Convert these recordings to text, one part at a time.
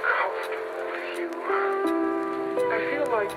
comfortable with you. I feel like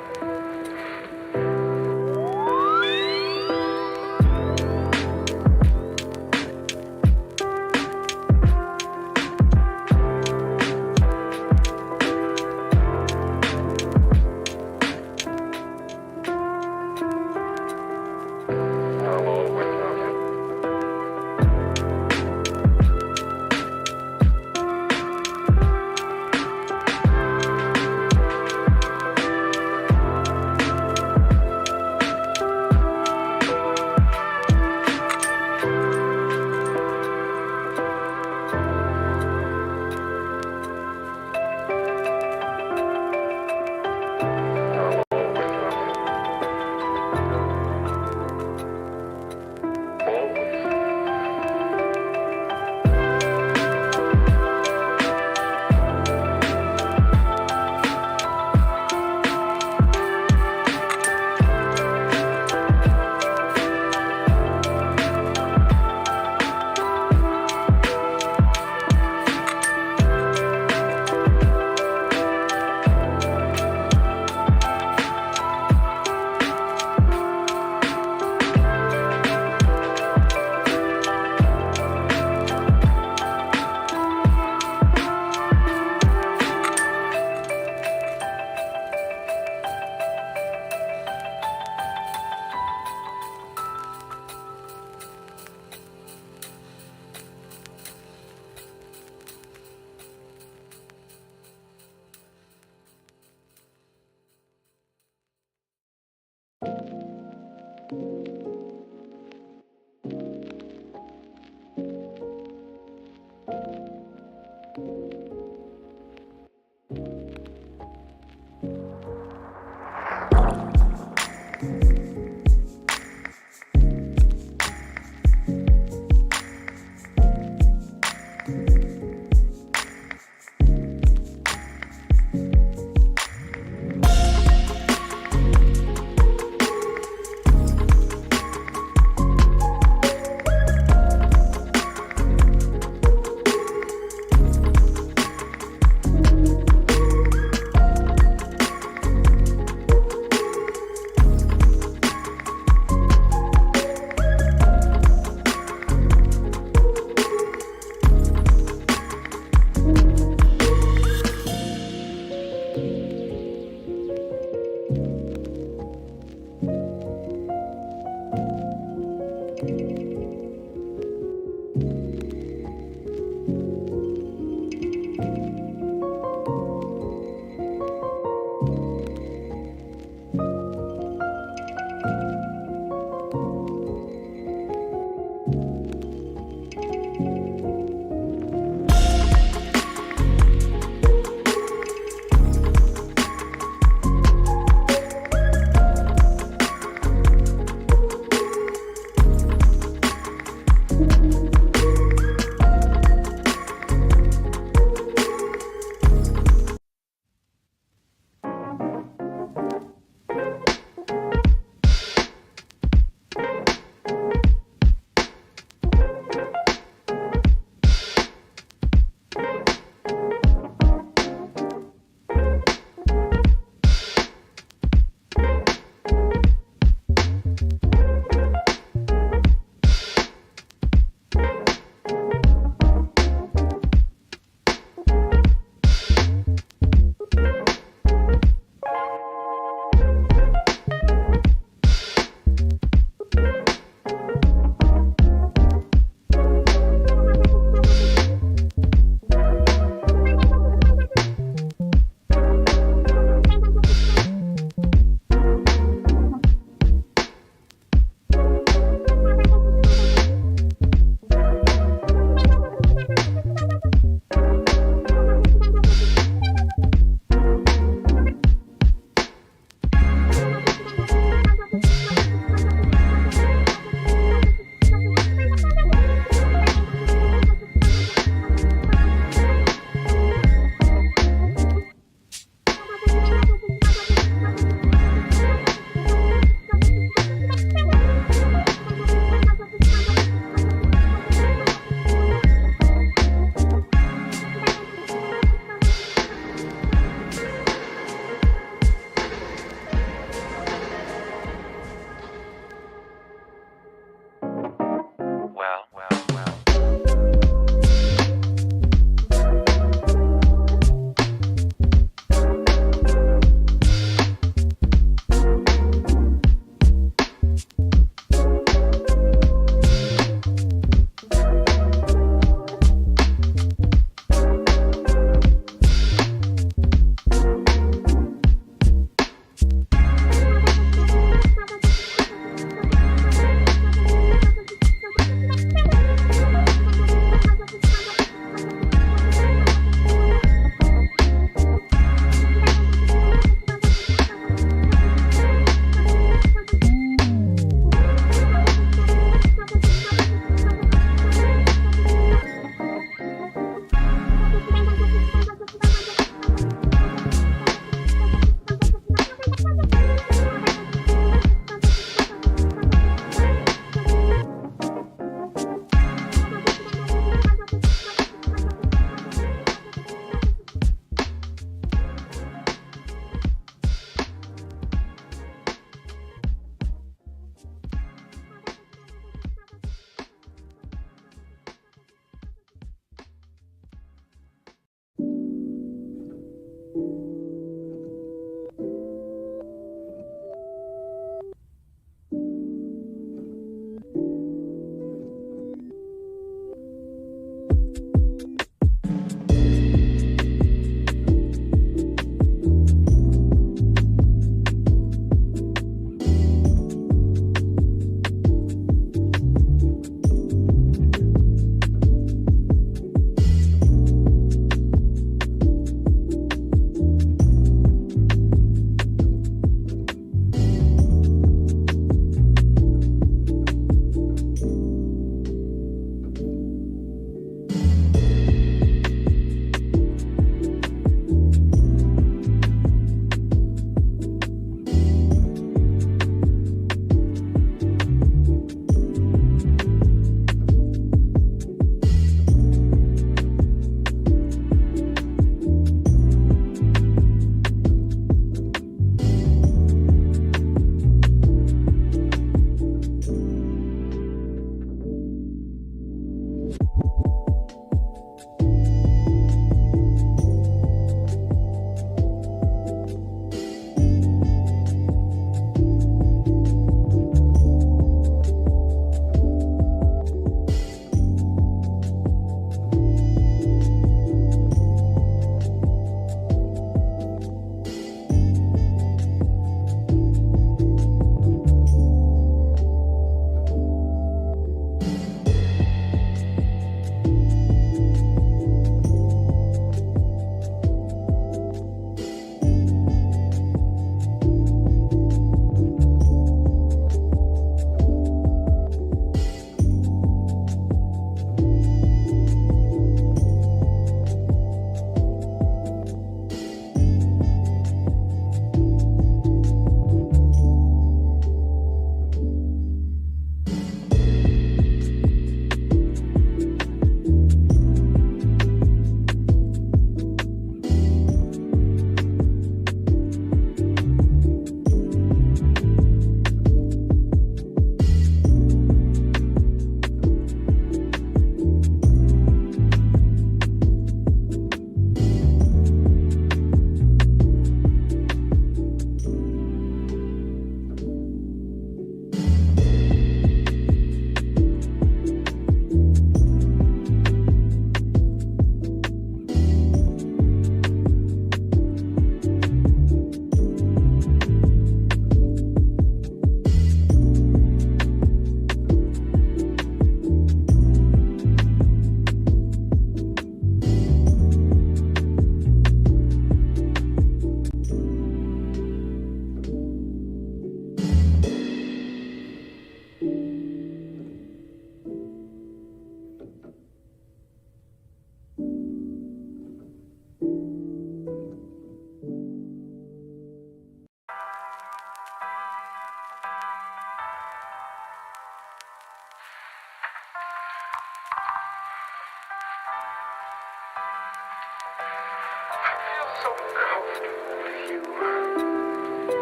comfortable with you.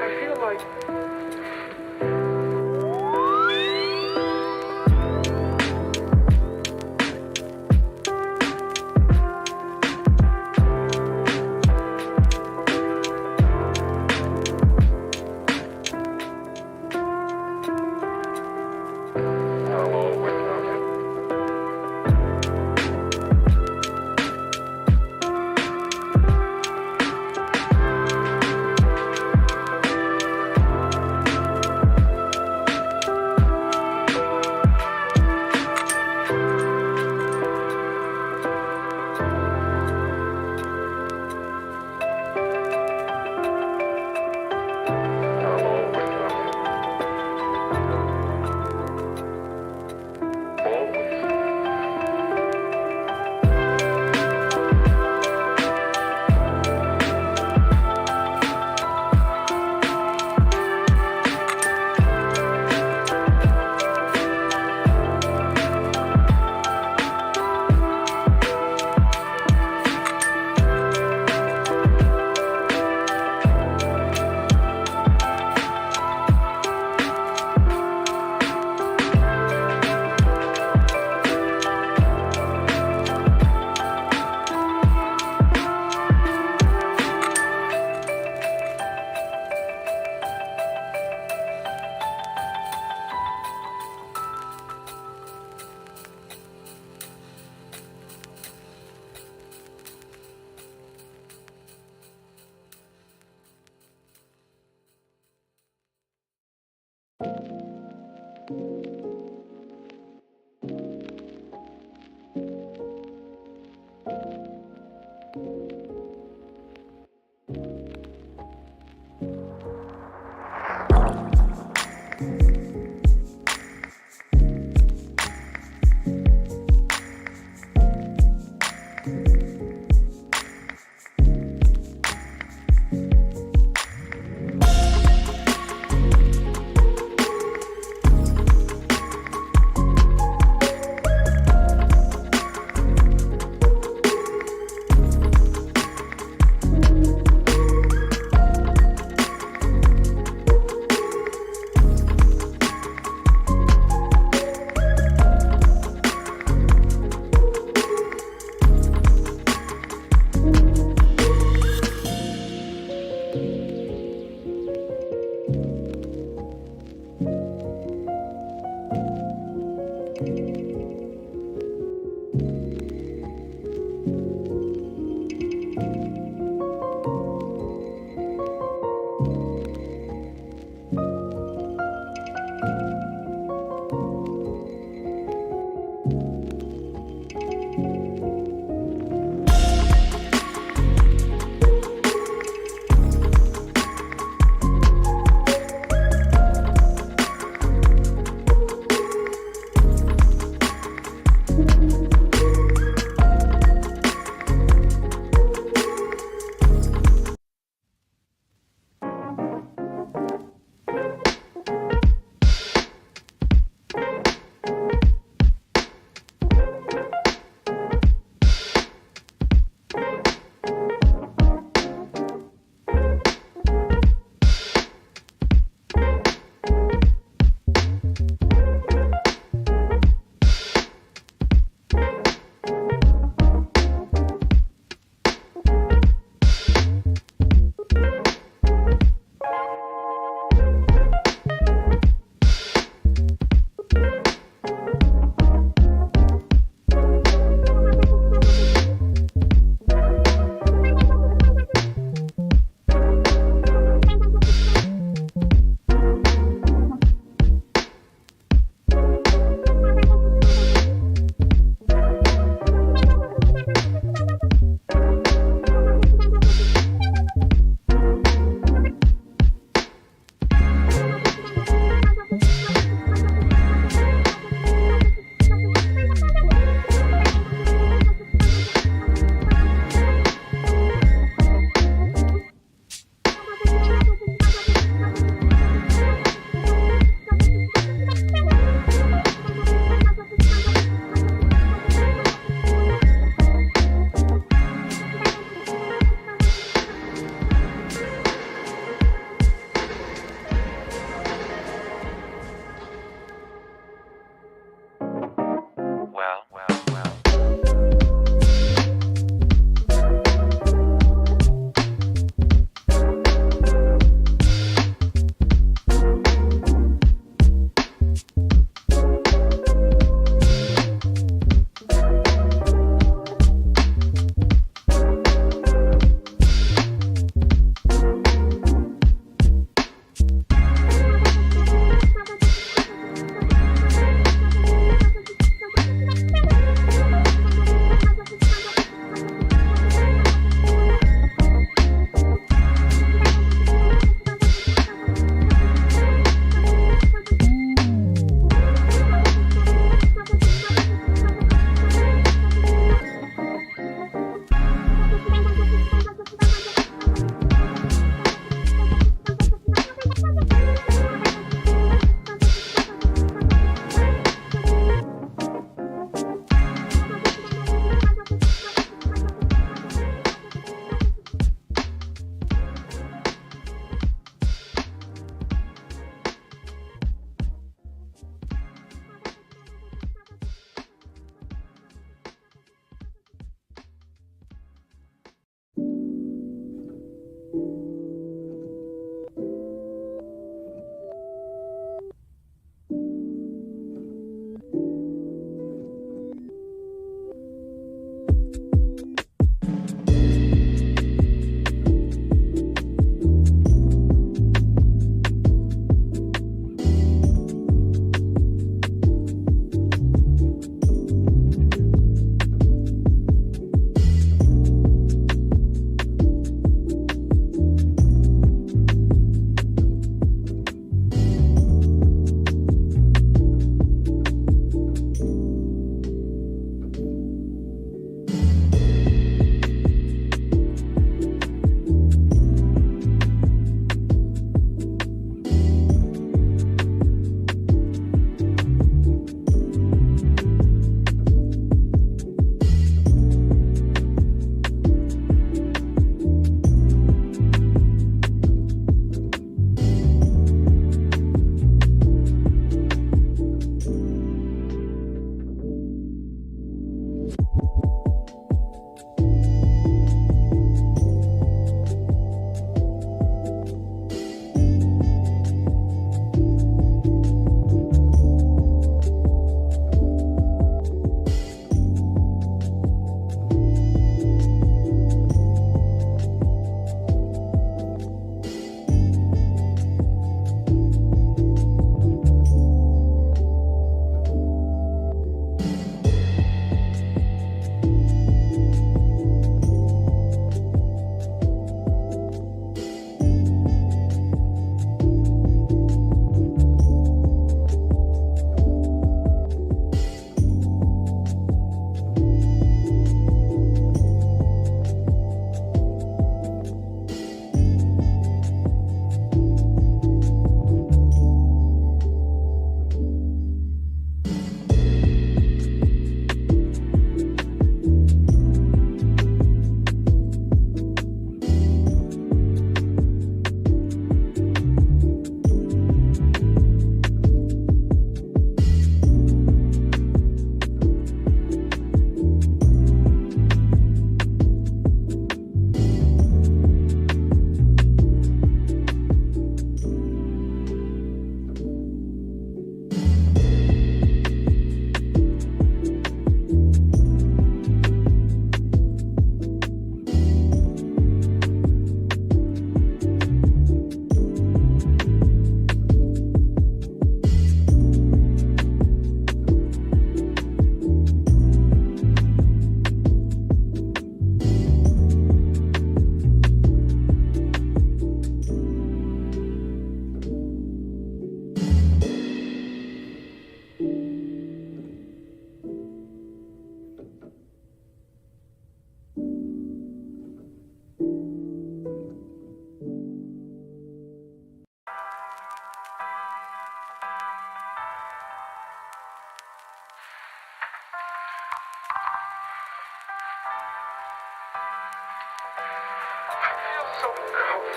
I feel like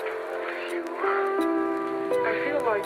you. I feel like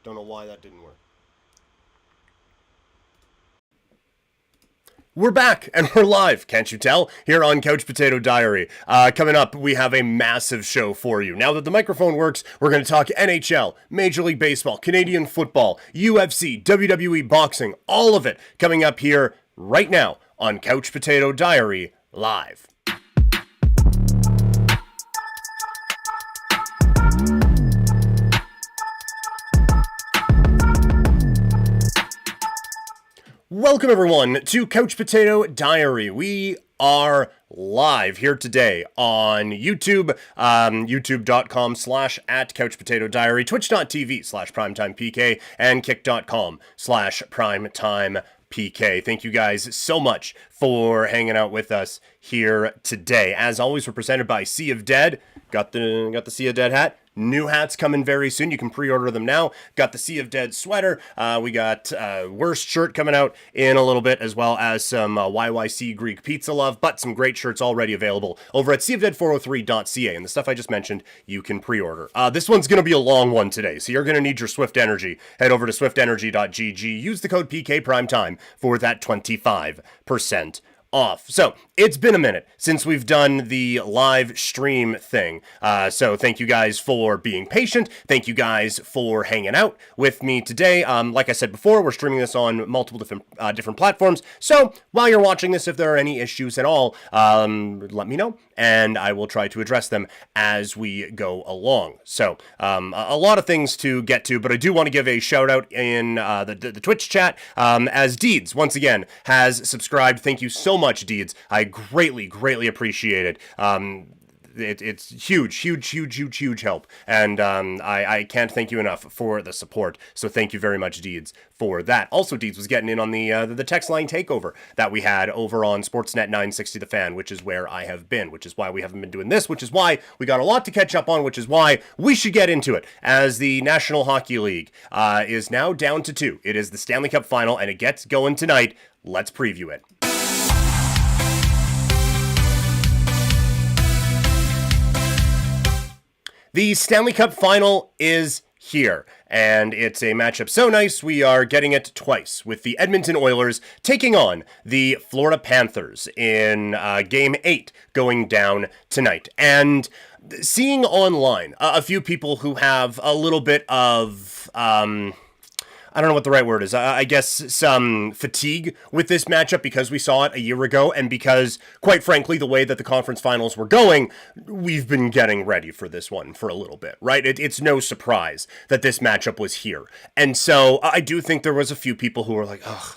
Don't know why that didn't work. We're back, and we're live, can't you tell, here on Couch Potato Diary. Coming up, we have a massive show for you. Now that the microphone works, we're going to talk NHL, Major League Baseball, Canadian football, UFC, WWE boxing, all of it coming up here right now on Couch Potato Diary Live. Welcome, everyone, to Couch Potato Diary. We are live here today on YouTube, youtube.com/@CouchPotatoDiary, twitch.tv/PrimetimePK, and kick.com/PrimetimePK. Thank you guys so much for hanging out with us here today. As always, we're presented by Sea of Dead. Got the Sea of Dead hat. New hats coming very soon. You can pre-order them now. Got the Sea of Dead sweater. We got Worst shirt coming out in a little bit, as well as some YYC Greek pizza love, but some great shirts already available over at seaofdead403.ca. And the stuff I just mentioned, you can pre-order. This one's going to be a long one today, so you're going to need your Swift Energy. Head over to swiftenergy.gg. Use the code PKPrimetime for that 25% off. So it's been a minute since we've done the live stream thing. So thank you guys for being patient. Thank you guys for hanging out with me today. Like I said before, we're streaming this on multiple different platforms. So while you're watching this, if there are any issues at all, let me know, and I will try to address them as we go along. So a lot of things to get to, but I do want to give a shout out in the Twitch chat, as Deeds once again has subscribed. Thank you so much, Deeds. I greatly appreciate it. It's huge help, and I can't thank you enough for the support. So thank you very much, Deeds, for that. Also, Deeds was getting in on the text line takeover that we had over on Sportsnet 960 The Fan, which is where I have been, which is why we haven't been doing this, which is why we got a lot to catch up on, which is why we should get into it, as the National Hockey League is now down to 2. It is the Stanley Cup Final, and it gets going tonight. Let's preview it. The Stanley Cup Final is here, and it's a matchup so nice we are getting it twice, with the Edmonton Oilers taking on the Florida Panthers in Game 8 going down tonight. And seeing online a few people who have a little bit of I don't know what the right word is. I guess some fatigue with this matchup because we saw it a year ago, and because, quite frankly, the way that the conference finals were going, we've been getting ready for this one for a little bit, right? It's no surprise that this matchup was here. And so I do think there was a few people who were like, ugh,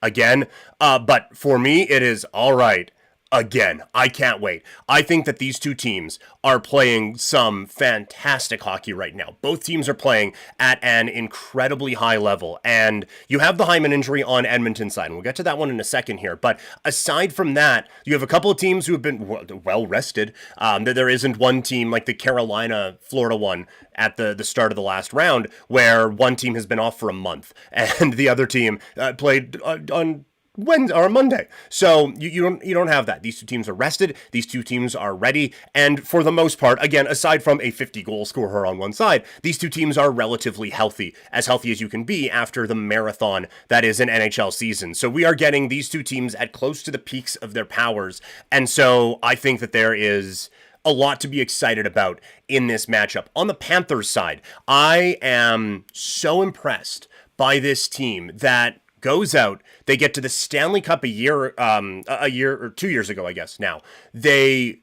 again. But for me, it is all right. Again, I can't wait. I think that these two teams are playing some fantastic hockey right now. Both teams are playing at an incredibly high level, and you have the Hyman injury on Edmonton's side, and we'll get to that one in a second here. But aside from that, you have a couple of teams who have been well rested. There isn't one team like the Carolina-Florida one at the start of the last round, where one team has been off for a month, and the other team played on Wednesday or Monday. So you don't have that. These two teams are rested. These two teams are ready. And for the most part, again, aside from a 50-goal scorer on one side, these two teams are relatively healthy as you can be after the marathon that is an NHL season. So we are getting these two teams at close to the peaks of their powers. And so I think that there is a lot to be excited about in this matchup. On the Panthers side, I am so impressed by this team that goes out. They get to the Stanley Cup a year or 2 years ago, I guess now. They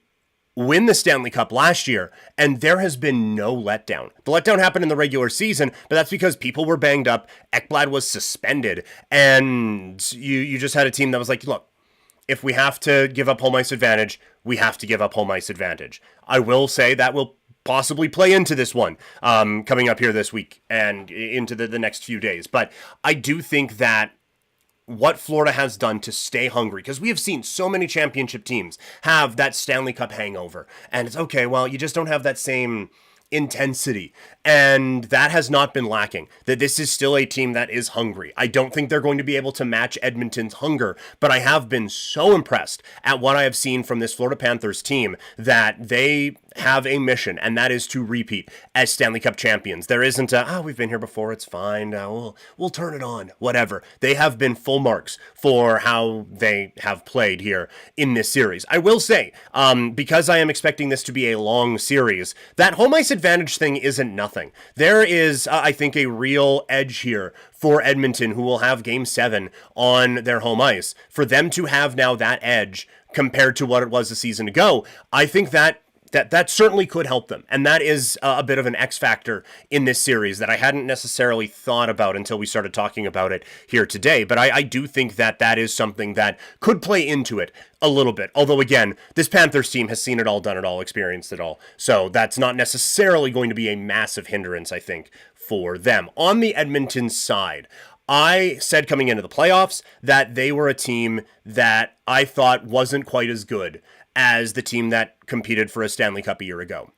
win the Stanley Cup last year, and there has been no letdown. The letdown happened in the regular season, but that's because people were banged up. Ekblad was suspended, and you just had a team that was like, look, if we have to give up home ice advantage, we have to give up home ice advantage. I will say that will possibly play into this one coming up here this week and into the next few days. But I do think that what Florida has done to stay hungry, because we have seen so many championship teams have that Stanley Cup hangover, and it's okay, well, you just don't have that same intensity, and that has not been lacking. That this is still a team that is hungry. I don't think they're going to be able to match Edmonton's hunger, but I have been so impressed at what I have seen from this Florida Panthers team that they have a mission, and that is to repeat as Stanley Cup champions. There isn't we've been here before, it's fine, we'll turn it on, whatever. They have been full marks for how they have played here in this series. I will say, because I am expecting this to be a long series, that home ice advantage thing isn't nothing. There is, I think, a real edge here for Edmonton, who will have Game 7 on their home ice. For them to have now that edge compared to what it was a season ago, I think that certainly could help them. And that is a bit of an X factor in this series that I hadn't necessarily thought about until we started talking about it here today. But I do think that is something that could play into it a little bit. Although, again, this Panthers team has seen it all, done it all, experienced it all. So that's not necessarily going to be a massive hindrance, I think, for them. On the Edmonton side, I said coming into the playoffs that they were a team that I thought wasn't quite as good as the team that competed for a Stanley Cup a year ago.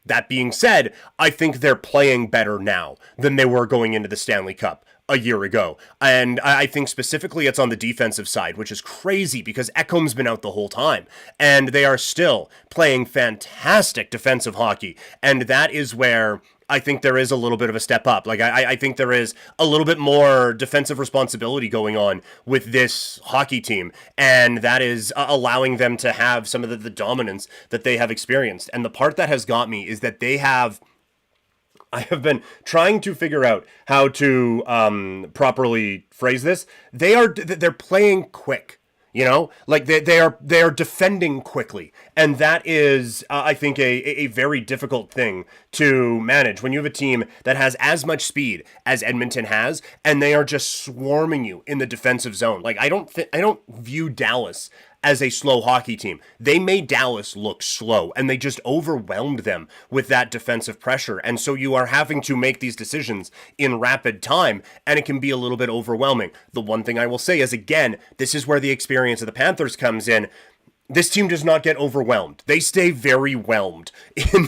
That being said, I think they're playing better now than they were going into the Stanley Cup a year ago. And I think specifically it's on the defensive side, which is crazy because Ekholm's been out the whole time. And they are still playing fantastic defensive hockey. And that is where I think there is a little bit of a step up. Like, I think there is a little bit more defensive responsibility going on with this hockey team, and that is allowing them to have some of the dominance that they have experienced. And the part that has got me is that I have been trying to figure out how to properly phrase this. They're playing quick. You know, like they are defending quickly, and that is, I think, a very difficult thing to manage when you have a team that has as much speed as Edmonton has, and they are just swarming you in the defensive zone. Like I don't view Dallas as a slow hockey team. They made Dallas look slow, and they just overwhelmed them with that defensive pressure. And so you are having to make these decisions in rapid time, and it can be a little bit overwhelming. The one thing I will say is, again, this is where the experience of the Panthers comes in. This team does not get overwhelmed. They stay very whelmed in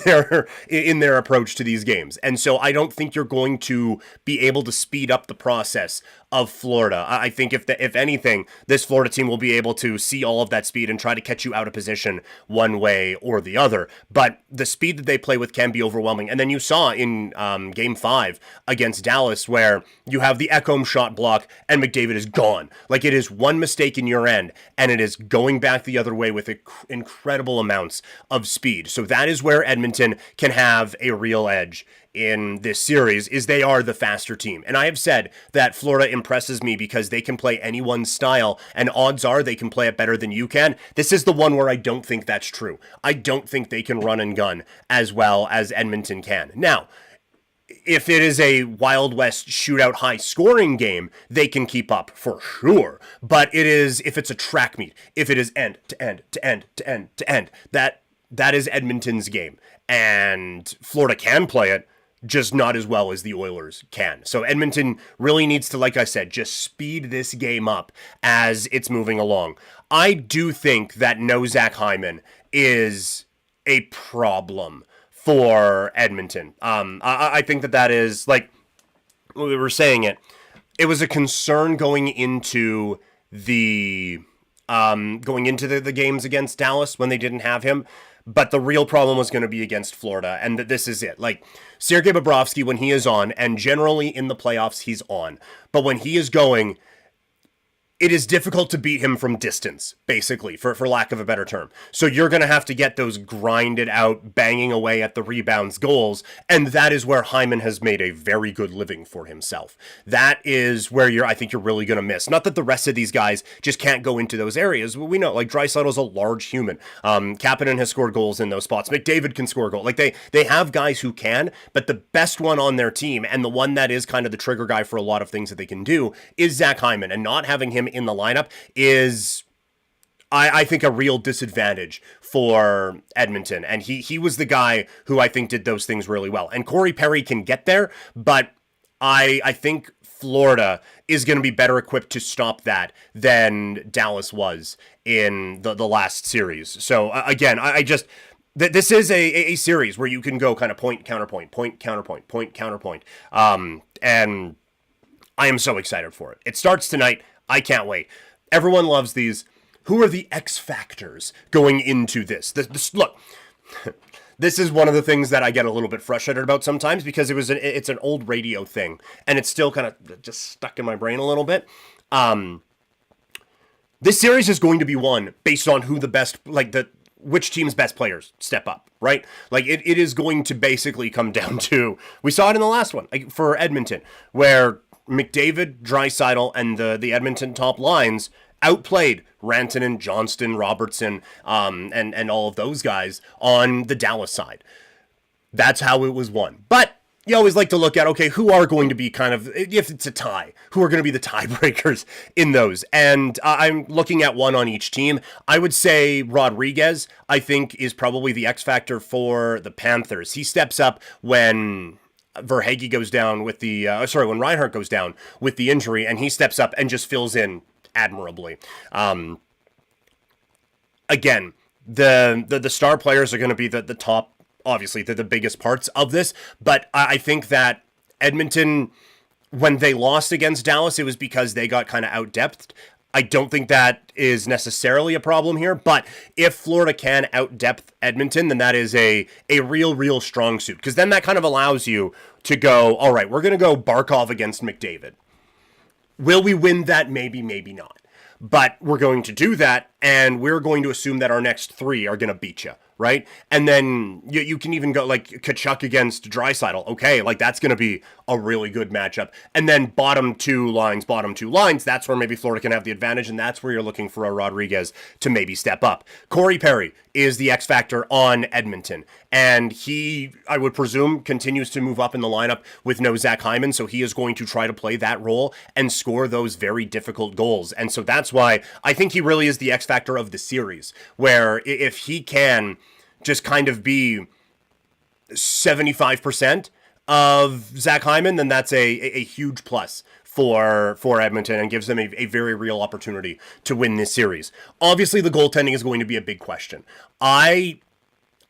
their approach to these games. And so I don't think you're going to be able to speed up the process of Florida. I think if anything, this Florida team will be able to see all of that speed and try to catch you out of position one way or the other. But the speed that they play with can be overwhelming. And then you saw in Game 5 against Dallas where you have the Ekholm shot block and McDavid is gone. Like, it is one mistake in your end and it is going back the other way with incredible amounts of speed. So that is where Edmonton can have a real edge in this series, is they are the faster team. And I have said that Florida impresses me because they can play anyone's style, and odds are they can play it better than you can. This is the one where I don't think that's true. I don't think they can run and gun as well as Edmonton can. Now, if it is a Wild West shootout high scoring game, they can keep up for sure. But if it's a track meet, if it is end to end to end to end to end, that is Edmonton's game. And Florida can play it, just not as well as the Oilers can. So Edmonton really needs to, like I said, just speed this game up as it's moving along. I do think that no Zach Hyman is a problem for Edmonton. I think that is, like we were saying, it was a concern going into the games against Dallas when they didn't have him. But the real problem was going to be against Florida, and this is it. Like, Sergei Bobrovsky, when he is on, and generally in the playoffs he's on, but when he is going, it is difficult to beat him from distance, basically, for lack of a better term. So you're going to have to get those grinded out, banging away at the rebounds goals, and that is where Hyman has made a very good living for himself. That is where I think you're really going to miss. Not that the rest of these guys just can't go into those areas. We know, like, Draisaitl's a large human. Kapanen has scored goals in those spots. McDavid can score goals. Like, they have guys who can, but the best one on their team, and the one that is kind of the trigger guy for a lot of things that they can do, is Zach Hyman, and not having him in the lineup is, I think, a real disadvantage for Edmonton. And he was the guy who I think did those things really well. And Corey Perry can get there, but I think Florida is going to be better equipped to stop that than Dallas was in the last series. So again, this is a series where you can go kind of point, counterpoint, point, counterpoint, point, counterpoint. And I am so excited for it. It starts tonight. I can't wait. Everyone loves these. Who are the X factors going into this? Look, this is one of the things that I get a little bit frustrated about sometimes because it's an old radio thing and it's still kind of just stuck in my brain a little bit. This series is going to be won based on who the best, which team's best players step up, right? Like it is going to basically come down to, we saw it in the last one for Edmonton, where McDavid, Draisaitl, and the Edmonton top lines outplayed Rantanen, Johnston, Robertson, and all of those guys on the Dallas side. That's how it was won. But you always like to look at, okay, who are going to be kind of, if it's a tie, who are going to be the tiebreakers in those? And I'm looking at one on each team. I would say Rodriguez, I think, is probably the X factor for the Panthers. He steps up when Verhaeghe goes down with when Reinhart goes down with the injury, and he steps up and just fills in admirably. Again, the star players are going to be the top. Obviously, they're the biggest parts of this, but I think that Edmonton, when they lost against Dallas, it was because they got kind of out-depthed. I don't think that is necessarily a problem here, but if Florida can out-depth Edmonton, then that is a real strong suit, because then that kind of allows you to go, all right, we're going to go Barkov against McDavid. Will we win that? Maybe, maybe not. But we're going to do that, and we're going to assume that our next three are going to beat you, right? And then you can even go like Tkachuk against Draisaitl. Okay, like that's going to be a really good matchup. And then bottom two lines, that's where maybe Florida can have the advantage, and that's where you're looking for a Rodriguez to maybe step up. Corey Perry is the X factor on Edmonton, and he, I would presume, continues to move up in the lineup with no Zach Hyman, so he is going to try to play that role and score those very difficult goals. And so that's why I think he really is the X factor of the series, where if he can just kind of be 75% of Zach Hyman, then that's a huge plus for Edmonton and gives them a very real opportunity to win this series. Obviously, the goaltending is going to be a big question. I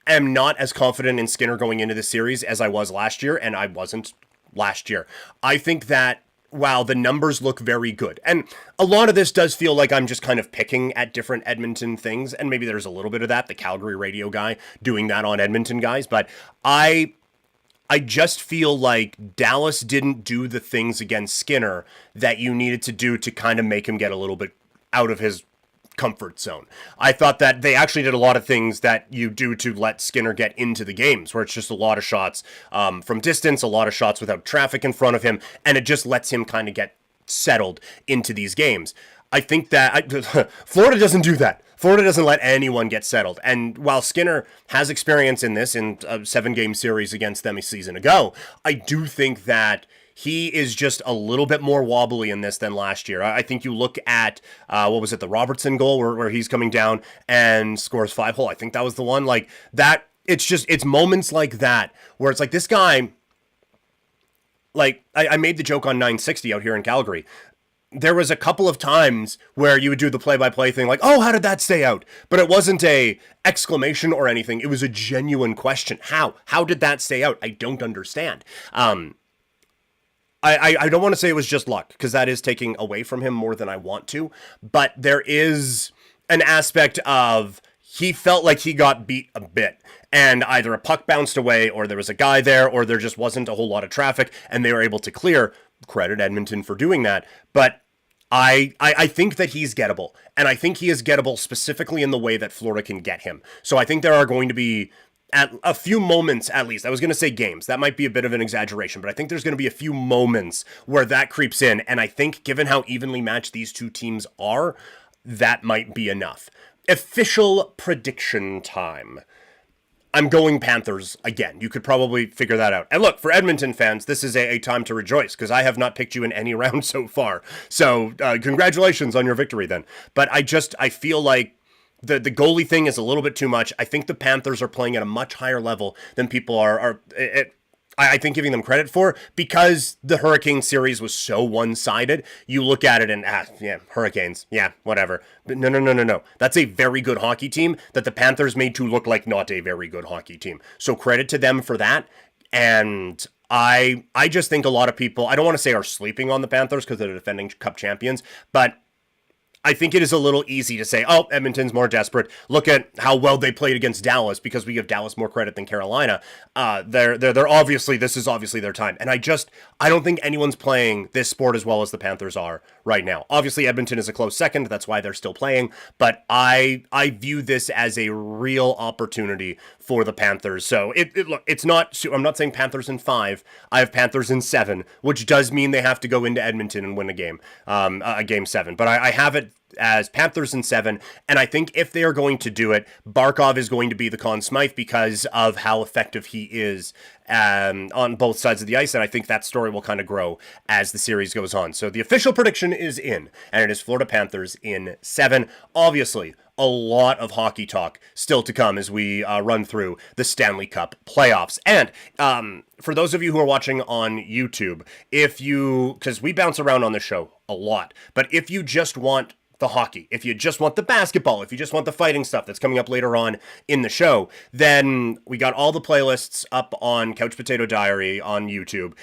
am not as confident in Skinner going into this series as I was last year, and I wasn't last year. I think that while the numbers look very good, and a lot of this does feel like I'm just kind of picking at different Edmonton things, and maybe there's a little bit of that, the Calgary radio guy doing that on Edmonton guys, but I just feel like Dallas didn't do the things against Skinner that you needed to do to kind of make him get a little bit out of his comfort zone. I thought that they actually did a lot of things that you do to let Skinner get into the games, where it's just a lot of shots from distance, a lot of shots without traffic in front of him, and it just lets him kind of get settled into these games. I think that Florida doesn't do that. Florida doesn't let anyone get settled. And while Skinner has experience in this, in a 7-game series against them a season ago, I do think that he is just a little bit more wobbly in this than last year. I think you look at, the Robertson goal where he's coming down and scores 5-hole. I think that was the one. Like that, it's moments like that where it's like this guy, like I made the joke on 960 out here in Calgary. There was a couple of times where you would do the play-by-play thing like, oh, how did that stay out? But it wasn't a exclamation or anything. It was a genuine question. How did that stay out? I don't understand. I don't want to say it was just luck, because that is taking away from him more than I want to. But there is an aspect of he felt like he got beat a bit. And either a puck bounced away, or there was a guy there, or there just wasn't a whole lot of traffic, and they were able to clear. Credit Edmonton for doing that. But I think that he's gettable. And I think he is gettable specifically in the way that Florida can get him. So I think there are going to be at a few moments, at least. I was going to say games. That might be a bit of an exaggeration, but I think there's going to be a few moments where that creeps in. And I think given how evenly matched these two teams are, that might be enough. Official prediction time. I'm going Panthers again. You could probably figure that out. And look, for Edmonton fans, this is a time to rejoice, because I have not picked you in any round so far. So congratulations on your victory then. But I feel like the goalie thing is a little bit too much. I think the Panthers are playing at a much higher level than people I think giving them credit for, because the Hurricane series was so one-sided. You look at it and, Hurricanes, whatever. But no. That's a very good hockey team that the Panthers made to look like not a very good hockey team. So credit to them for that. And I just think a lot of people, I don't want to say are sleeping on the Panthers because they're the defending Cup champions, but I think it is a little easy to say, oh, Edmonton's more desperate. Look at how well they played against Dallas, because we give Dallas more credit than Carolina. They're obviously, this is obviously their time. And I don't think anyone's playing this sport as well as the Panthers are right now. Obviously, Edmonton is a close second. That's why they're still playing. But I view this as a real opportunity for the Panthers. So look, it's not, I'm not saying Panthers in 5. I have Panthers in 7, which does mean they have to go into Edmonton and win a game 7. But I have it as Panthers in 7, and I think if they are going to do it, Barkov is going to be the Conn Smythe because of how effective he is on both sides of the ice, and I think that story will kind of grow as the series goes on. So the official prediction is in, and it is Florida Panthers in 7. Obviously, a lot of hockey talk still to come as we run through the Stanley Cup playoffs. And for those of you who are watching on YouTube, because we bounce around on the show a lot, but if you just want the hockey, if you just want the basketball, if you just want the fighting stuff that's coming up later on in the show, then we got all the playlists up on Couch Potato Diary on YouTube.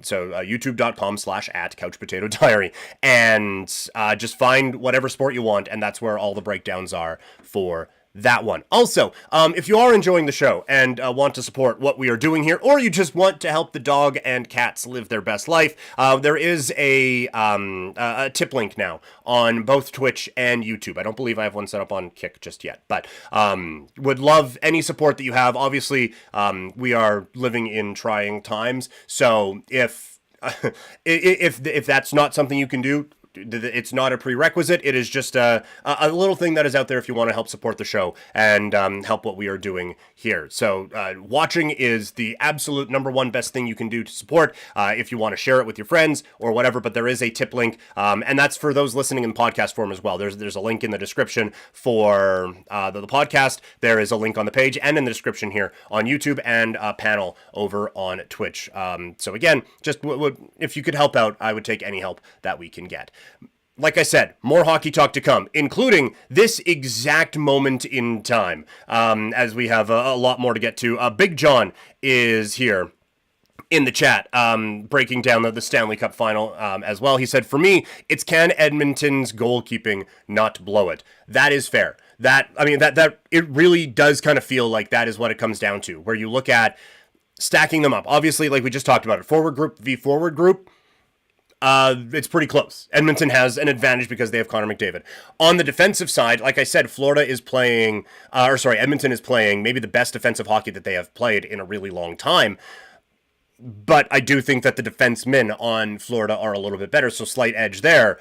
So youtube.com/@Couch Potato Diary, and just find whatever sport you want, and that's where all the breakdowns are for that one. Also, if you are enjoying the show and want to support what we are doing here, or you just want to help the dog and cats live their best life, there is a tip link now on both Twitch and YouTube. I don't believe I have one set up on Kick just yet, but would love any support that you have. Obviously, we are living in trying times, so if that's not something you can do, it's not a prerequisite. It is just a little thing that is out there if you want to help support the show and help what we are doing here. So watching is the absolute number one best thing you can do to support if you want to share it with your friends or whatever. But there is a tip link, and that's for those listening in podcast form as well. There's a link in the description for the podcast. There is a link on the page and in the description here on YouTube, and a panel over on Twitch. So again, just if you could help out, I would take any help that we can get. Like I said, more hockey talk to come, including this exact moment in time, as we have a lot more to get to. Big John is here in the chat, breaking down the Stanley Cup final as well. He said, for me, it's can Edmonton's goalkeeping not blow it? That is fair. That it really does kind of feel like that is what it comes down to, where you look at stacking them up. Obviously, like we just talked about it, forward group v forward group, it's pretty close. Edmonton has an advantage because they have Connor McDavid. On the defensive side, like I said, Edmonton is playing maybe the best defensive hockey that they have played in a really long time. But I do think that the defensemen on Florida are a little bit better, so slight edge there.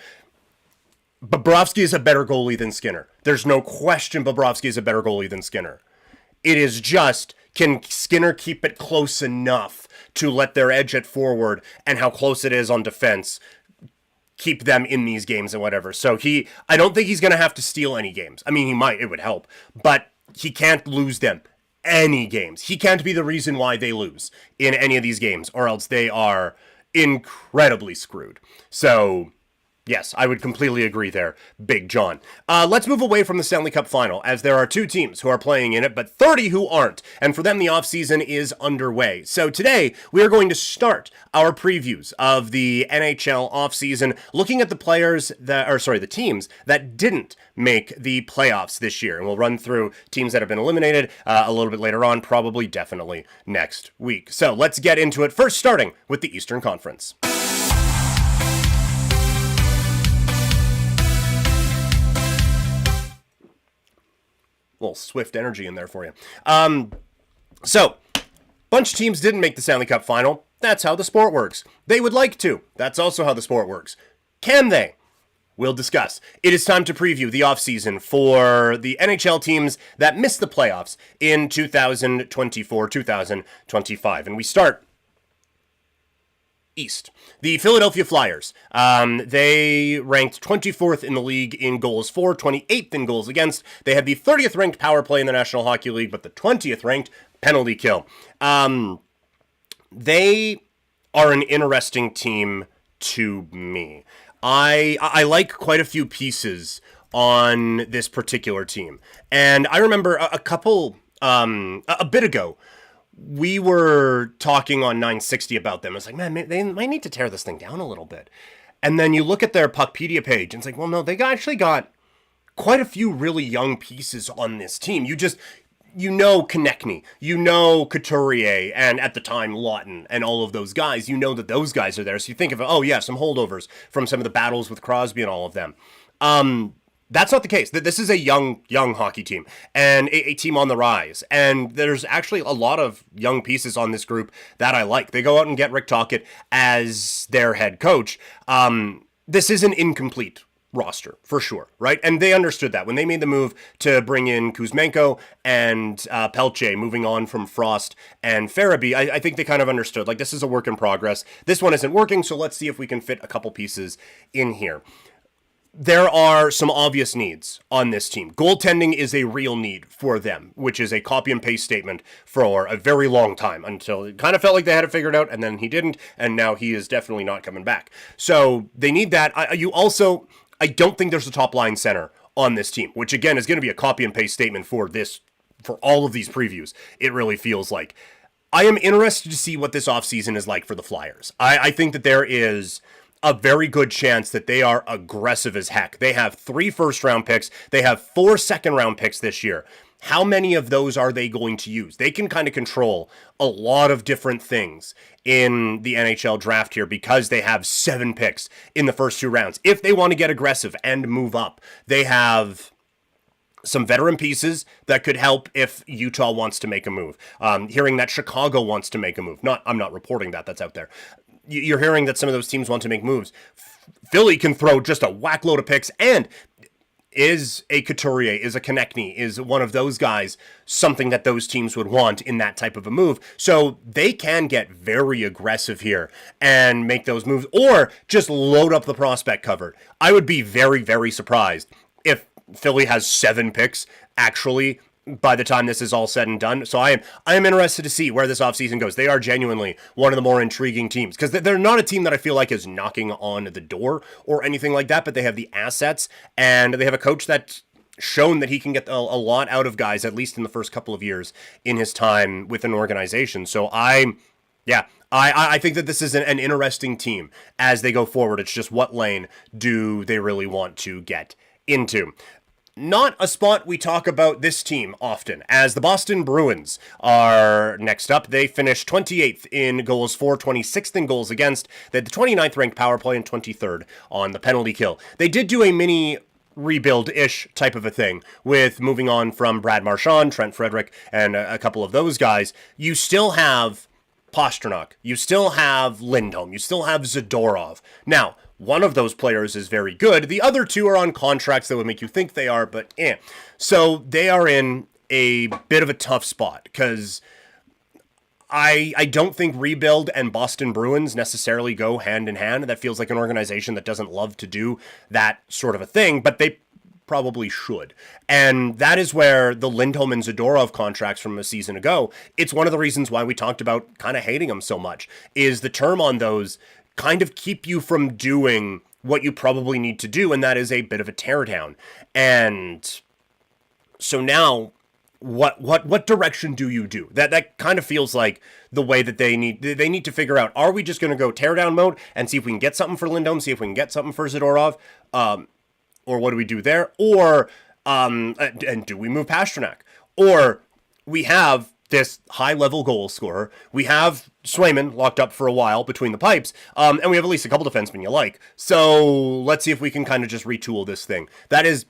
Bobrovsky is a better goalie than Skinner. There's no question Bobrovsky is a better goalie than Skinner. It is just, can Skinner keep it close enough to let their edge at forward and how close it is on defense keep them in these games and whatever. So I don't think he's going to have to steal any games. I mean, he might, it would help, but he can't lose them any games. He can't be the reason why they lose in any of these games, or else they are incredibly screwed. So yes, I would completely agree there, Big John. Let's move away from the Stanley Cup Final, as there are 2 teams who are playing in it, but 30 who aren't, and for them the offseason is underway. So today, we are going to start our previews of the NHL offseason, looking at the teams that didn't make the playoffs this year, and we'll run through teams that have been eliminated a little bit later on, probably definitely next week. So let's get into it, first starting with the Eastern Conference. Little Swift energy in there for you. So, bunch of teams didn't make the Stanley Cup Final. That's how the sport works. They would like to. That's also how the sport works. Can they? We'll discuss. It is time to preview the offseason for the NHL teams that missed the playoffs in 2024-2025. And we start East. The Philadelphia Flyers, they ranked 24th in the league in goals for, 28th in goals against. They had the 30th ranked power play in the National Hockey League, but the 20th ranked penalty kill. They are an interesting team to me. I like quite a few pieces on this particular team. And I remember a bit ago, we were talking on 960 about them. I was like, man, they might need to tear this thing down a little bit. And then you look at their Puckpedia page, and it's like, well, no, actually got quite a few really young pieces on this team. You know Konechny, you know Couturier, and at the time Lawton, and all of those guys. You know that those guys are there. So you think of, oh yeah, some holdovers from some of the battles with Crosby and all of them. That's not the case. This is a young hockey team and a team on the rise. And there's actually a lot of young pieces on this group that I like. They go out and get Rick Tocchet as their head coach. This is an incomplete roster for sure, right? And they understood that when they made the move to bring in Kuzmenko and Pelche, moving on from Frost and Farabee. I think they kind of understood, like, this is a work in progress. This one isn't working, so let's see if we can fit a couple pieces in here. There are some obvious needs on this team. Goaltending is a real need for them, which is a copy and paste statement for a very long time, until it kind of felt like they had it figured out, and then he didn't, and now he is definitely not coming back. So they need that. I don't think there's a top line center on this team, which again is going to be a copy and paste statement for all of these previews. It really feels like. I am interested to see what this offseason is like for the Flyers. I think that there is a very good chance that they are aggressive as heck. They have 3 first-round picks. They have 4 second-round picks this year. How many of those are they going to use? They can kind of control a lot of different things in the NHL draft here because they have 7 picks in the first 2 rounds. If they want to get aggressive and move up, they have some veteran pieces that could help if Utah wants to make a move. Hearing that Chicago wants to make a move. I'm not reporting that. That's out there. You're hearing that some of those teams want to make moves. Philly can throw just a whack load of picks, and is a Couturier, is a Konechny, is one of those guys something that those teams would want in that type of a move. So they can get very aggressive here and make those moves, or just load up the prospect cupboard. I would be very, very surprised if Philly has 7 picks actually by the time this is all said and done. So I am interested to see where this offseason goes. They are genuinely one of the more intriguing teams because they're not a team that I feel like is knocking on the door or anything like that, but they have the assets and they have a coach that's shown that he can get a lot out of guys, at least in the first couple of years in his time with an organization. So I think that this is an interesting team as they go forward. It's just what lane do they really want to get into? Not a spot we talk about this team often, as the Boston Bruins are next up. They finished 28th in goals for, 26th in goals against. They had the 29th ranked power play and 23rd on the penalty kill. They did do a mini rebuild-ish type of a thing with moving on from Brad Marchand, Trent Frederick, and a couple of those guys. You still have Pastrnak. You still have Lindholm. You still have Zadorov. Now, one of those players is very good. The other 2 are on contracts that would make you think they are, but eh. So they are in a bit of a tough spot because I don't think rebuild and Boston Bruins necessarily go hand in hand. That feels like an organization that doesn't love to do that sort of a thing, but they probably should. And that is where the Lindholm and Zadorov contracts from a season ago, it's one of the reasons why we talked about kind of hating them so much, is the term on those kind of keep you from doing what you probably need to do, and that is a bit of a teardown. And so now, what direction do you do? That kind of feels like the way that they need to figure out, are we just going to go teardown mode and see if we can get something for Lindholm, see if we can get something for Zadorov, or what do we do there? Or, and do we move Pastrnak? Or we have this high-level goal scorer. We have Swayman locked up for a while between the pipes, and we have at least a couple defensemen you like. So let's see if we can kind of just retool this thing. That is,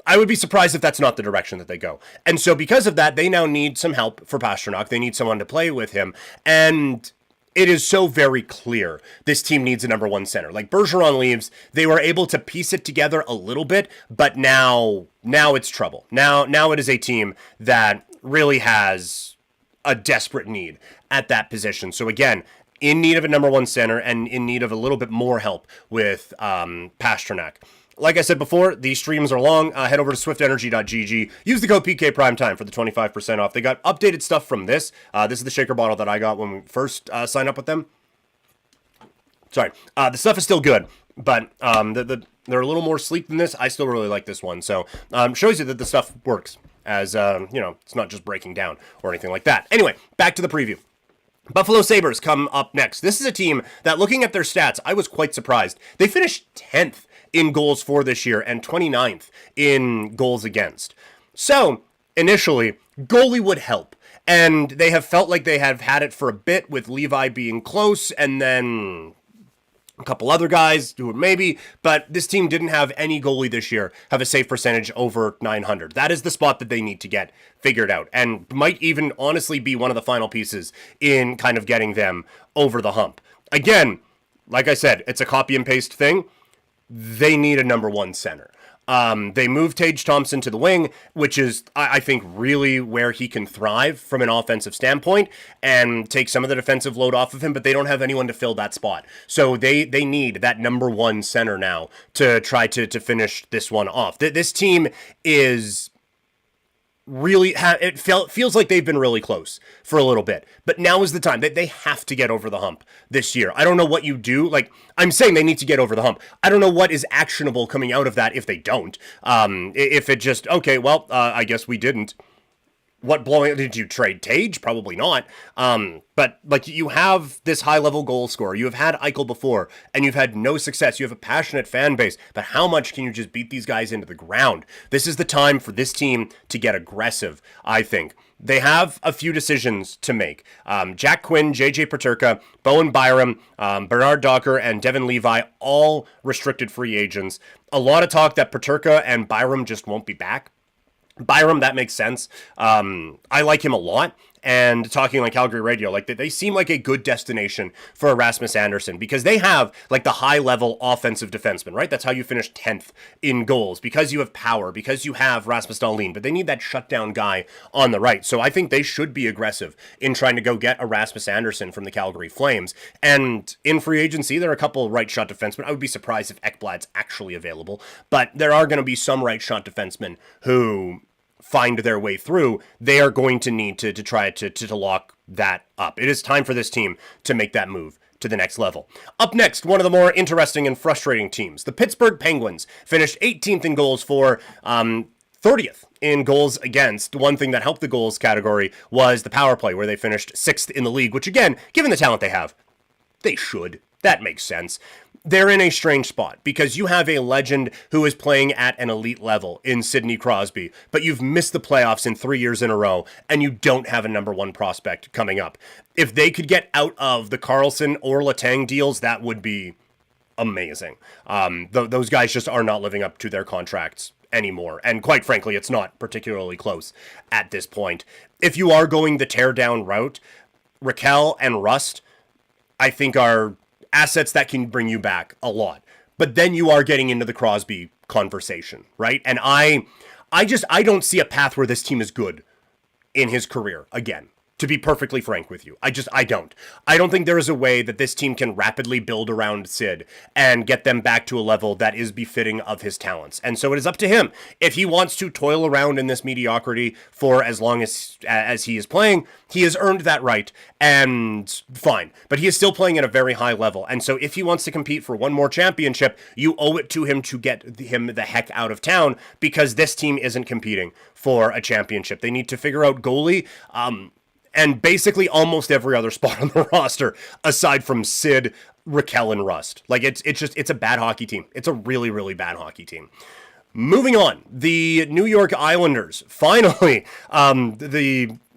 I would be surprised if that's not the direction that they go. And so because of that, they now need some help for Pastrnak. They need someone to play with him, and it is so very clear this team needs a number 1 center. Like, Bergeron leaves, they were able to piece it together a little bit, but now it's trouble. Now it is a team that really has a desperate need at that position. So again, in need of a number 1 center and in need of a little bit more help with Pastrnak. Like I said before, these streams are long. Head over to swiftenergy.gg. Use the code PKPrimetime for the 25% off. They got updated stuff from this. This is the shaker bottle that I got when we first signed up with them. Sorry. The stuff is still good, but they're a little more sleek than this. I still really like this one. So shows you that the stuff works, as it's not just breaking down or anything like that. Anyway, back to the preview. Buffalo Sabres come up next. This is a team that, looking at their stats, I was quite surprised. They finished 10th in goals for this year and 29th in goals against. So, initially, goalie would help. And they have felt like they have had it for a bit with Levi being close and then a couple other guys who maybe, but this team didn't have any goalie this year have a save percentage over 900. That is the spot that they need to get figured out and might even honestly be one of the final pieces in kind of getting them over the hump. Again, like I said, it's a copy and paste thing. They need a number one center. They moved Tage Thompson to the wing, which is, I think, really where he can thrive from an offensive standpoint and take some of the defensive load off of him, but they don't have anyone to fill that spot. So they need that number one center now to try to finish this one off. This team is really, feels like they've been really close for a little bit, but now is the time that they have to get over the hump this year. I don't know what you do. Like, I'm saying they need to get over the hump. I don't know what is actionable coming out of that if they don't. If it just, okay, well, I guess we didn't. What blowing? Did you trade Tage? Probably not. But like, you have this high level goal scorer. You have had Eichel before, and you've had no success. You have a passionate fan base, but how much can you just beat these guys into the ground? This is the time for this team to get aggressive, I think. They have a few decisions to make. Jack Quinn, JJ Peterka, Bowen Byram, Bernard Docker, and Devin Levi, all restricted free agents. A lot of talk that Peterka and Byram just won't be back. Byram, that makes sense. I like him a lot. And talking like Calgary radio, like they seem like a good destination for Erasmus Anderson because they have like the high level offensive defenseman, right? That's how you finish 10th in goals because you have power, because you have Rasmus Dahlin, but they need that shutdown guy on the right. So I think they should be aggressive in trying to go get Erasmus Anderson from the Calgary Flames. And in free agency, there are a couple right shot defensemen. I would be surprised if Ekblad's actually available, but there are going to be some right shot defensemen who find their way through. They are going to need to try to lock that up. It is time for this team to make that move to the next level. Up next, one of the more interesting and frustrating teams. The Pittsburgh Penguins finished 18th in goals for, 30th in goals against. One thing that helped the goals category was the power play, where they finished 6th in the league, which again, given the talent they have, they should. That makes sense. They're in a strange spot because you have a legend who is playing at an elite level in Sidney Crosby, but you've missed the playoffs in 3 years in a row, and you don't have a number one prospect coming up. If they could get out of the Carlson or Letang deals, that would be amazing. Those guys just are not living up to their contracts anymore, and quite frankly, it's not particularly close at this point. If you are going the tear-down route, Raquel and Rust, I think, are assets that can bring you back a lot. But then you are getting into the Crosby conversation, right? And I don't see a path where this team is good in his career again. To be perfectly frank with you, I don't. I don't think there is a way that this team can rapidly build around Sid and get them back to a level that is befitting of his talents. And so it is up to him. If he wants to toil around in this mediocrity for as long as he is playing, he has earned that right, and fine. But he is still playing at a very high level. And so if he wants to compete for one more championship, you owe it to him to get him the heck out of town, because this team isn't competing for a championship. They need to figure out goalie, and basically almost every other spot on the roster aside from Sid, Raquel, and Rust. Like, it's a bad hockey team. It's a really, really bad hockey team. Moving on, the New York Islanders finally,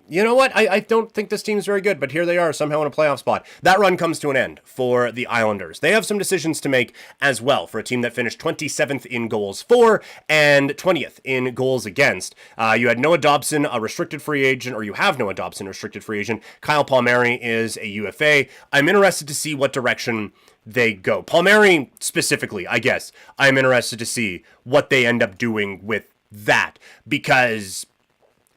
you know what? I don't think this team is very good, but here they are somehow in a playoff spot. That run comes to an end for the Islanders. They have some decisions to make as well for a team that finished 27th in goals for and 20th in goals against. You had Noah Dobson, a restricted free agent, or you have Noah Dobson, a restricted free agent. Kyle Palmieri is a UFA. I'm interested to see what direction they go. Palmieri specifically, I guess. I'm interested to see what they end up doing with that, because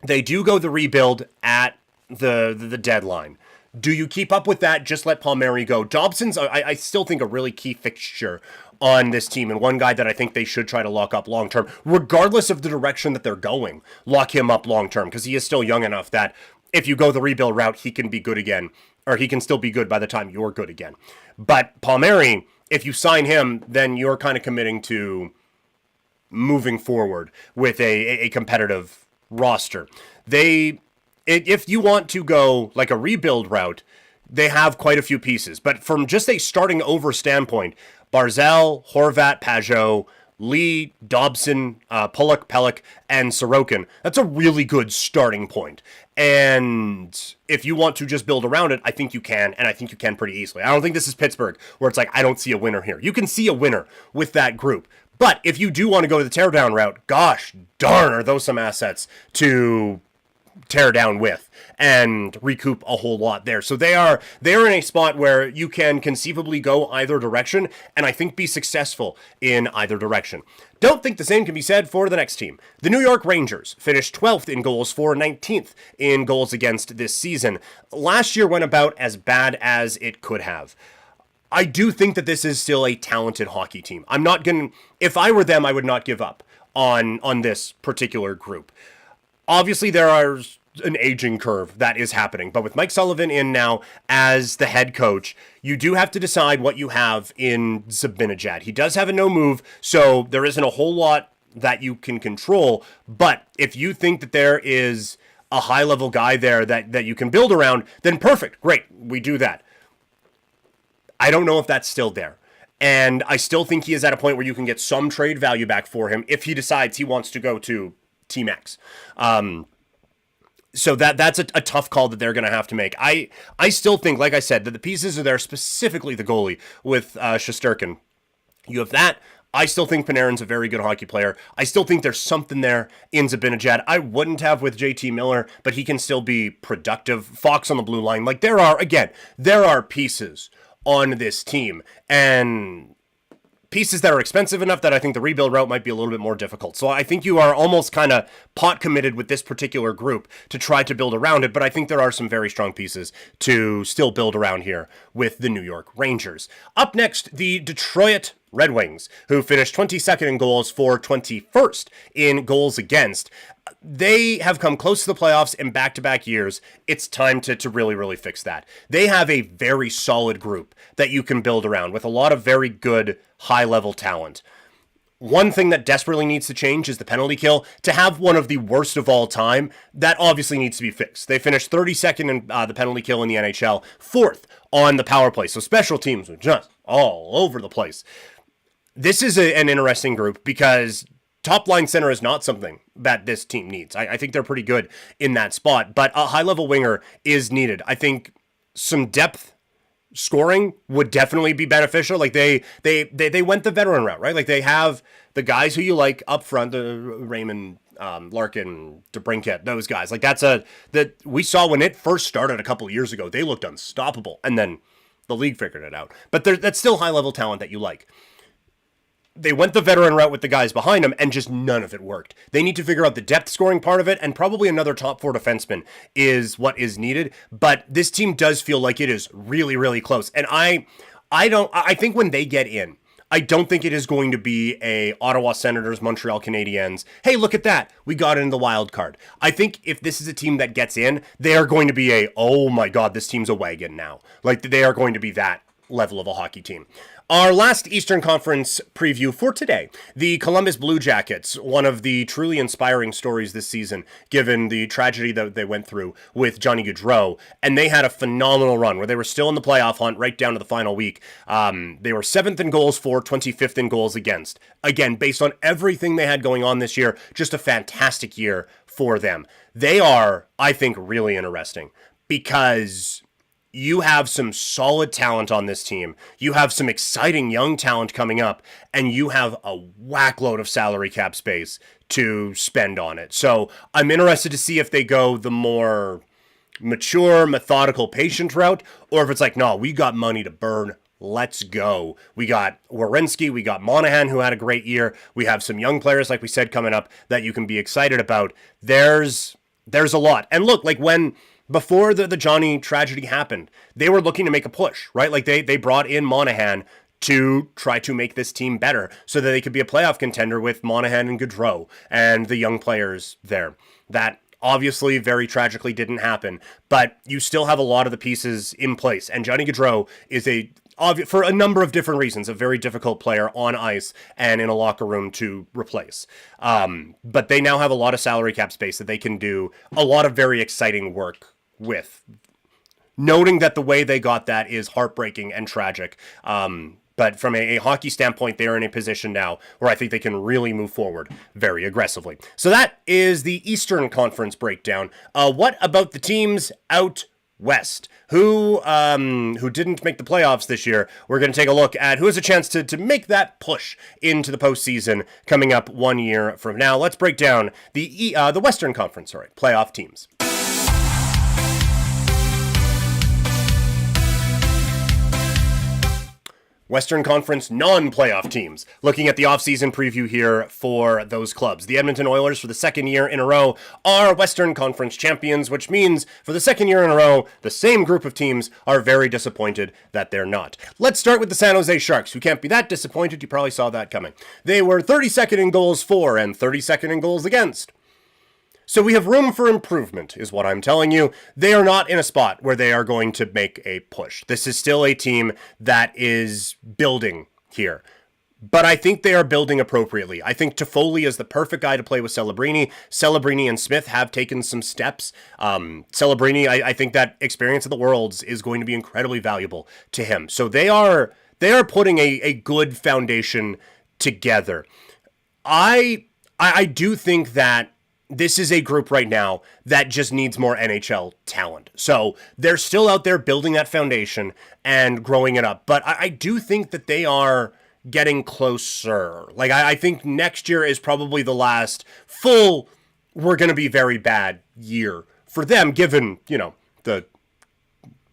they do go the rebuild at the deadline. Do you keep up with that? Just let Palmieri go. Dobson's, I still think, a really key fixture on this team, and one guy that I think they should try to lock up long-term, regardless of the direction that they're going. Lock him up long-term, because he is still young enough that if you go the rebuild route, he can be good again, or he can still be good by the time you're good again. But Palmieri, if you sign him, then you're kind of committing to moving forward with a competitive roster. If you want to go like a rebuild route, they have quite a few pieces. But from just a starting over standpoint, Barzal, Horvat, Pajot, Lee, Dobson, Pulock, Pelech, and Sorokin, that's a really good starting point. And if you want to just build around it, I think you can, and I think you can pretty easily. I don't think this is Pittsburgh, where it's like, I don't see a winner here. You can see a winner with that group. But if you do want to go the teardown route, gosh darn, are those some assets to tear down with and recoup a whole lot there. So they're in a spot where you can conceivably go either direction, and I think be successful in either direction. Don't think the same can be said for the next team. The New York Rangers finished 12th in goals for, 19th in goals against this season. Last year went about as bad as it could have. I do think that this is still a talented hockey team. If I were them, I would not give up on this particular group. Obviously, there are an aging curve that is happening, but with Mike Sullivan in now as the head coach, you do have to decide what you have in Zibanejad. He does have a no move, so there isn't a whole lot that you can control, but if you think that there is a high-level guy there that you can build around, then perfect, great, we do that. I don't know if that's still there. And I still think he is at a point where you can get some trade value back for him if he decides he wants to go to Team X. So that's a tough call that they're going to have to make. I still think, like I said, that the pieces are there, specifically the goalie with Shesterkin. You have that. I still think Panarin's a very good hockey player. I still think there's something there in Zibanejad. I wouldn't have with JT Miller, but he can still be productive. Fox on the blue line. Like, there are pieces on this team, and pieces that are expensive enough that I think the rebuild route might be a little bit more difficult. So I think you are almost kind of pot committed with this particular group to try to build around it, but I think there are some very strong pieces to still build around here with the New York Rangers. Up next, the Detroit Red Wings, who finished 22nd in goals for, 21st in goals against. They have come close to the playoffs in back-to-back years. It's time to really, really fix that. They have a very solid group that you can build around with a lot of very good high-level talent. One thing that desperately needs to change is the penalty kill. To have one of the worst of all time, that obviously needs to be fixed. They finished 32nd in the penalty kill in the NHL, 4th on the power play. So special teams were just all over the place. This is an interesting group because top line center is not something that this team needs. I think they're pretty good in that spot, but a high level winger is needed. I think some depth scoring would definitely be beneficial. Like they went the veteran route, right? Like they have the guys who you like up front, the Raymond, Larkin, DeBrincat, those guys. Like that we saw when it first started a couple of years ago. They looked unstoppable, and then the league figured it out. But that's still high level talent that you like. They went the veteran route with the guys behind them, and just none of it worked. They need to figure out the depth scoring part of it, and probably another top four defenseman is what is needed. But this team does feel like it is really, really close. And I think when they get in, I don't think it is going to be a Ottawa Senators, Montreal Canadiens. Hey, look at that. We got in the wild card. I think if this is a team that gets in, they are going to be oh my God, this team's a wagon now. Like they are going to be that level of a hockey team. Our last Eastern Conference preview for today, the Columbus Blue Jackets, one of the truly inspiring stories this season, given the tragedy that they went through with Johnny Gaudreau, and they had a phenomenal run where they were still in the playoff hunt right down to the final week. They were 7th in goals for, 25th in goals against. Again, based on everything they had going on this year, just a fantastic year for them. They are, I think, really interesting because you have some solid talent on this team. You have some exciting young talent coming up, and you have a whackload of salary cap space to spend on it. So I'm interested to see if they go the more mature, methodical, patient route, or if it's like, no, we got money to burn. Let's go. We got Werenski, we got Monahan, who had a great year. We have some young players, like we said, coming up that you can be excited about. There's a lot. And look, like before the Johnny tragedy happened, they were looking to make a push, right? Like they brought in Monahan to try to make this team better so that they could be a playoff contender with Monahan and Gaudreau and the young players there. That obviously very tragically didn't happen, but you still have a lot of the pieces in place. And Johnny Gaudreau is for a number of different reasons, a very difficult player on ice and in a locker room to replace. But they now have a lot of salary cap space that they can do a lot of very exciting work with. noting that the way they got that is heartbreaking and tragic. But from a hockey standpoint, they are in a position now where I think they can really move forward very aggressively. So that is the Eastern Conference breakdown. What about the teams out west who didn't make the playoffs this year? We're going to take a look at who has a chance to make that push into the postseason coming up 1 year from now. Let's break down the Western Conference, playoff teams. Western Conference non-playoff teams. Looking at the offseason preview here for those clubs. The Edmonton Oilers, for the second year in a row, are Western Conference champions, which means for the second year in a row, the same group of teams are very disappointed that they're not. Let's start with the San Jose Sharks, who can't be that disappointed. You probably saw that coming. They were 32nd in goals for and 32nd in goals against. So we have room for improvement, is what I'm telling you. They are not in a spot where they are going to make a push. This is still a team that is building here. But I think they are building appropriately. I think Toffoli is the perfect guy to play with Celebrini. Celebrini and Smith have taken some steps. Celebrini, I think that experience of the Worlds is going to be incredibly valuable to him. So they are putting a good foundation together. I do think that this is a group right now that just needs more NHL talent. So they're still out there building that foundation and growing it up. But I do think that they are getting closer. Like, I think next year is probably the last full, we're going to be very bad year for them, given, the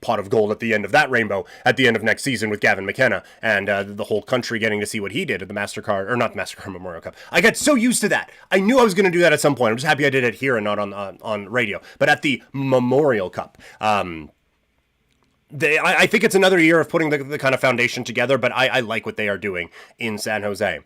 pot of gold at the end of that rainbow at the end of next season with Gavin McKenna and the whole country getting to see what he did at the MasterCard, or not MasterCard Memorial Cup. I got so used to that. I knew I was going to do that at some point. I'm just happy I did it here and not on radio. But at the Memorial Cup, I think it's another year of putting the kind of foundation together, but I like what they are doing in San Jose.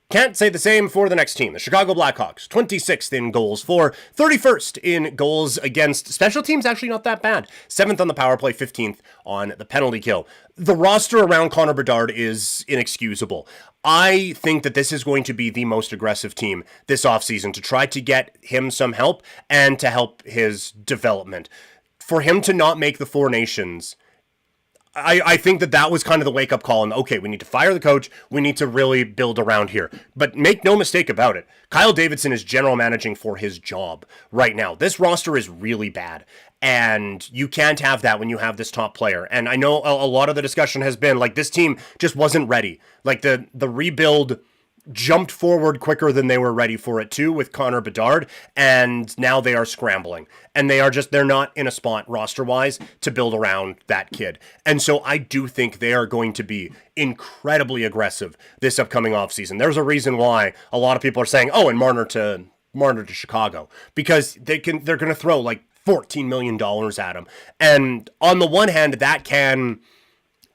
Can't say the same for the next team. The Chicago Blackhawks, 26th in goals for, 31st in goals against. Special teams actually not that bad. 7th on the power play, 15th on the penalty kill. The roster around Connor Bedard is inexcusable. I think that this is going to be the most aggressive team this offseason to try to get him some help and to help his development. For him to not make the Four Nations, I think that was kind of the wake-up call, and okay, we need to fire the coach, we need to really build around here. But make no mistake about it, Kyle Davidson is general managing for his job right now. This roster is really bad, and you can't have that when you have this top player. And I know a lot of the discussion has been, like, this team just wasn't ready. Like, the rebuild jumped forward quicker than they were ready for it too with Connor Bedard, and now they are scrambling. And they're not in a spot roster-wise to build around that kid. And so I do think they are going to be incredibly aggressive this upcoming offseason. There's a reason why a lot of people are saying, and Marner to Chicago, because they're going to throw like $14 million at him. And on the one hand, that can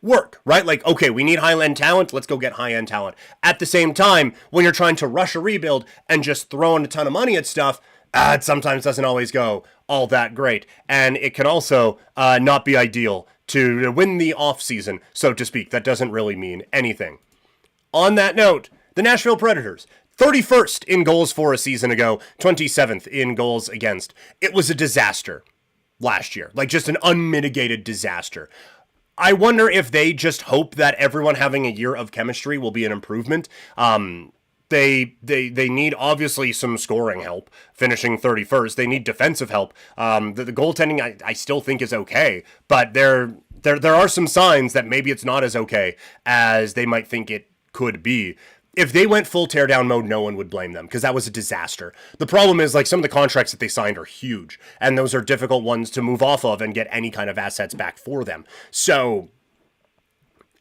work, right? Like, okay, we need high-end talent, let's go get high-end talent. At the same time, when you're trying to rush a rebuild and just throwing a ton of money at stuff, it sometimes doesn't always go all that great. And it can also not be ideal to win the off-season, so to speak. That doesn't really mean anything. On that note, the Nashville Predators, 31st in goals for a season ago, 27th in goals against. It was a disaster last year, like just an unmitigated disaster. I wonder if they just hope that everyone having a year of chemistry will be an improvement. They need obviously some scoring help, finishing 31st. They need defensive help. The goaltending I still think is okay, but there are some signs that maybe it's not as okay as they might think it could be. If they went full teardown mode, no one would blame them, because that was a disaster. The problem is, like, some of the contracts that they signed are huge, and those are difficult ones to move off of and get any kind of assets back for them. So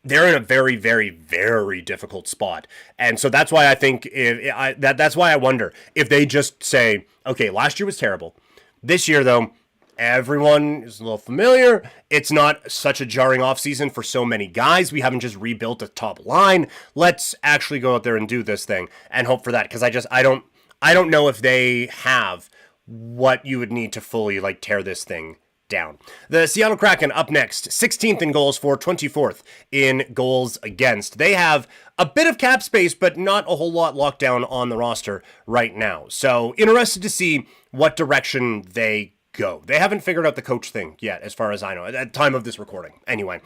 they're in a very, very, very difficult spot. And so that's why I think, that's why I wonder if they just say, okay, last year was terrible. This year, though, everyone is a little familiar. It's not such a jarring offseason for so many guys. We haven't just rebuilt a top line. Let's actually go out there and do this thing and hope for that. Because I don't know if they have what you would need to fully like tear this thing down. The Seattle Kraken up next, 16th in goals for, 24th in goals against. They have a bit of cap space, but not a whole lot locked down on the roster right now. So interested to see what direction they go. They haven't figured out the coach thing yet, as far as I know, at the time of this recording. Anyway,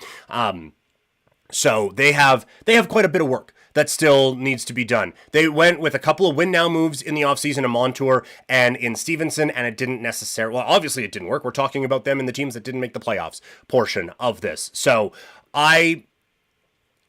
so they have quite a bit of work that still needs to be done. They went with a couple of win now moves in the offseason in Montour and in Stevenson, and it didn't necessarily, well, obviously it didn't work. We're talking about them and the teams that didn't make the playoffs portion of this. So I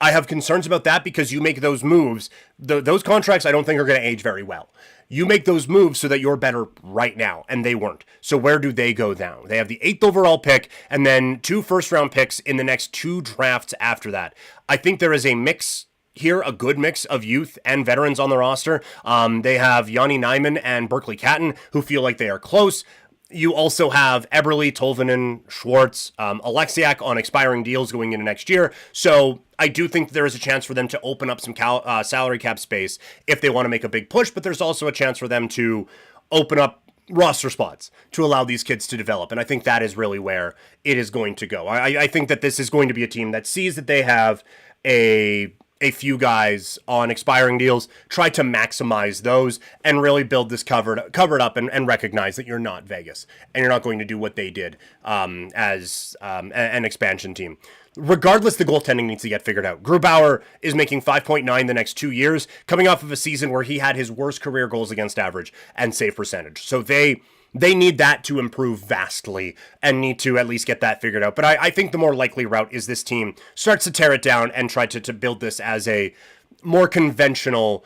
have concerns about that because you make those moves, those contracts I don't think are going to age very well. You make those moves so that you're better right now, and they weren't. So where do they go now? They have the 8th overall pick and then 2 first-round picks in the next 2 drafts after that. I think there is a mix here, a good mix of youth and veterans on the roster. They have Yanni Nyman and Berkeley Catton, who feel like they are close. You also have Eberle, Tolvanen, Schwartz, Alexiak on expiring deals going into next year. So I do think there is a chance for them to open up some salary cap space if they want to make a big push, but there's also a chance for them to open up roster spots to allow these kids to develop. And I think that is really where it is going to go. I think that this is going to be a team that sees that they have a few guys on expiring deals, try to maximize those and really build this covered up and recognize that you're not Vegas and you're not going to do what they did as an expansion team. Regardless, the goaltending needs to get figured out. Grubauer is making 5.9 the next 2 years, coming off of a season where he had his worst career goals against average and save percentage. So they need that to improve vastly and need to at least get that figured out. But I think the more likely route is this team starts to tear it down and try to build this as a more conventional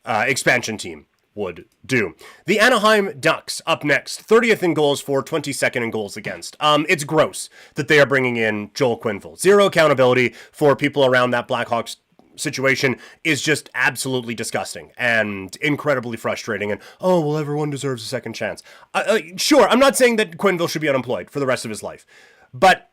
expansion team would do. The Anaheim Ducks up next, 30th in goals for, 22nd in goals against. It's gross that they are bringing in Joel Quenneville. Zero accountability for people around that Blackhawks situation is just absolutely disgusting and incredibly frustrating. And, oh, well, everyone deserves a second chance. Sure, I'm not saying that Quenneville should be unemployed for the rest of his life, but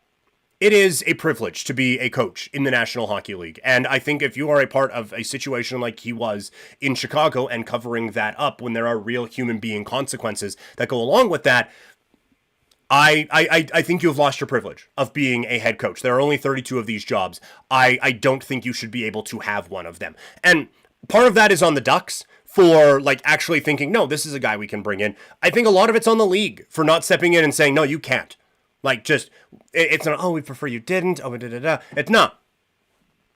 it is a privilege to be a coach in the National Hockey League. And I think if you are a part of a situation like he was in Chicago and covering that up when there are real human being consequences that go along with that, I think you've lost your privilege of being a head coach. There are only 32 of these jobs. I don't think you should be able to have one of them. And part of that is on the Ducks for like actually thinking, no, this is a guy we can bring in. I think a lot of it's on the league for not stepping in and saying, no, you can't. Like just, it's not, oh, we prefer you didn't. Oh, da-da-da. It's not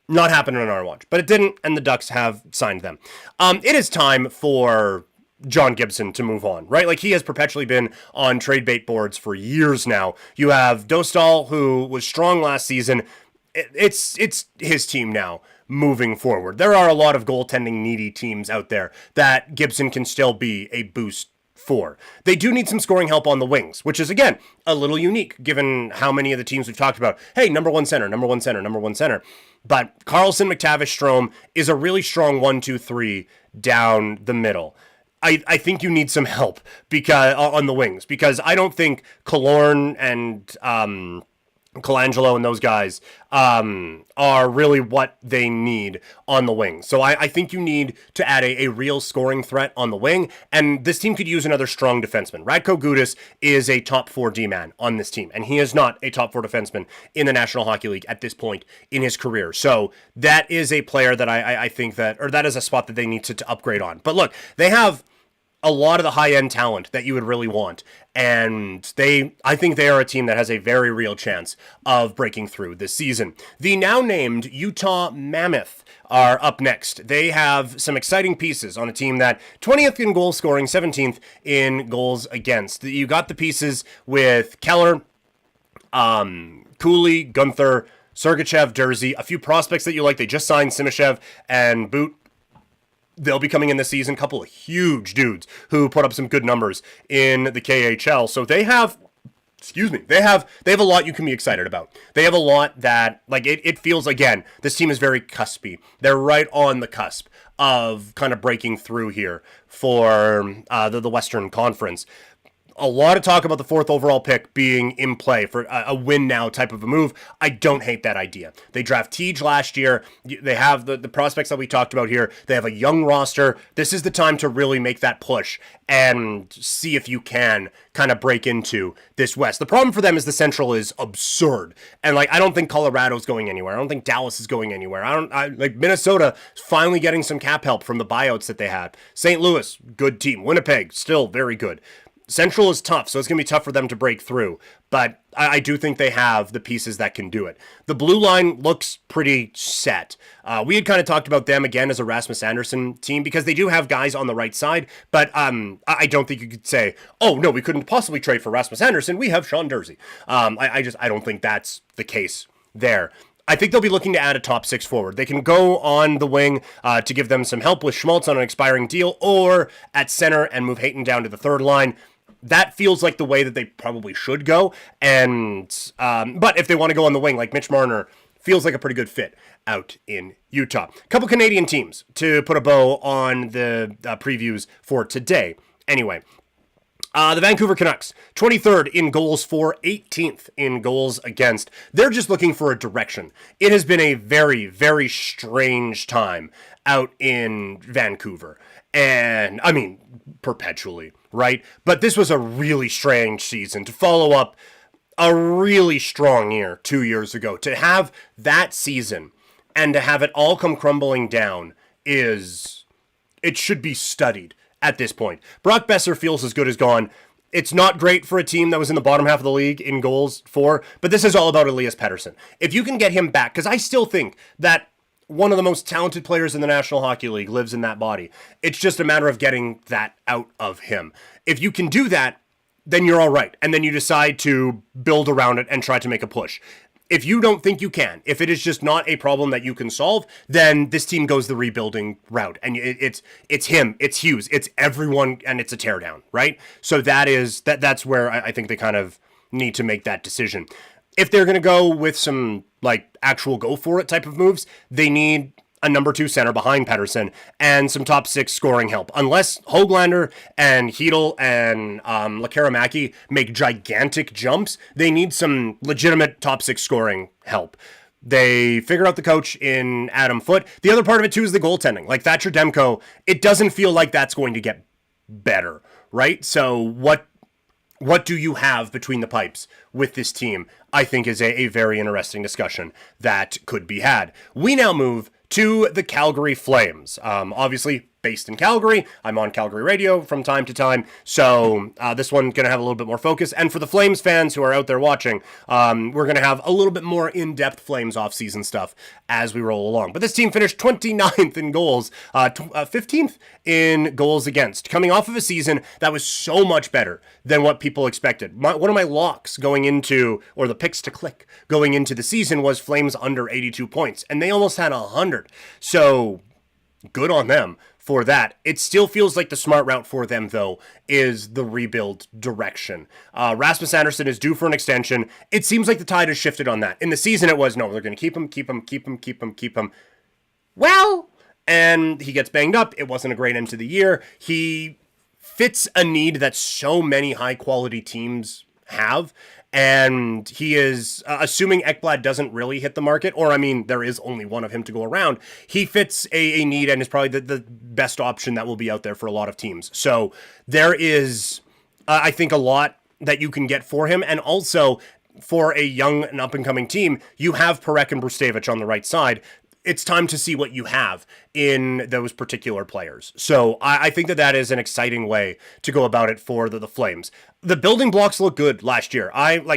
happening on our watch, but it didn't. And the Ducks have signed them. It is time for John Gibson to move on, right? Like he has perpetually been on trade bait boards for years now. You have Dostal, who was strong last season. It's his team now moving forward. There are a lot of goaltending needy teams out there that Gibson can still be a boost for. They do need some scoring help on the wings, which is, again, a little unique given how many of the teams we've talked about. Hey, number one center. But Carlson, McTavish, Strome is a really strong 1-2-3 down the middle. I think you need some help because on the wings, because I don't think Killorn and Colangelo and those guys are really what they need on the wing. So I think you need to add a real scoring threat on the wing, and this team could use another strong defenseman. Radko Gudas is a top 4 D-man on this team, and he is not a top 4 defenseman in the National Hockey League at this point in his career. So that is a player that I think that is a spot that they need to upgrade on. But look, they have a lot of the high-end talent that you would really want. And I think they are a team that has a very real chance of breaking through this season. The now named Utah Mammoth are up next. They have some exciting pieces on a team that 20th in goal scoring, 17th in goals against. You got the pieces with Keller, Cooley, Gunther, Sergachev, Dursey, a few prospects that you like. They just signed Simashev and Boot. They'll be coming in this season. Couple of huge dudes who put up some good numbers in the KHL. So they have a lot you can be excited about. They have a lot that, like, it feels, again, this team is very cuspy. They're right on the cusp of kind of breaking through here for the Western Conference. A lot of talk about the 4th overall pick being in play for a win now type of a move. I don't hate that idea. They draft Tej last year. They have the prospects that we talked about here. They have a young roster. This is the time to really make that push and see if you can kind of break into this West. The problem for them is the Central is absurd. And I don't think Colorado's going anywhere. I don't think Dallas is going anywhere. Minnesota is finally getting some cap help from the buyouts that they had. St. Louis, good team. Winnipeg, still very good. Central is tough, so it's going to be tough for them to break through. But I do think they have the pieces that can do it. The blue line looks pretty set. We had kind of talked about them again as a Rasmus Andersson team because they do have guys on the right side. But I don't think you could say, oh, no, we couldn't possibly trade for Rasmus Andersson. We have Sean Durzi. I don't think that's the case there. I think they'll be looking to add a top six forward. They can go on the wing to give them some help with Schmaltz on an expiring deal, or at center and move Hayton down to the third line. That feels like the way that they probably should go. And but if they want to go on the wing, like Mitch Marner, feels like a pretty good fit out in Utah. A couple Canadian teams to put a bow on the previews for today. Anyway, the Vancouver Canucks, 23rd in goals for, 18th in goals against. They're just looking for a direction. It has been a very, very strange time out in Vancouver. And, I mean, perpetually, right? But this was a really strange season to follow up a really strong year 2 years ago. To have that season and to have it all come crumbling down it should be studied at this point. Brock Besser feels as good as gone. It's not great for a team that was in the bottom half of the league in goals for, but this is all about Elias Pettersson. If you can get him back, because I still think that one of the most talented players in the National Hockey League lives in that body. It's just a matter of getting that out of him. If you can do that, then you're all right. And then you decide to build around it and try to make a push. If you don't think you can, if it is just not a problem that you can solve, then this team goes the rebuilding route. And it's him, it's Hughes, it's everyone, and it's a teardown, right? So that's where I think they kind of need to make that decision. If they're going to go with some like actual go for it type of moves, they need a number 2 center behind Pettersson and some top 6 scoring help. Unless Höglander and Hedl and Lekkerimaki make gigantic jumps, they need some legitimate top 6 scoring help. They figure out the coach in Adam Foote. The other part of it too is the goaltending. Like Thatcher Demko, it doesn't feel like that's going to get better, right? So what do you have between the pipes with this team, I think is a very interesting discussion that could be had. We now move to the Calgary Flames. Obviously, based in Calgary. I'm on Calgary radio from time to time, so this one's going to have a little bit more focus. And for the Flames fans who are out there watching, we're going to have a little bit more in-depth Flames off-season stuff as we roll along. But this team finished 29th in goals, 15th in goals against, coming off of a season that was so much better than what people expected. One of my locks going into, or the picks to click going into the season, was Flames under 82 points, and they almost had 100. So good on them for that. It still feels like the smart route for them, though, is the rebuild direction. Rasmus Andersson is due for an extension. It seems like the tide has shifted on that. In the season, it was, no, they're going to keep him. Well, and he gets banged up. It wasn't a great end to the year. He fits a need that so many high-quality teams have, and he is, assuming Ekblad doesn't really hit the market, or I mean, there is only one of him to go around, he fits a need and is probably the best option that will be out there for a lot of teams. So there is, I think, a lot that you can get for him, and also for a young and up-and-coming team, you have Parekh and Brustevich on the right side. It's time to see what you have in those particular players. So I think that is an exciting way to go about it for the Flames. The building blocks look good last year.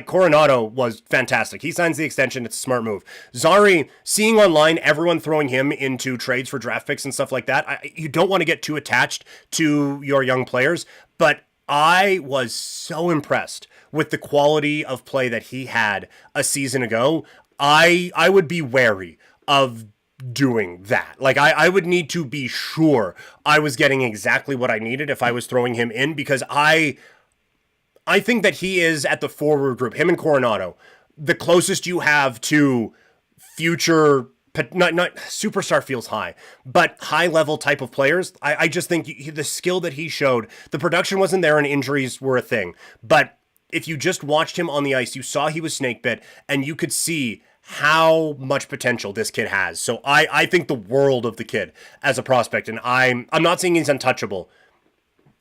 Coronado was fantastic. He signs the extension. It's a smart move. Zari, seeing online everyone throwing him into trades for draft picks and stuff like that, you don't want to get too attached to your young players, but I was so impressed with the quality of play that he had a season ago. I would be wary of doing that. I would need to be sure I was getting exactly what I needed if I was throwing him in, because I think that he is, at the forward group, him and Coronado, the closest you have to future, not superstar feels high, but high level type of players. I just think the skill that he showed, the production wasn't there and injuries were a thing, but if you just watched him on the ice, you saw he was snake bit, and you could see how much potential this kid has. So I think the world of the kid as a prospect, and I'm not saying he's untouchable,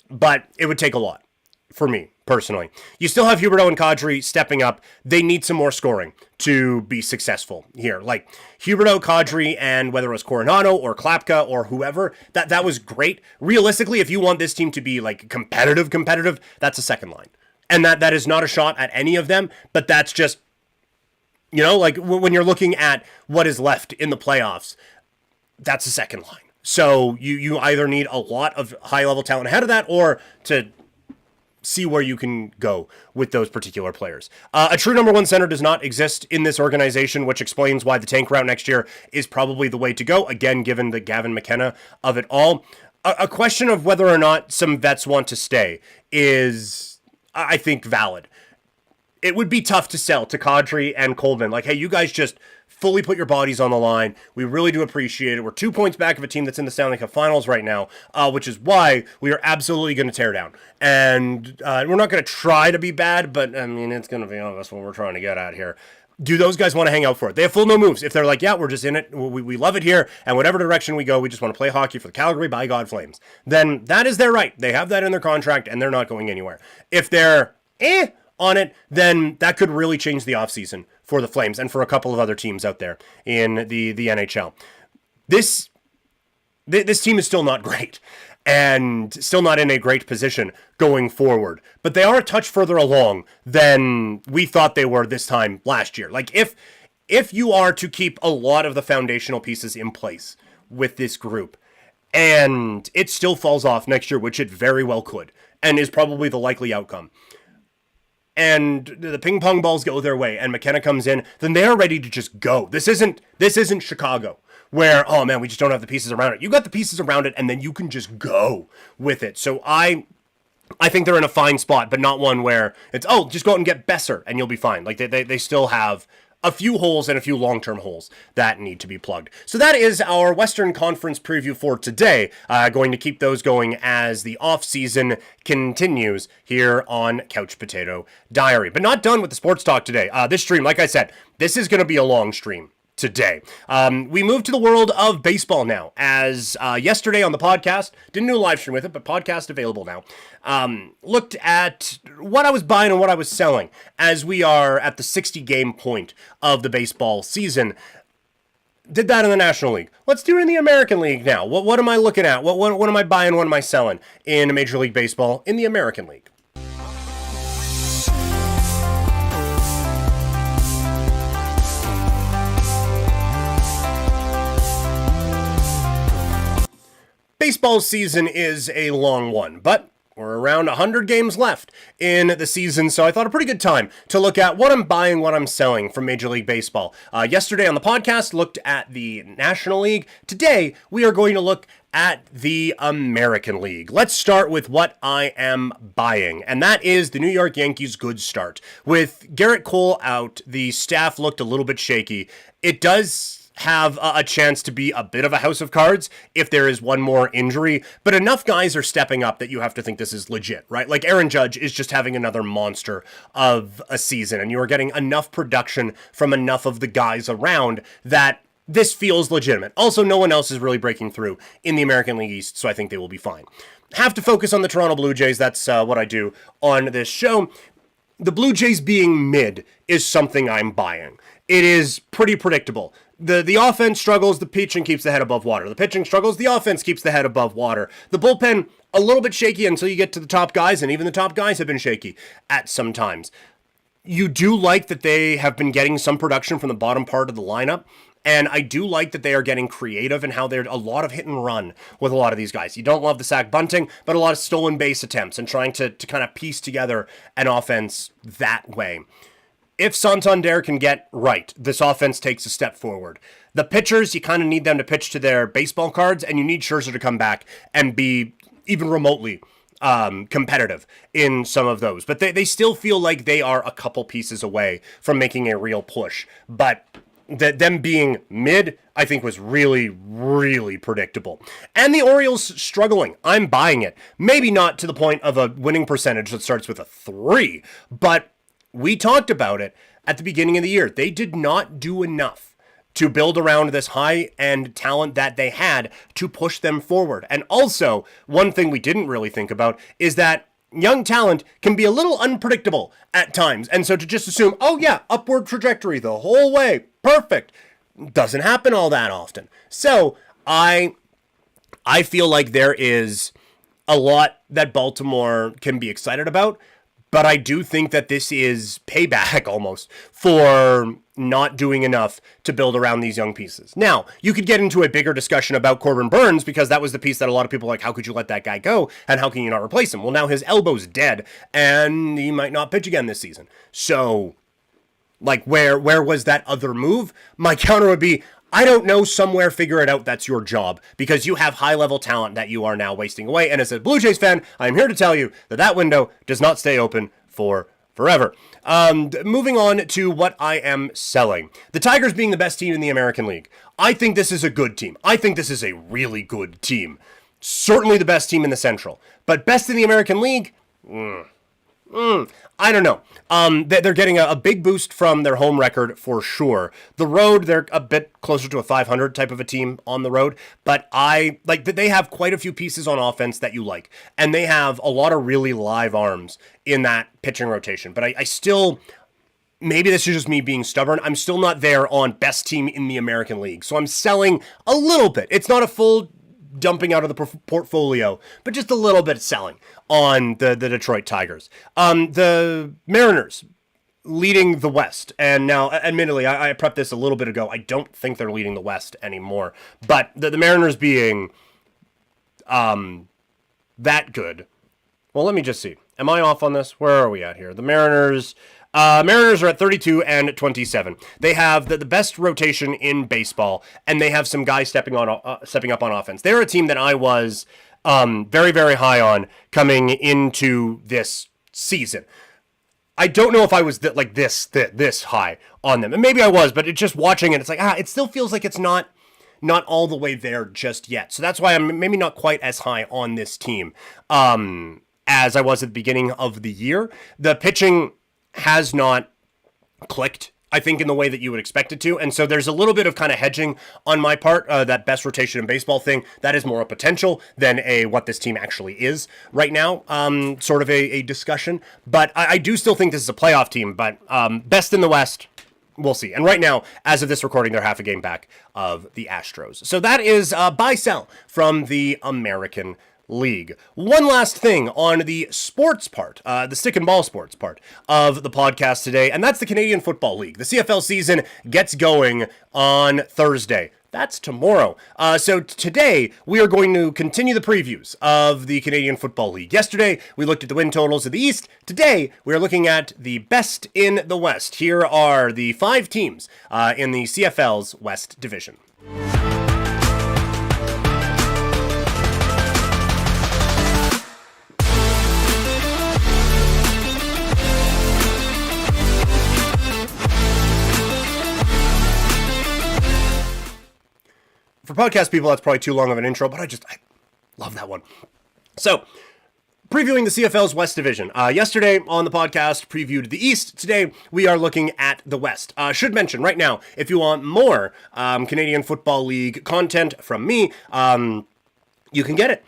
but it would take a lot for me personally. You still have Huberdeau and Kadri stepping up. They need some more scoring to be successful here. Like Huberdeau, Kadri, and whether it was Coronado or Klapka or whoever, that was great. Realistically, if you want this team to be like competitive, that's a second line. And that is not a shot at any of them, but that's just, like when you're looking at what is left in the playoffs, that's a second line. So you either need a lot of high-level talent ahead of that or to see where you can go with those particular players. A true number one center does not exist in this organization, which explains why the tank route next year is probably the way to go, again, given the Gavin McKenna of it all. A question of whether or not some vets want to stay is, I think, valid. It would be tough to sell to Kadri and Coleman. Like, hey, you guys just fully put your bodies on the line. We really do appreciate it. We're 2 points back of a team that's in the Stanley Cup Finals right now, which is why we are absolutely going to tear down. And we're not going to try to be bad, but, I mean, it's going to be obvious what we're trying to get at here. Do those guys want to hang out for it? They have full no moves. If they're like, yeah, we're just in it, we love it here, and whatever direction we go, we just want to play hockey for the Calgary by God Flames, then that is their right. They have that in their contract, and they're not going anywhere. If they're on it, then that could really change the offseason for the Flames and for a couple of other teams out there in the NHL. This team is still not great and still not in a great position going forward, but they are a touch further along than we thought they were this time last year. Like if you are to keep a lot of the foundational pieces in place with this group and it still falls off next year, which it very well could and is probably the likely outcome, and the ping pong balls go their way and McKenna comes in, then they're ready to just go. This isn't Chicago where, oh man, we just don't have the pieces around it. You got the pieces around it and then you can just go with it. So I think they're in a fine spot, but not one where it's, oh, just go out and get Besser and you'll be fine. Like they still have a few holes and a few long-term holes that need to be plugged. So that is our Western Conference preview for today. Going to keep those going as the off-season continues here on Couch Potato Diary. But not done with the sports talk today. This stream, like I said, this is going to be a long stream today. We move to the world of baseball now, as yesterday on the podcast, didn't do a live stream with it, but podcast available now, looked at what I was buying and what I was selling as we are at the 60-game point of the baseball season. Did that in the National League. Let's do it in the American League now. What am I looking at? What am I buying? What am I selling in Major League Baseball in the American League? Baseball season is a long one, but we're around 100 games left in the season, so I thought a pretty good time to look at what I'm buying, what I'm selling from Major League Baseball. Yesterday on the podcast, looked at the National League. Today, we are going to look at the American League. Let's start with what I am buying, and that is the New York Yankees' good start. With Garrett Cole out, the staff looked a little bit shaky. It does have a chance to be a bit of a house of cards if there is one more injury, but enough guys are stepping up that you have to think this is legit, right? Like Aaron Judge is just having another monster of a season, and you are getting enough production from enough of the guys around that this feels legitimate. Also, no one else is really breaking through in the American League East, so I think they will be fine. Have to focus on the Toronto Blue Jays. That's what I do on this show. The Blue Jays being mid is something I'm buying. It is pretty predictable. The offense struggles, the pitching keeps the head above water. The pitching struggles, the offense keeps the head above water. The bullpen, a little bit shaky until you get to the top guys, and even the top guys have been shaky at some times. You do like that they have been getting some production from the bottom part of the lineup, and I do like that they are getting creative in how they're a lot of hit and run with a lot of these guys. You don't love the sack bunting, but a lot of stolen base attempts and trying to kind of piece together an offense that way. If Santander can get right, this offense takes a step forward. The pitchers, you kind of need them to pitch to their baseball cards, and you need Scherzer to come back and be even remotely competitive in some of those. But they still feel like they are a couple pieces away from making a real push. But them being mid, I think, was really, really predictable. And the Orioles struggling. I'm buying it. Maybe not to the point of a winning percentage that starts with a 3, but we talked about it at the beginning of the year. They did not do enough to build around this high-end talent that they had to push them forward. And also, one thing we didn't really think about is that young talent can be a little unpredictable at times. And so to just assume, oh yeah, upward trajectory the whole way, perfect, doesn't happen all that often. So I feel like there is a lot that Baltimore can be excited about, but I do think that this is payback almost for not doing enough to build around these young pieces. Now, you could get into a bigger discussion about Corbin Burns, because that was the piece that a lot of people were like, how could you let that guy go, and how can you not replace him? Well, now his elbow's dead, and he might not pitch again this season. So, like, where was that other move? My counter would be, I don't know, somewhere figure it out, that's your job, because you have high-level talent that you are now wasting away, and as a Blue Jays fan, I am here to tell you that that window does not stay open for forever. Moving on to what I am selling. The Tigers being the best team in the American League. I think this is a good team. I think this is a really good team. Certainly the best team in the Central. But best in the American League? I don't know. They're getting a big boost from their home record for sure. The road, they're a bit closer to a 500 type of a team on the road, but they have quite a few pieces on offense that you like, and they have a lot of really live arms in that pitching rotation. But I still, maybe this is just me being stubborn, I'm still not there on best team in the American League, so I'm selling a little bit. It's not a full dumping out of the portfolio, but just a little bit selling on the Detroit Tigers. The Mariners leading the West, and now, admittedly, I prepped this a little bit ago, I don't think they're leading the West anymore, but the Mariners being that good. Well, let me just see. Am I off on this? Where are we at here? The Mariners are at 32-27. They have the best rotation in baseball, and they have some guys stepping up on offense. They're a team that I was very, very high on coming into this season. I don't know if I was this high on them, and maybe I was, but it's just watching it. It's like it still feels like it's not all the way there just yet. So that's why I'm maybe not quite as high on this team as I was at the beginning of the year. The pitching has not clicked, I think, in the way that you would expect it to. And so there's a little bit of kind of hedging on my part, that best rotation in baseball thing. That is more a potential than what this team actually is right now, sort of a discussion. But I do still think this is a playoff team, but best in the West, we'll see. And right now, as of this recording, they're half a game back of the Astros. So that is buy-sell from the American League. One last thing on the sports part, the stick and ball sports part of the podcast today, and that's the Canadian Football League. The CFL season gets going on Thursday. That's tomorrow. So today, we are going to continue the previews of the Canadian Football League. Yesterday, we looked at the win totals of the East. Today, we are looking at the best in the West. Here are the 5 teams in the CFL's West Division. For podcast people, that's probably too long of an intro, but I love that one. So, previewing the CFL's West Division. Yesterday on the podcast, previewed the East. Today, we are looking at the West. Should mention right now, if you want more Canadian Football League content from me, you can get it.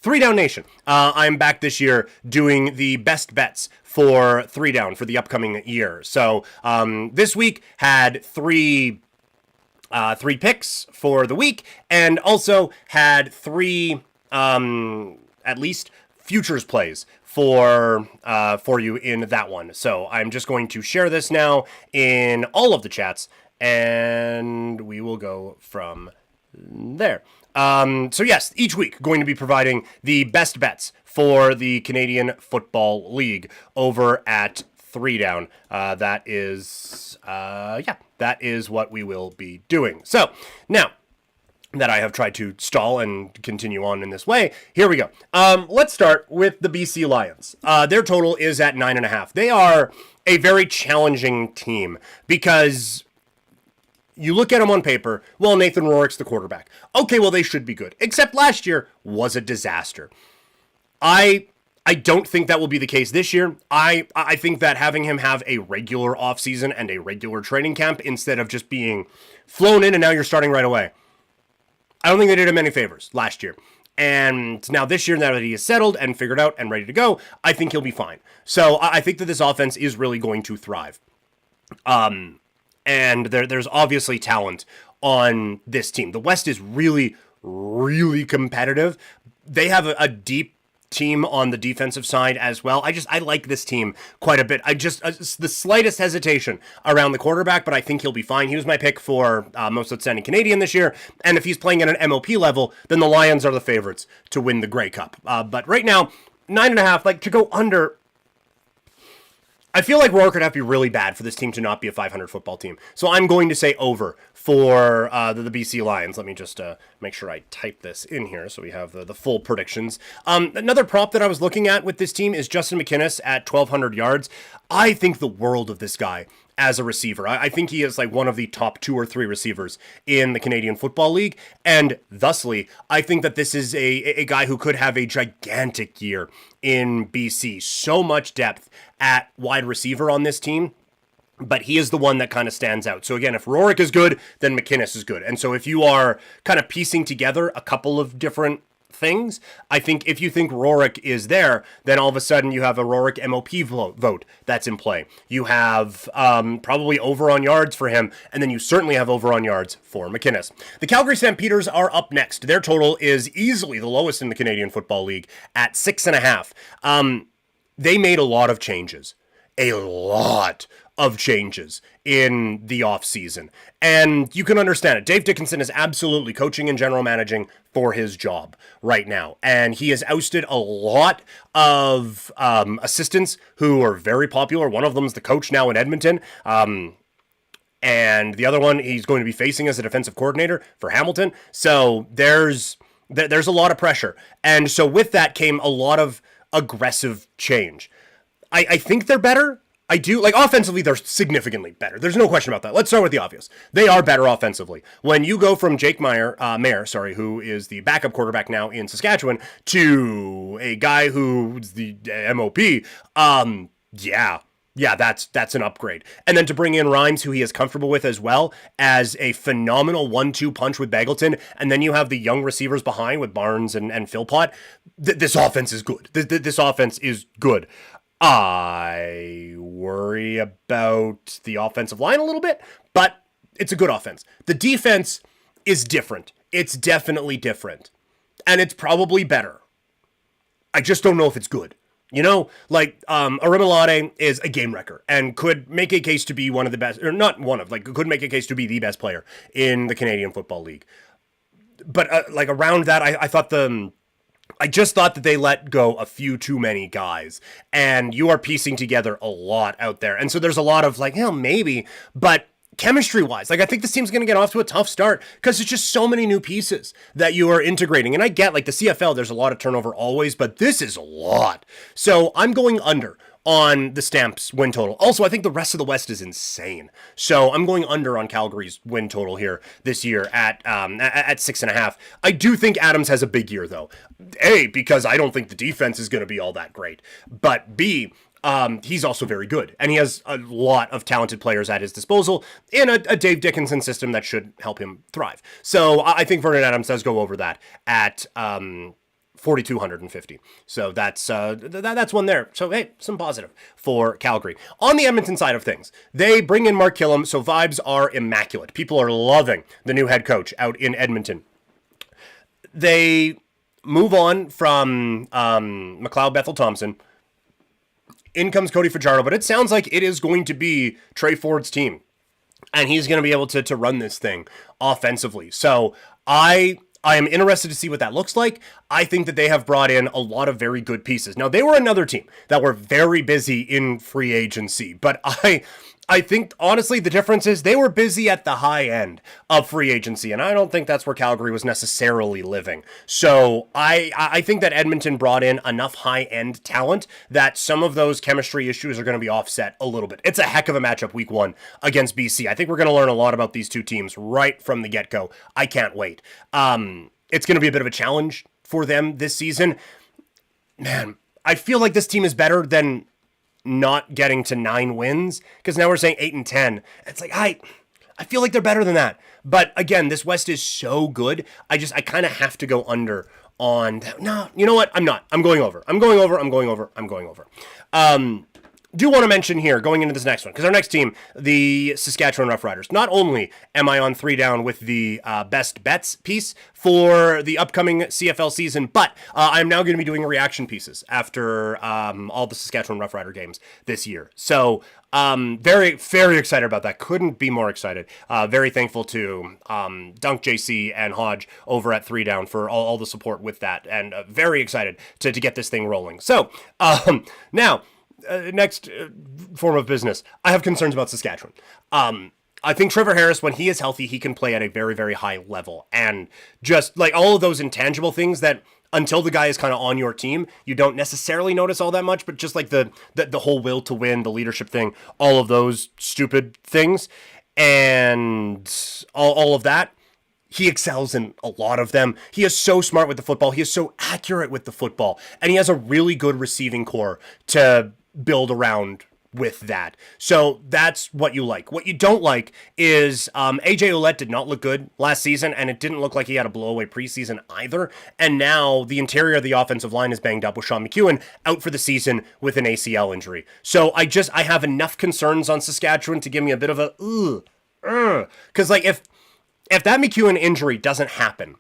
Three Down Nation. I'm back this year doing the best bets for 3 Down for the upcoming year. So, this week had three picks for the week, and also had 3 at least futures plays for you in that one. So I'm just going to share this now in all of the chats, and we will go from there. So yes, each week going to be providing the best bets for the Canadian Football League over at 3 Down. That is what we will be doing. So, now that I have tried to stall and continue on in this way, here we go. Let's start with the BC Lions. Their total is at 9.5. They are a very challenging team because you look at them on paper, well, Nathan Rourke's the quarterback. Okay, well, they should be good. Except last year was a disaster. I don't think that will be the case this year. I think that having him have a regular offseason and a regular training camp instead of just being flown in and now you're starting right away, I don't think they did him any favors last year. And now this year, now that he is settled and figured out and ready to go, I think he'll be fine. So I think that this offense is really going to thrive. And there's obviously talent on this team. The West is really, really competitive. They have a deep team on the defensive side as well. I like this team quite a bit. The slightest hesitation around the quarterback, but I think he'll be fine. He was my pick for most outstanding Canadian this year, and if he's playing at an MOP level, then the Lions are the favorites to win the Grey Cup. But right now, 9.5, like, to go under, I feel like Rourke would have to be really bad for this team to not be a 500 football team. So I'm going to say over for the BC Lions. Let me just make sure I type this in here so we have the full predictions. Another prop that I was looking at with this team is Justin McInnis at 1,200 yards. I think the world of this guy as a receiver. I think he is like one of the top 2 or 3 receivers in the Canadian Football League, and thusly, I think that this is a guy who could have a gigantic year in BC. So much depth at wide receiver on this team, but he is the one that kind of stands out. So again, if Rourke is good, then McInnis is good. And so if you are kind of piecing together a couple of different things, I think if you think Rourke is there, then all of a sudden you have a Rourke MOP vote that's in play. You have probably over on yards for him, and then you certainly have over on yards for McInnis. The Calgary Stampeders are up next. Their total is easily the lowest in the Canadian Football League at 6.5. They made a lot of changes. A lot of changes in the offseason. And you can understand it. Dave Dickinson is absolutely coaching and general managing for his job right now. And he has ousted a lot of assistants who are very popular. One of them is the coach now in Edmonton. And the other one he's going to be facing as a defensive coordinator for Hamilton. So there's a lot of pressure. And so with that came a lot of aggressive change. I think they're better. I do. Like, offensively, they're significantly better. There's no question about that. Let's start with the obvious. They are better offensively. When you go from Jake Mayer, who is the backup quarterback now in Saskatchewan, to a guy who's the MOP, yeah, that's an upgrade. And then to bring in Rhymes, who he is comfortable with as well, as a phenomenal 1-2 punch with Bagleton, and then you have the young receivers behind with Barnes and Philpott. This offense is good. This offense is good. I worry about the offensive line a little bit, but it's a good offense. The defense is different. It's definitely different. And it's probably better. I just don't know if it's good. You know, like, Arimilade is a game wrecker and could make a case to be one of the best, or not one of, like, could make a case to be the best player in the Canadian Football League. But, around that, I just thought that they let go a few too many guys, and you are piecing together a lot out there. And so there's a lot of like, maybe, but chemistry-wise, like, I think this team's going to get off to a tough start because there's just so many new pieces that you are integrating. And I get, like, the CFL, there's a lot of turnover always, but this is a lot. So I'm going under on the Stamps win total. Also, I think the rest of the West is insane. So I'm going under on Calgary's win total here this year at 6.5. I do think Adams has a big year, though. A, because I don't think the defense is going to be all that great. But B, he's also very good. And he has a lot of talented players at his disposal in a Dave Dickinson system that should help him thrive. So I think Vernon Adams does go over that at 4,250. So that's one there. So, hey, some positive for Calgary. On the Edmonton side of things, they bring in Mark Killam, so vibes are immaculate. People are loving the new head coach out in Edmonton. They move on from McLeod Bethel-Thompson. In comes Cody Fajardo, but it sounds like it is going to be Trey Ford's team. And he's going to be able to run this thing offensively. So I am interested to see what that looks like. I think that they have brought in a lot of very good pieces. Now, they were another team that were very busy in free agency, but I think, honestly, the difference is they were busy at the high end of free agency, and I don't think that's where Calgary was necessarily living. So I think that Edmonton brought in enough high-end talent that some of those chemistry issues are going to be offset a little bit. It's a heck of a matchup week 1 against BC. I think we're going to learn a lot about these two teams right from the get-go. I can't wait. It's going to be a bit of a challenge for them this season. Man, I feel like this team is better than not getting to 9 wins, because now we're saying 8 and 10. It's like, I feel like they're better than that. But again, this West is so good. I kind of have to go under on. No, you know what? I'm not. I'm going over. I'm going over. I'm going over. I'm going over. Do want to mention here, going into this next one, because our next team, the Saskatchewan Roughriders, not only am I on 3 down with the best bets piece for the upcoming CFL season, but I'm now going to be doing reaction pieces after all the Saskatchewan Roughrider games this year. So very, very excited about that. Couldn't be more excited. Very thankful to Dunk JC and Hodge over at 3 down for all the support with that, and very excited to get this thing rolling. So now, next form of business, I have concerns about Saskatchewan. I think Trevor Harris, when he is healthy, he can play at a very, very high level. And just like all of those intangible things that until the guy is kind of on your team, you don't necessarily notice all that much, but just like the whole will to win, the leadership thing, all of those stupid things, and all of that, he excels in a lot of them. He is so smart with the football. He is so accurate with the football. And he has a really good receiving core to build around with that. So that's what you like. What you don't like is AJ Ouellette did not look good last season, and it didn't look like he had a blowaway preseason either. And now the interior of the offensive line is banged up with Sean McEwen out for the season with an ACL injury. So I have enough concerns on Saskatchewan to give me a bit of a because like if that McEwen injury doesn't happen,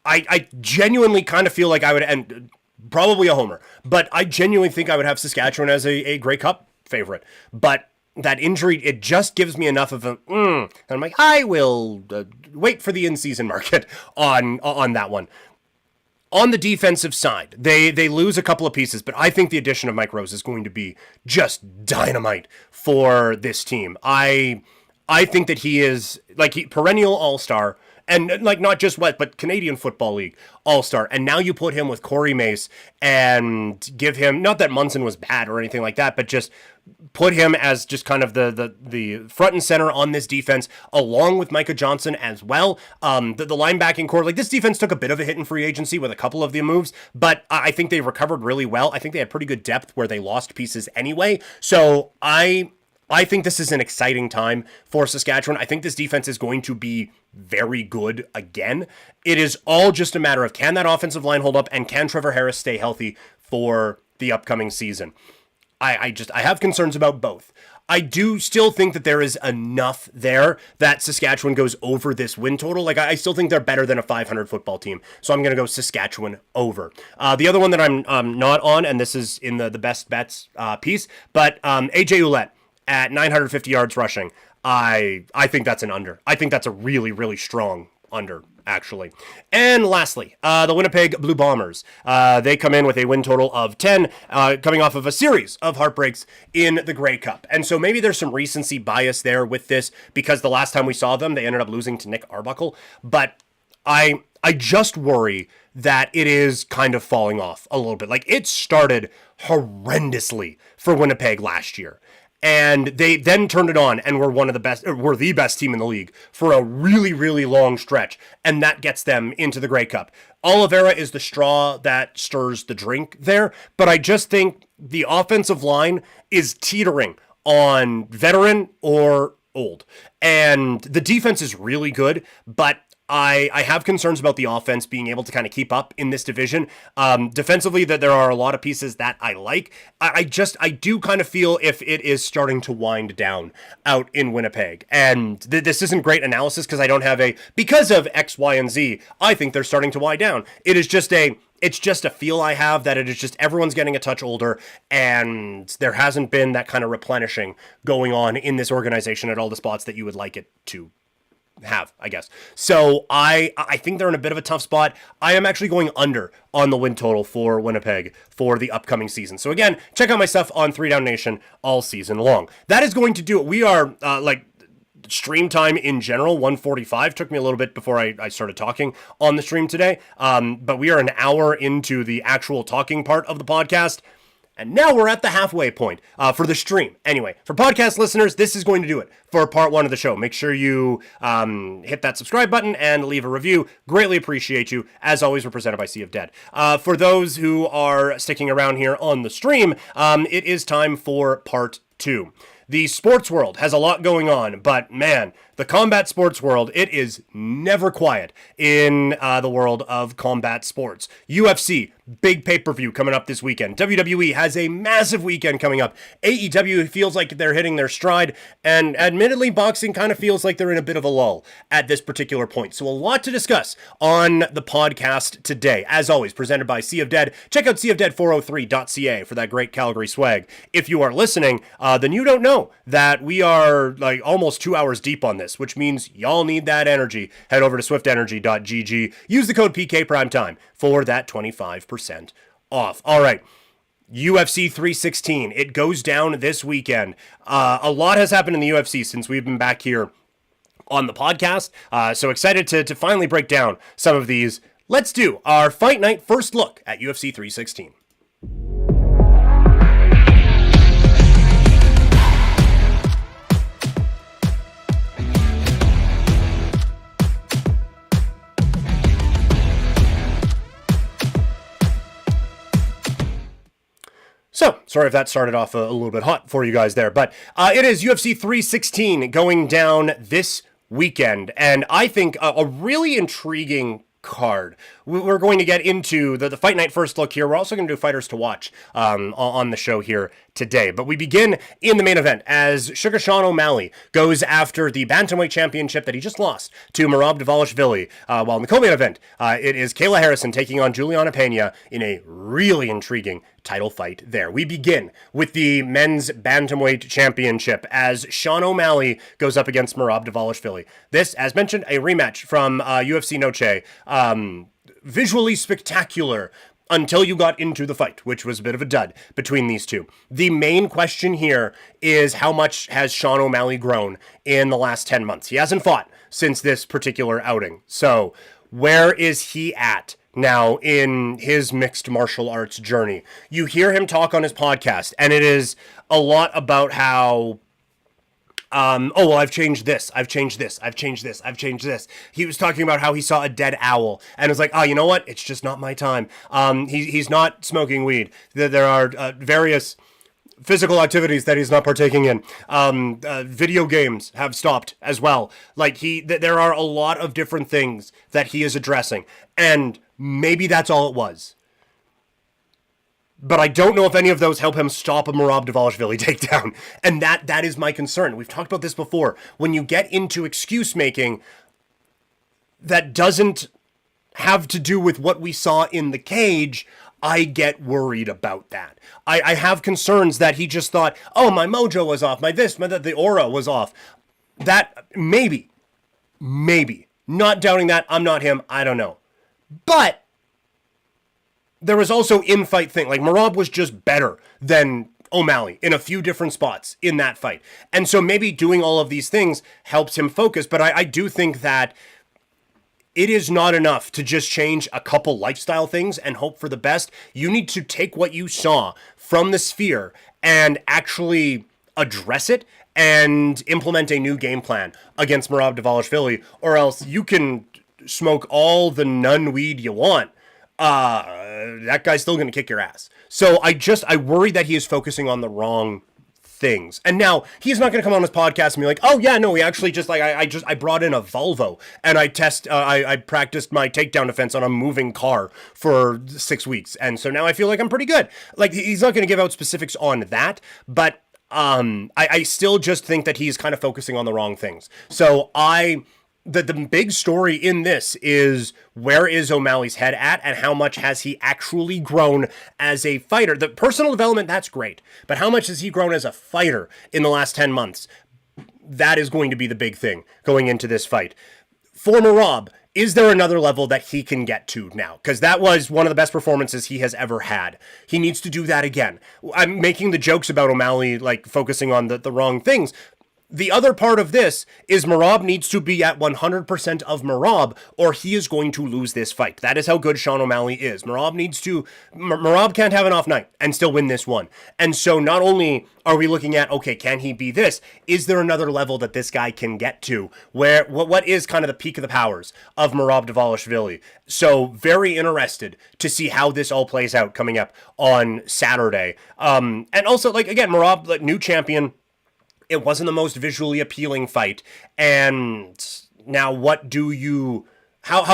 I genuinely kind of feel like I would end. Probably a homer, but I genuinely think I would have Saskatchewan as a Grey Cup favorite. But that injury, it just gives me enough of a, and I'm like, I will wait for the in-season market on that one. On the defensive side, they lose a couple of pieces, but I think the addition of Mike Rose is going to be just dynamite for this team. I think that he is perennial all-star. And like not just but Canadian Football League All-Star. And now you put him with Corey Mayce and give him, not that Munson was bad or anything like that, but just put him as just kind of the front and center on this defense, along with Micah Johnson as well. The linebacking core, like this defense took a bit of a hit in free agency with a couple of the moves, but I think they recovered really well. I think they had pretty good depth where they lost pieces anyway. So I think this is an exciting time for Saskatchewan. I think this defense is going to be very good again. It is all just a matter of can that offensive line hold up and can Trevor Harris stay healthy for the upcoming season. I have concerns about both. I do still think that there is enough there that Saskatchewan goes over this win total. Like I still think they're better than a 500 football team. So I'm going to go Saskatchewan over. The other one that I'm not on, and this is in the best bets piece, but AJ Ouellette at 950 yards rushing. I think that's an under. I think that's a really, really strong under, actually. And lastly, the Winnipeg Blue Bombers. They come in with a win total of 10, coming off of a series of heartbreaks in the Grey Cup. And so maybe there's some recency bias there with this, because the last time we saw them, they ended up losing to Nick Arbuckle. But I just worry that it is kind of falling off a little bit. Like it started horrendously for Winnipeg last year. And they then turned it on and were the best team in the league for a really, really long stretch. And that gets them into the Grey Cup. Oliveira is the straw that stirs the drink there. But I just think the offensive line is teetering on veteran or old. And the defense is really good, but I have concerns about the offense being able to kind of keep up in this division. Defensively, that there are a lot of pieces that I like. I do kind of feel if it is starting to wind down out in Winnipeg. And this isn't great analysis because I don't have because of X, Y, and Z, I think they're starting to wind down. It's just a feel I have that it is just everyone's getting a touch older and there hasn't been that kind of replenishing going on in this organization at all the spots that you would like it to have, I guess. So I think they're in a bit of a tough spot. I am actually going under on the win total for Winnipeg for the upcoming season. So again, check out my stuff on 3 Down Nation all season long. That is going to do it. We are stream time in general, 1:45. Took me a little bit before I started talking on the stream today. But we are an hour into the actual talking part of the podcast. And now we're at the halfway point for the stream. Anyway, for podcast listeners, this is going to do it for part 1 of the show. Make sure you hit that subscribe button and leave a review. Greatly appreciate you. As always, we're presented by Sea of Dead. For those who are sticking around here on the stream, it is time for part too. The sports world has a lot going on, but man, the combat sports world, it is never quiet in the world of combat sports. UFC, big pay-per-view coming up this weekend. WWE has a massive weekend coming up. AEW feels like they're hitting their stride, and admittedly, boxing kind of feels like they're in a bit of a lull at this particular point. So a lot to discuss on the podcast today. As always, presented by Sea of Dead. Check out seaofdead403.ca for that great Calgary swag. If you are listening, then you don't know that we are like almost 2 hours deep on this, which means y'all need that energy. Head over to swiftenergy.gg. Use the code PKPrimetime for that 25% off. All right. UFC 316. It goes down this weekend. A lot has happened in the UFC since we've been back here on the podcast. So excited to finally break down some of these. Let's do our Fight Night first look at UFC 316. So, sorry if that started off a little bit hot for you guys there, but it is UFC 316 going down this weekend, and I think a really intriguing card. We're going to get into the Fight Night first look here. We're also going to do fighters to watch on the show here today. But we begin in the main event as Sugar Sean O'Malley goes after the Bantamweight Championship that he just lost to Merab Dvalishvili. While in the co-main event, it is Kayla Harrison taking on Juliana Pena in a really intriguing title fight there. We begin with the men's Bantamweight Championship as Sean O'Malley goes up against Merab Dvalishvili. This, as mentioned, a rematch from UFC Noche. Visually spectacular until you got into the fight, which was a bit of a dud between these two. The main question here is how much has Sean O'Malley grown in the last 10 months? He hasn't fought since this particular outing. So where is he at now in his mixed martial arts journey? You hear him talk on his podcast, and it is a lot about how I've changed this, I've changed this, I've changed this, I've changed this. He was talking about how he saw a dead owl and was like, you know what? It's just not my time. He's not smoking weed. There are various physical activities that he's not partaking in. Video games have stopped as well. Like there are a lot of different things that he is addressing, and maybe that's all it was. But I don't know if any of those help him stop a Merab Dvalishvili takedown. And that is my concern. We've talked about this before. When you get into excuse making that doesn't have to do with what we saw in the cage, I get worried about that. I have concerns that he just thought, my mojo was off, the aura was off. That, maybe. Not doubting that. I'm not him. I don't know. But there was also in-fight thing. Like, Merab was just better than O'Malley in a few different spots in that fight. And so maybe doing all of these things helps him focus. But I do think that it is not enough to just change a couple lifestyle things and hope for the best. You need to take what you saw from the Sphere and actually address it and implement a new game plan against Merab Dvalishvili, or else you can smoke all the nun weed you want. That guy's still going to kick your ass. So I worry that he is focusing on the wrong things. And now he's not going to come on his podcast and be like, we actually just like, I brought in a Volvo and I practiced my takedown defense on a moving car for 6 weeks. And so now I feel like I'm pretty good. Like, he's not going to give out specifics on that, but, I still just think that he's kind of focusing on the wrong things. So the big story in this is, where is O'Malley's head at and how much has he actually grown as a fighter? The personal development, that's great. But how much has he grown as a fighter in the last 10 months? That is going to be the big thing going into this fight. For Merab, is there another level that he can get to now? Because that was one of the best performances he has ever had. He needs to do that again. I'm making the jokes about O'Malley, like, focusing on the wrong things. The other part of this is Merab needs to be at 100% of Merab, or he is going to lose this fight. That is how good Sean O'Malley is. Merab can't have an off night and still win this one. And so not only are we looking at, okay, can he be this? Is there another level that this guy can get to? Where what is kind of the peak of the powers of Merab Dvalishvili? So very interested to see how this all plays out coming up on Saturday. And also, like, again, Merab, like, new champion. It wasn't the most visually appealing fight. And now how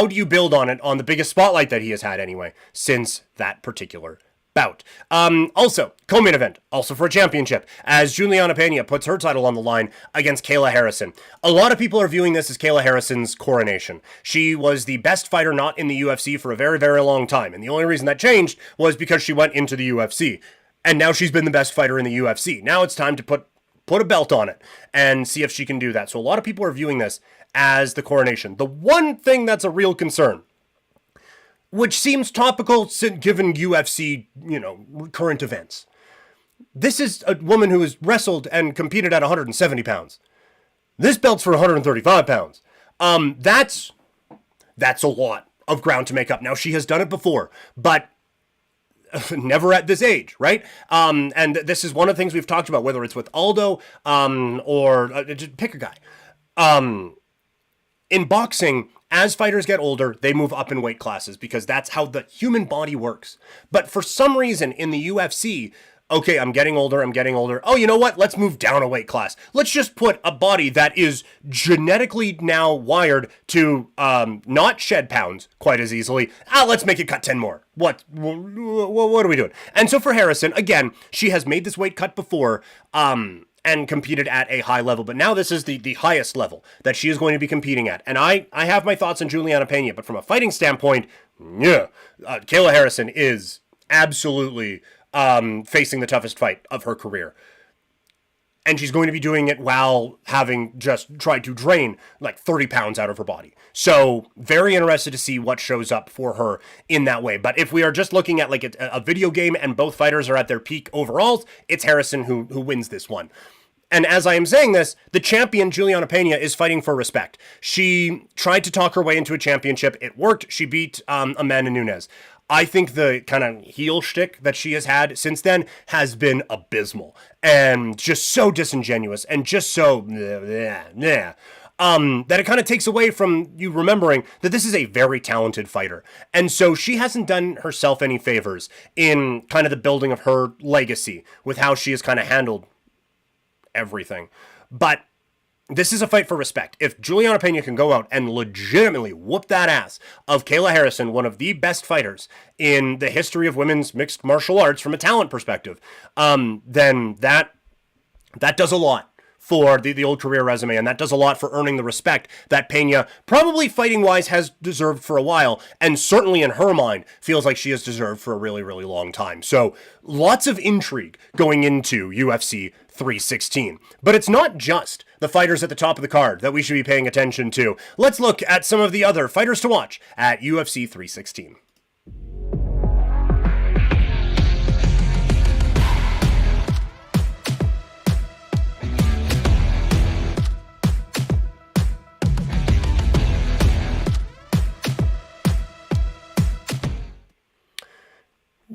do you build on it on the biggest spotlight that he has had anyway since that particular bout? Also, co-main event, also for a championship, as Juliana Pena puts her title on the line against Kayla Harrison. A lot of people are viewing this as Kayla Harrison's coronation. She was the best fighter not in the UFC for a very, very long time. And the only reason that changed was because she went into the UFC. And now she's been the best fighter in the UFC. Now it's time to put a belt on it and see if she can do that. So a lot of people are viewing this as the coronation. The one thing that's a real concern, which seems topical given UFC, current events. This is a woman who has wrestled and competed at 170 pounds. This belt's for 135 pounds. That's a lot of ground to make up. Now, she has done it before, but never at this age, right? And this is one of the things we've talked about, whether it's with Aldo or just pick a guy. In boxing, as fighters get older, they move up in weight classes because that's how the human body works. But for some reason in the UFC, okay, I'm getting older. Oh, you know what? Let's move down a weight class. Let's just put a body that is genetically now wired to not shed pounds quite as easily. Let's make it cut 10 more. What are we doing? And so for Harrison, again, she has made this weight cut before and competed at a high level. But now this is the highest level that she is going to be competing at. And I have my thoughts on Juliana Pena, but from a fighting standpoint, Kayla Harrison is absolutely facing the toughest fight of her career. And she's going to be doing it while having just tried to drain like 30 pounds out of her body. So very interested to see what shows up for her in that way. But if we are just looking at like a video game and both fighters are at their peak overalls, it's Harrison who wins this one. And as I am saying this, the champion, Juliana Pena, is fighting for respect. She tried to talk her way into a championship. It worked. She beat Amanda Nunes. I think the kind of heel shtick that she has had since then has been abysmal and just so disingenuous and just so that it kind of takes away from you remembering that this is a very talented fighter. And so she hasn't done herself any favors in kind of the building of her legacy with how she has kind of handled everything. But this is a fight for respect. If Juliana Pena can go out and legitimately whoop that ass of Kayla Harrison, one of the best fighters in the history of women's mixed martial arts from a talent perspective, then that does a lot for the old career resume, and that does a lot for earning the respect that Pena, probably fighting-wise, has deserved for a while, and certainly in her mind, feels like she has deserved for a really, really long time. So, lots of intrigue going into UFC 316. But it's not just the fighters at the top of the card that we should be paying attention to. Let's look at some of the other fighters to watch at UFC 316.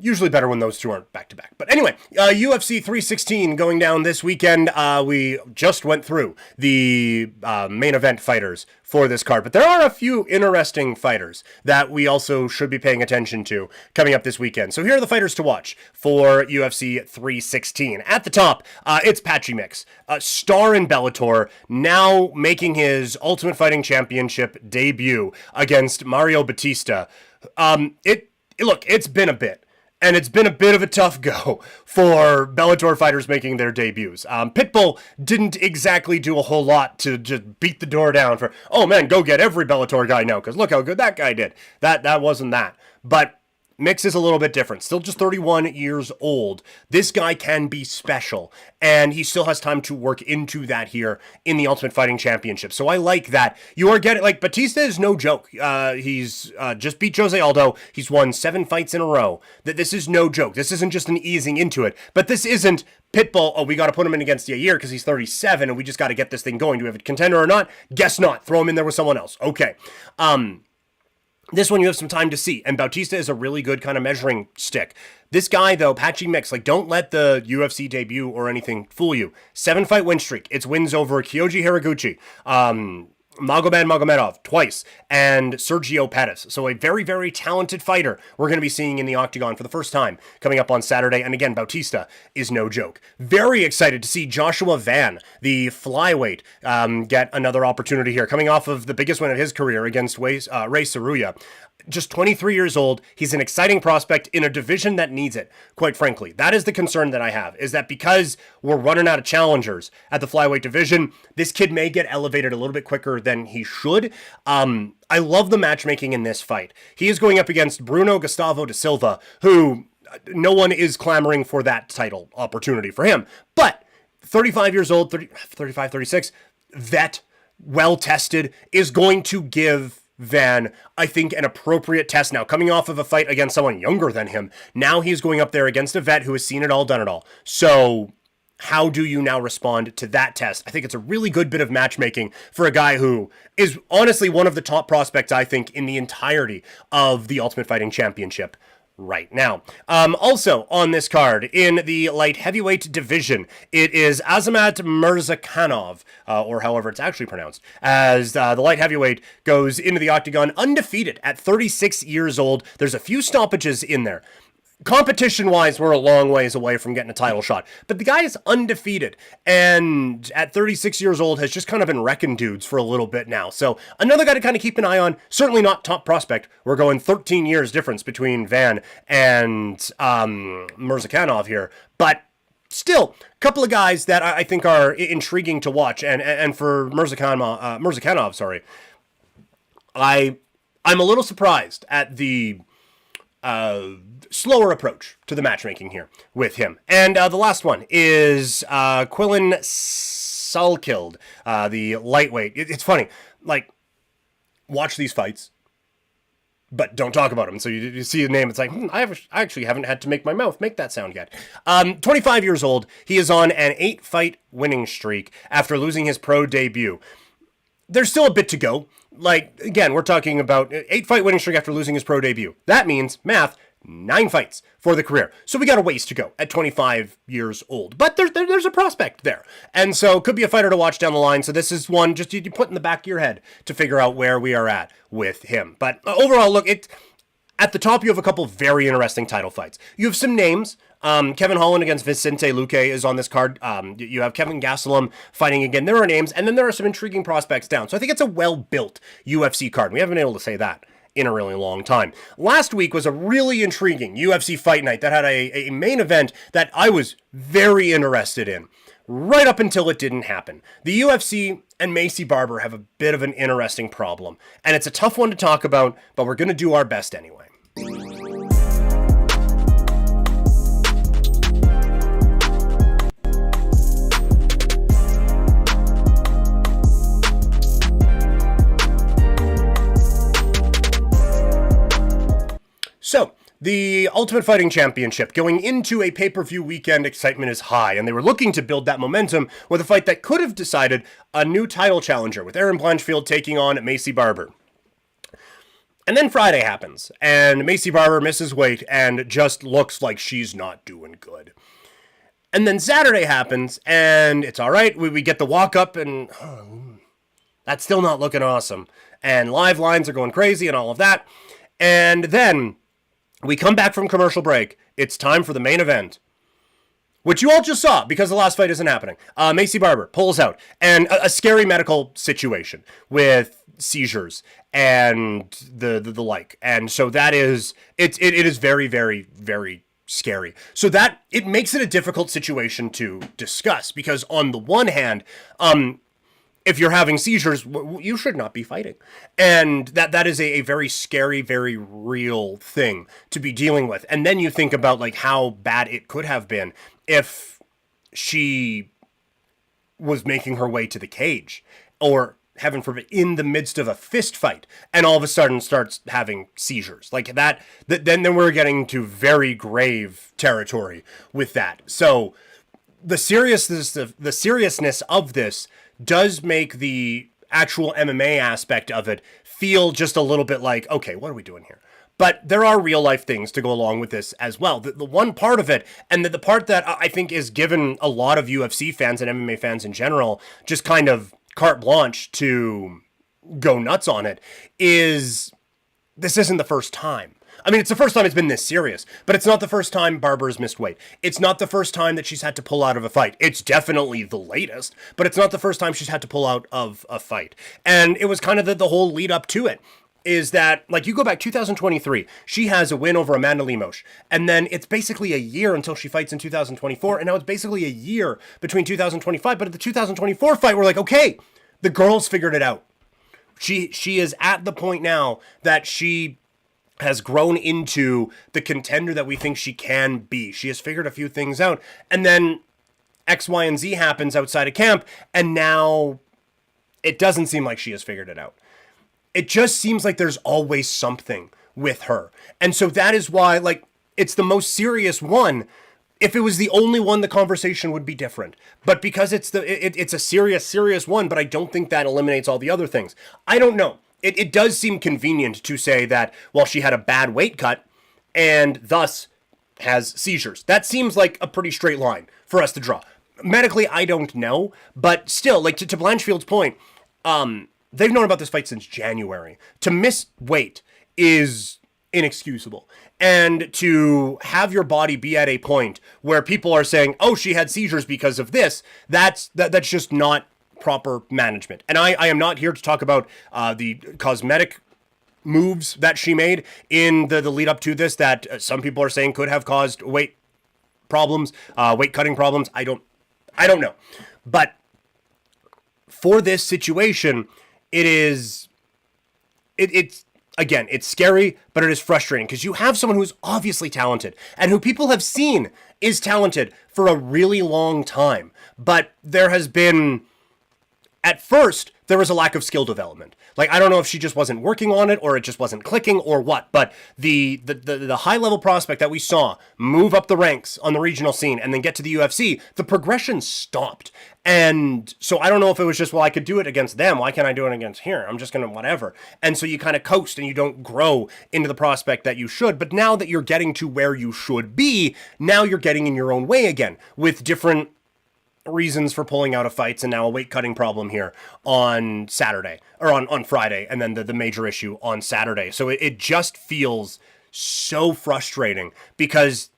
Usually better when those two aren't back-to-back. But anyway, UFC 316 going down this weekend. We just went through the main event fighters for this card. But there are a few interesting fighters that we also should be paying attention to coming up this weekend. So here are the fighters to watch for UFC 316. At the top, it's Patchy Mix, a star in Bellator, now making his Ultimate Fighting Championship debut against Mario Batista. Look, it's been a bit. And it's been a bit of a tough go for Bellator fighters making their debuts. Pitbull didn't exactly do a whole lot to just beat the door down for, oh man, go get every Bellator guy now, because look how good that guy did. That wasn't that. But Mix is a little bit different. Still just 31 years old. This guy can be special, and he still has time to work into that here in the Ultimate Fighting Championship. So I like that. You are getting, like, Batista is no joke. He's just beat Jose Aldo. He's won 7 fights in a row. This is no joke. This isn't just an easing into it, but this isn't Pitbull, oh, we got to put him in against Yair because he's 37 and we just got to get this thing going. Do we have a contender or not? Guess not. Throw him in there with someone else. Okay. This one you have some time to see, and Bautista is a really good kind of measuring stick. This guy, though, Patchy Mix, like, don't let the UFC debut or anything fool you. 7-fight win streak. It's wins over Kyoji Hiraguchi, Magomed Magomedov twice, and Sergio Pettis. So a very, very talented fighter we're going to be seeing in the octagon for the first time coming up on Saturday. And again, Bautista is no joke. Very excited to see Joshua Van, the flyweight, get another opportunity here, coming off of the biggest win of his career against Ray Saruya. Just 23 years old. He's an exciting prospect in a division that needs it, quite frankly. That is the concern that I have, is that because we're running out of challengers at the flyweight division, this kid may get elevated a little bit quicker than he should. I love the matchmaking in this fight. He is going up against Bruno Gustavo da Silva, who no one is clamoring for that title opportunity for him. But 35 years old, 35, 36, vet, well-tested, is going to give Van, I think, an appropriate test now. Coming off of a fight against someone younger than him, now he's going up there against a vet who has seen it all, done it all. So how do you now respond to that test? I think it's a really good bit of matchmaking for a guy who is honestly one of the top prospects, I think, in the entirety of the Ultimate Fighting Championship right now. Also on this card, in the light heavyweight division, it is Azamat Murzakanov, or however it's actually pronounced, as the light heavyweight goes into the octagon undefeated at 36 years old. There's a few stoppages in there. Competition-wise, we're a long ways away from getting a title shot. But the guy is undefeated, and at 36 years old has just kind of been wrecking dudes for a little bit now. So another guy to kind of keep an eye on. Certainly not top prospect. We're going 13 years difference between Van and Murzakanov here. But still, a couple of guys that I think are intriguing to watch. And for Murzakanov, sorry, I'm a little surprised at the slower approach to the matchmaking here with him. And the last one is Quillen Salkild, the lightweight. It's funny, like, watch these fights, but don't talk about them. So you see the name, it's like, I actually haven't had to make my mouth make that sound yet. 25 years old. He is on an 8-fight winning streak after losing his pro debut. There's still a bit to go. Like, again, we're talking about 8-fight winning streak after losing his pro debut. That means, math, 9 fights for the career. So we got a ways to go at 25 years old. But there's a prospect there. And so could be a fighter to watch down the line. So this is one just you put in the back of your head to figure out where we are at with him. But overall, look, at the top, you have a couple very interesting title fights. You have some names. Kevin Holland against Vicente Luque is on this card. You have Kevin Gastelum fighting again. There are names, and then there are some intriguing prospects down. So I think it's a well-built UFC card. We haven't been able to say that in a really long time. Last week was a really intriguing UFC fight night that had a main event that I was very interested in, right up until it didn't happen. The UFC and Mayce Barber have a bit of an interesting problem, and it's a tough one to talk about, but we're going to do our best anyway. So, the Ultimate Fighting Championship, going into a pay-per-view weekend, excitement is high, and they were looking to build that momentum with a fight that could have decided a new title challenger, with Erin Blanchfield taking on Mayce Barber. And then Friday happens, and Mayce Barber misses weight and just looks like she's not doing good. And then Saturday happens, and it's all right. We get the walk-up, and that's still not looking awesome. And live lines are going crazy and all of that. And then we come back from commercial break. It's time for the main event, which you all just saw because the last fight isn't happening. Mayce Barber pulls out, and a scary medical situation with seizures and the like. And so that is, it is very, very, very scary. So that, it makes it a difficult situation to discuss because on the one hand, if you're having seizures, you should not be fighting. And that is a very scary, very real thing to be dealing with. And then you think about like how bad it could have been if she was making her way to the cage, or heaven forbid, in the midst of a fist fight, and all of a sudden starts having seizures like that. Then we're getting to very grave territory with that. So the seriousness of this does make the actual MMA aspect of it feel just a little bit like, okay, what are we doing here? But there are real life things to go along with this as well. The one part of it, and the part that I think is given a lot of UFC fans and MMA fans in general just kind of carte blanche to go nuts on it, is this isn't the first time. I mean, it's the first time it's been this serious, but it's not the first time Barber's missed weight. It's not the first time that she's had to pull out of a fight. It's definitely the latest, but it's not the first time she's had to pull out of a fight. And it was kind of the whole lead up to it, is that, like, you go back 2023, she has a win over Amanda Lemos, and then it's basically a year until she fights in 2024, and now it's basically a year between 2025, but at the 2024 fight, we're like, okay, the girl's figured it out. She is at the point now that she has grown into the contender that we think she can be. She has figured a few things out, and then X, Y, and Z happens outside of camp, and now it doesn't seem like she has figured it out. It just seems like there's always something with her. And so that is why, like, it's the most serious one. If it was the only one, the conversation would be different. But because it's a serious one, but I don't think that eliminates all the other things. I don't know. It does seem convenient to say that, well, she had a bad weight cut and thus has seizures. That seems like a pretty straight line for us to draw. Medically, I don't know, but still, like, to Blanchfield's point, they've known about this fight since January. To miss weight is inexcusable. And to have your body be at a point where people are saying, oh, she had seizures because of this, that's just not proper management. And I am not here to talk about the cosmetic moves that she made in the lead up to this that some people are saying could have caused weight problems, weight cutting problems. I don't know. But for this situation, it's again, it's scary, but it is frustrating because you have someone who's obviously talented and who people have seen is talented for a really long time. But there has been, at first, there was a lack of skill development. Like, I don't know if she just wasn't working on it or it just wasn't clicking or what, but the high level prospect that we saw move up the ranks on the regional scene and then get to the UFC, the progression stopped. And so I don't know if it was just, well, I could do it against them. Why can't I do it against here? I'm just going to whatever. And so you kind of coast and you don't grow into the prospect that you should. But now that you're getting to where you should be, now you're getting in your own way again with different reasons for pulling out of fights, and now a weight cutting problem here on Saturday or on Friday, and then the major issue on Saturday. So it just feels so frustrating because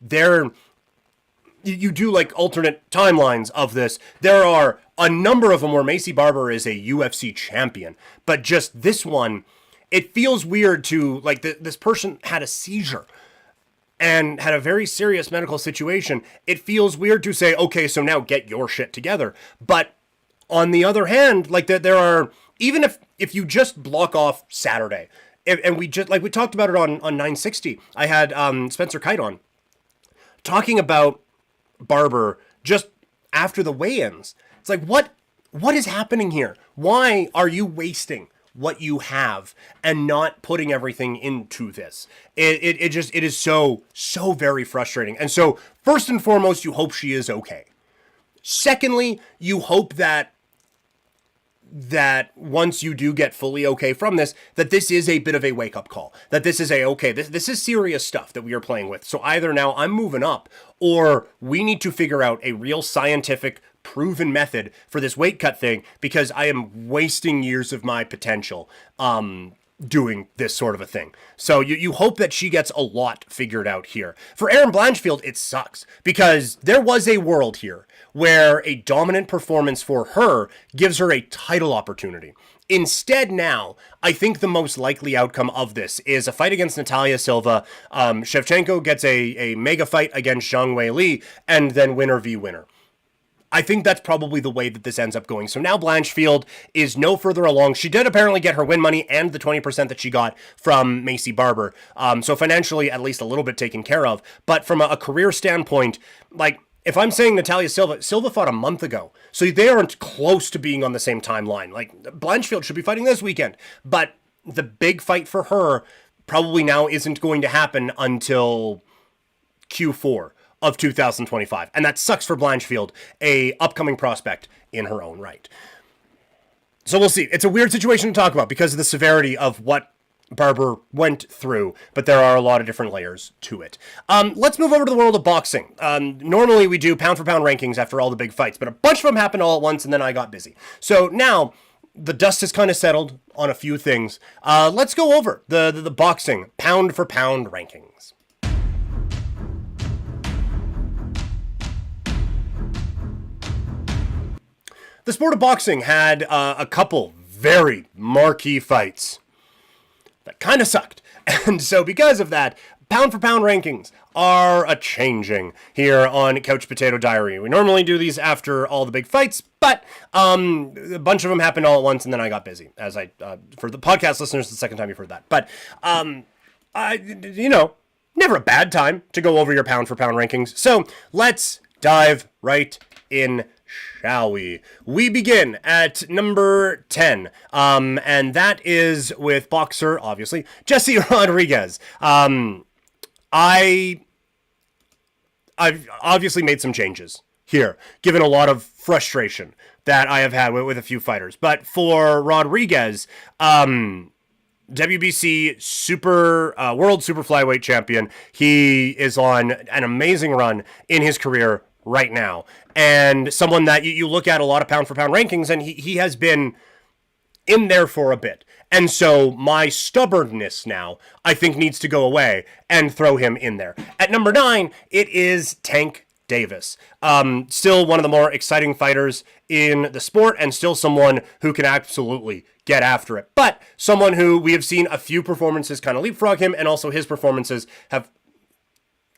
you do like alternate timelines of this. There are a number of them where Mayce Barber is a UFC champion, but just this one, it feels weird to like this person had a seizure and had a very serious medical situation. It feels weird to say, okay, so now get your shit together. But on the other hand, like there are, even if you just block off Saturday, and we just, like we talked about it on 960, I had Spencer Kite on, talking about Barber just after the weigh-ins. It's like, what is happening here? Why are you wasting what you have and not putting everything into this? It is so very frustrating. And so first and foremost, you hope she is okay. Secondly, you hope that once you do get fully okay from this, that this is a bit of a wake-up call. That this is this is serious stuff that we are playing with. So either now I'm moving up, or we need to figure out a real scientific proven method for this weight cut thing, because I am wasting years of my potential doing this sort of a thing. So you hope that she gets a lot figured out here. For Erin Blanchfield, it sucks because there was a world here where a dominant performance for her gives her a title opportunity. Instead now, I think the most likely outcome of this is a fight against Natalia Silva. Shevchenko gets a mega fight against Zhang Weili, and then winner v. winner. I think that's probably the way that this ends up going. So now Blanchfield is no further along. She did apparently get her win money and the 20% that she got from Mayce Barber. So financially, at least a little bit taken care of. But from a career standpoint, like, if I'm saying Natalia Silva fought a month ago, so they aren't close to being on the same timeline. Like, Blanchfield should be fighting this weekend, but the big fight for her probably now isn't going to happen until Q4 of 2025. And that sucks for Blanchfield, a upcoming prospect in her own right. So we'll see. It's a weird situation to talk about because of the severity of what Barber went through, but there are a lot of different layers to it. Let's move over to the world of boxing. Normally we do pound for pound rankings after all the big fights, but a bunch of them happened all at once and then I got busy. So now the dust has kind of settled on a few things. Let's go over the boxing pound for pound rankings. The sport of boxing had a couple very marquee fights that kind of sucked. And so because of that, pound for pound rankings are a changing here on Couch Potato Diary. We normally do these after all the big fights, but a bunch of them happened all at once and then I got busy. As for the podcast listeners, the second time you've heard that. But, never a bad time to go over your pound for pound rankings. So let's dive right in, shall we? We begin at number 10, and that is with boxer, obviously, Jesse Rodriguez. I've obviously made some changes here, given a lot of frustration that I have had with a few fighters. But for Rodriguez, WBC World Super Flyweight Champion, he is on an amazing run in his career right now, and someone that you look at a lot of pound for pound rankings, and he has been in there for a bit. And so my stubbornness now, I think, needs to go away and throw him in there. At number 9, it is Tank Davis. Still one of the more exciting fighters in the sport, and still someone who can absolutely get after it. But someone who we have seen a few performances kind of leapfrog him, and also his performances have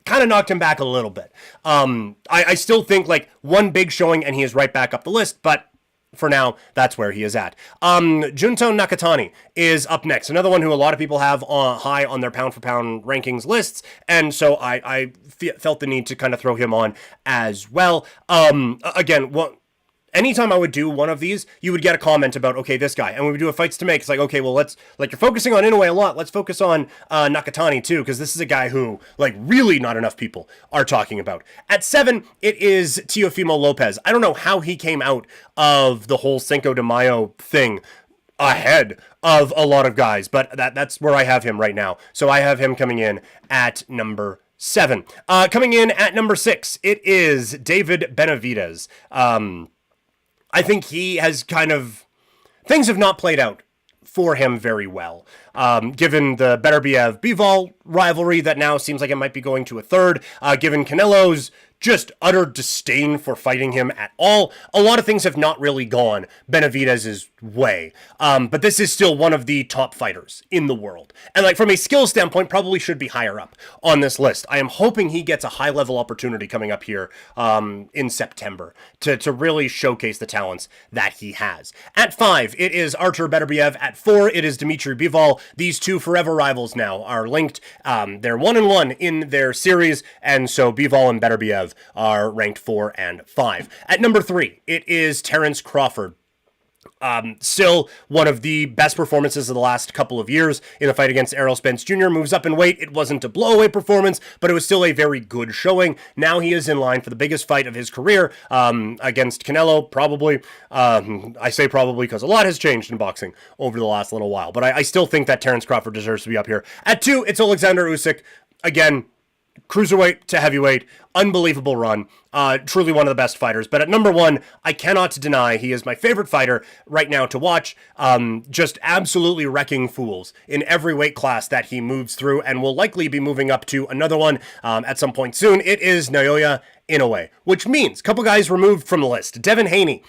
kind of knocked him back a little bit. I still think like one big showing and he is right back up the list, but for now, that's where he is at. Junto Nakatani is up next. Another one who a lot of people have high on their pound for pound rankings lists. And so I felt the need to kind of throw him on as well. Again, anytime I would do one of these, you would get a comment about, okay, this guy. And when we do a fights to make, it's like, okay, well, you're focusing on Inoue a lot. Let's focus on Nakatani too, because this is a guy who, really not enough people are talking about. At 7, it is Teofimo Lopez. I don't know how he came out of the whole Cinco de Mayo thing ahead of a lot of guys, but that's where I have him right now. So I have him coming in at number 7. Coming in at number 6, it is David Benavidez. I think he has things have not played out for him very well. Given the Beterbiev-Bivol rivalry that now seems like it might be going to a third, given Canelo's just utter disdain for fighting him at all, a lot of things have not really gone Benavidez's way. But this is still one of the top fighters in the world. And from a skill standpoint, probably should be higher up on this list. I am hoping he gets a high-level opportunity coming up here in September to really showcase the talents that he has. At 5, it is Artur Beterbiev. At 4, it is Dmitry Bivol. These two forever rivals now are linked. They're 1-1 in their series, and so Bivol and Beterbiev are ranked 4 and 5. At number 3, it is Terence Crawford. Still one of the best performances of the last couple of years in the fight against Errol Spence Jr. Moves up in weight. It wasn't a blowaway performance, but it was still a very good showing. Now he is in line for the biggest fight of his career against Canelo, probably. I say probably because a lot has changed in boxing over the last little while, but I still think that Terence Crawford deserves to be up here. At 2, it's Alexander Usyk. Again, cruiserweight to heavyweight, unbelievable run, truly one of the best fighters. But at number 1, I cannot deny he is my favorite fighter right now to watch, just absolutely wrecking fools in every weight class that he moves through, and will likely be moving up to another one at some point soon. It is Naoya Inoue, which means a couple guys removed from the list. Devin Haney,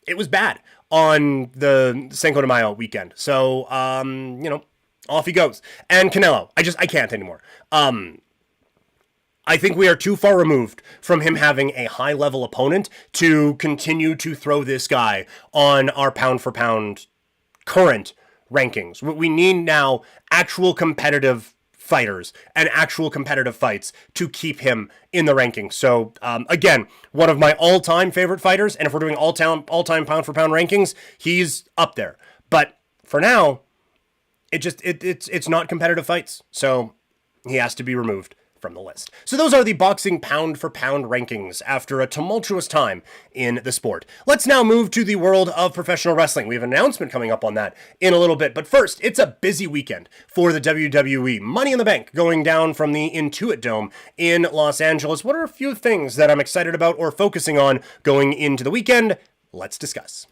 it was bad on the Cinco de Mayo weekend, so off he goes. And Canelo, I can't anymore. I think we are too far removed from him having a high-level opponent to continue to throw this guy on our pound-for-pound current rankings. We need now actual competitive fighters and actual competitive fights to keep him in the rankings. So, again, one of my all-time favorite fighters, and if we're doing all-time pound-for-pound rankings, he's up there. But for now, it's not competitive fights, so he has to be removed from the list. So those are the boxing pound-for-pound rankings after a tumultuous time in the sport. Let's now move to the world of professional wrestling. We have an announcement coming up on that in a little bit, but first, it's a busy weekend for the WWE. Money in the Bank going down from the Intuit Dome in Los Angeles. What are a few things that I'm excited about or focusing on going into the weekend? Let's discuss.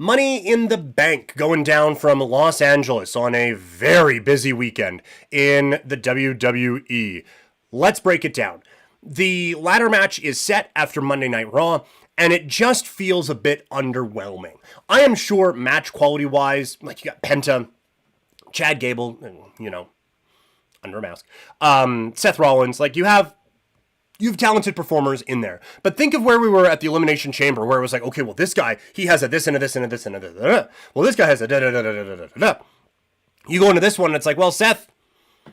Money in the Bank going down from Los Angeles on a very busy weekend in the WWE. Let's break it down. The ladder match is set after Monday Night Raw, and it just feels a bit underwhelming. I am sure match quality-wise, like you got Penta, Chad Gable, under a mask, Seth Rollins, like you have talented performers in there. But think of where we were at the Elimination Chamber, where it was like, okay, well, this guy, he has a this and a this and a this and a da-da-da. Well, this guy has a da-da-da-da-da-da-da. You go into this one, and it's like, well, Seth, I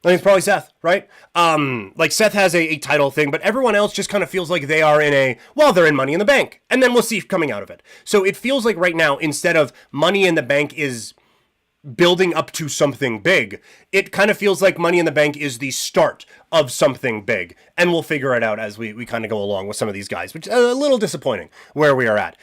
think it's probably Seth, right? Like, Seth has a title thing, but everyone else just kind of feels like they are they're in Money in the Bank. And then we'll see coming out of it. So it feels like right now, instead of Money in the Bank is building up to something big, it kind of feels like Money in the Bank is the start of something big, and we'll figure it out as we kind of go along with some of these guys, which is a little disappointing where we are at.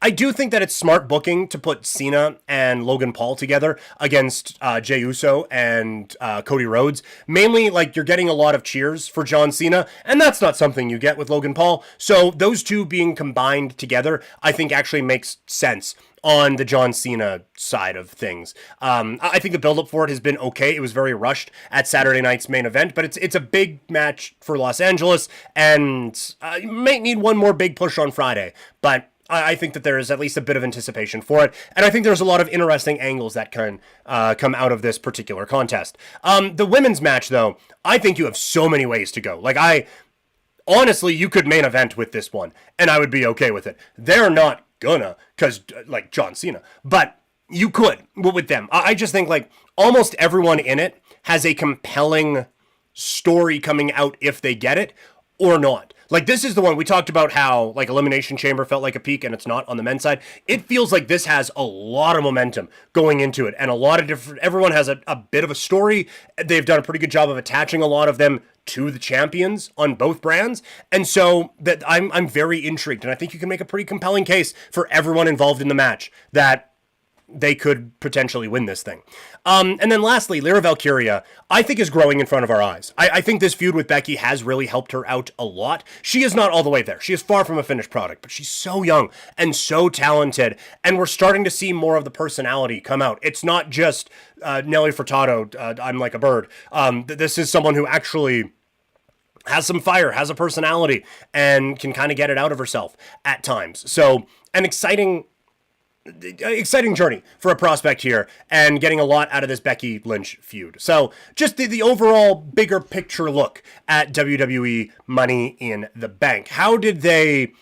I do think that it's smart booking to put Cena and Logan Paul together against Jey Uso and Cody Rhodes. Mainly, like, you're getting a lot of cheers for John Cena, and that's not something you get with Logan Paul. So those two being combined together, I think actually makes sense on the John Cena side of things. I think the build-up for it has been okay. It was very rushed at Saturday night's main event, but it's a big match for Los Angeles, and you might need one more big push on Friday, but I think that there is at least a bit of anticipation for it, and I think there's a lot of interesting angles that can come out of this particular contest. The women's match, though, I think you have so many ways to go. Honestly, you could main event with this one, and I would be okay with it. They're not gonna, because, like, John Cena, but you could with them. I just think, like, almost everyone in it has a compelling story coming out if they get it or not. Like, this is the one we talked about how, like, Elimination Chamber felt like a peak and it's not on the men's side. It feels like this has a lot of momentum going into it, and a lot of different, everyone has a bit of a story. They've done a pretty good job of attaching a lot of them to the champions on both brands, and so that I'm very intrigued, and I think you can make a pretty compelling case for everyone involved in the match that they could potentially win this thing. And then lastly, Lyra Valkyria, I think, is growing in front of our eyes. I think this feud with Becky has really helped her out a lot. She is not all the way there. She is far from a finished product, but she's so young and so talented, and we're starting to see more of the personality come out. It's not just Nelly Furtado, I'm like a bird. This is someone who actually has some fire, has a personality, and can kind of get it out of herself at times. So an exciting journey for a prospect here, and getting a lot out of this Becky Lynch feud. So just the overall bigger picture look at WWE Money in the Bank. How did they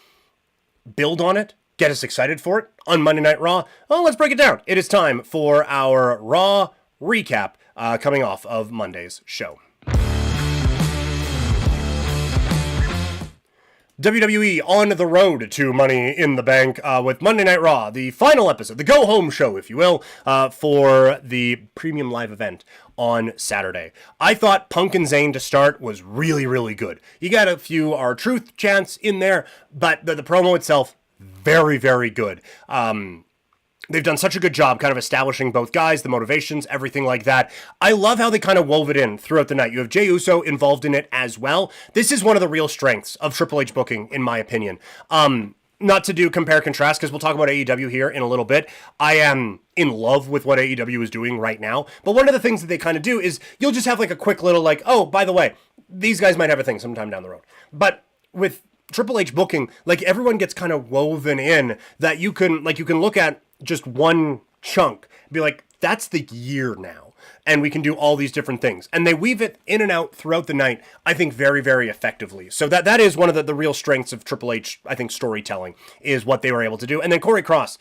build on it? Get us excited for it on Monday Night Raw? Well, let's break it down. It is time for our Raw recap coming off of Monday's show. WWE on the road to Money in the Bank with Monday Night Raw, the final episode, the go-home show, if you will, for the premium live event on Saturday. I thought Punk and Zayn to start was really, really good. You got a few R-Truth chants in there, but the promo itself, very, very good. They've done such a good job kind of establishing both guys, the motivations, everything like that. I love how they kind of wove it in throughout the night. You have Jey Uso involved in it as well. This is one of the real strengths of Triple H booking, in my opinion. Not to do compare contrast, because we'll talk about AEW here in a little bit. I am in love with what AEW is doing right now. But one of the things that they kind of do is you'll just have like a quick little like, oh, by the way, these guys might have a thing sometime down the road. But with Triple H booking, like, everyone gets kind of woven in that you can look at just one chunk, be like, that's the year now. and we can do all these different things. And they weave it in and out throughout the night, I think, very, very effectively. So that is one of the real strengths of Triple H, I think, storytelling, is what they were able to do. And then Corey Cross,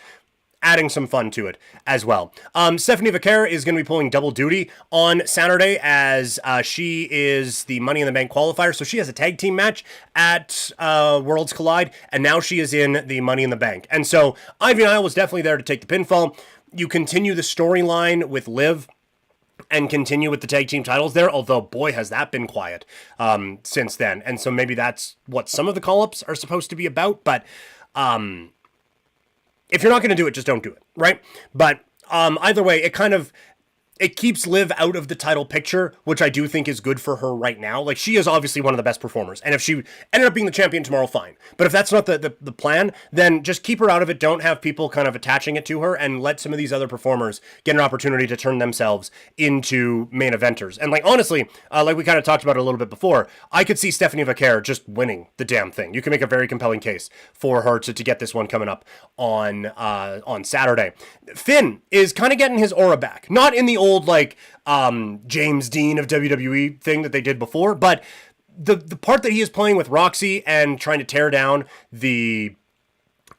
adding some fun to it as well. Stephanie Vaquer is going to be pulling double duty on Saturday as she is the Money in the Bank qualifier. So she has a tag team match at Worlds Collide, and now she is in the Money in the Bank. And so Ivy Nile was definitely there to take the pinfall. You continue the storyline with Liv and continue with the tag team titles there, although boy has that been quiet since then. And so maybe that's what some of the call-ups are supposed to be about, but if you're not going to do it, just don't do it, right? But either way, it keeps Liv out of the title picture, which I do think is good for her right now. Like, she is obviously one of the best performers, and if she ended up being the champion tomorrow, fine. But if that's not the plan, then just keep her out of it. Don't have people kind of attaching it to her, and let some of these other performers get an opportunity to turn themselves into main eventers. And, like, honestly, like we kind of talked about it a little bit before, I could see Stephanie Vaquer just winning the damn thing. You can make a very compelling case for her to get this one coming up on Saturday. Finn is kind of getting his aura back. Not in the old, like, James Dean of WWE thing that they did before, but the part that he is playing with Roxy and trying to tear down the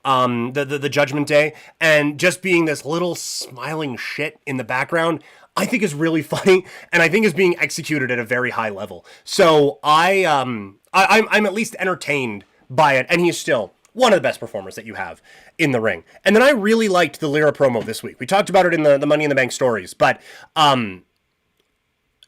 Judgment Day and just being this little smiling shit in the background, I think is really funny, and I think is being executed at a very high level. So I'm at least entertained by it, and he's still one of the best performers that you have in the ring. And then I really liked the Lyra promo this week. We talked about it in the Money in the Bank stories, but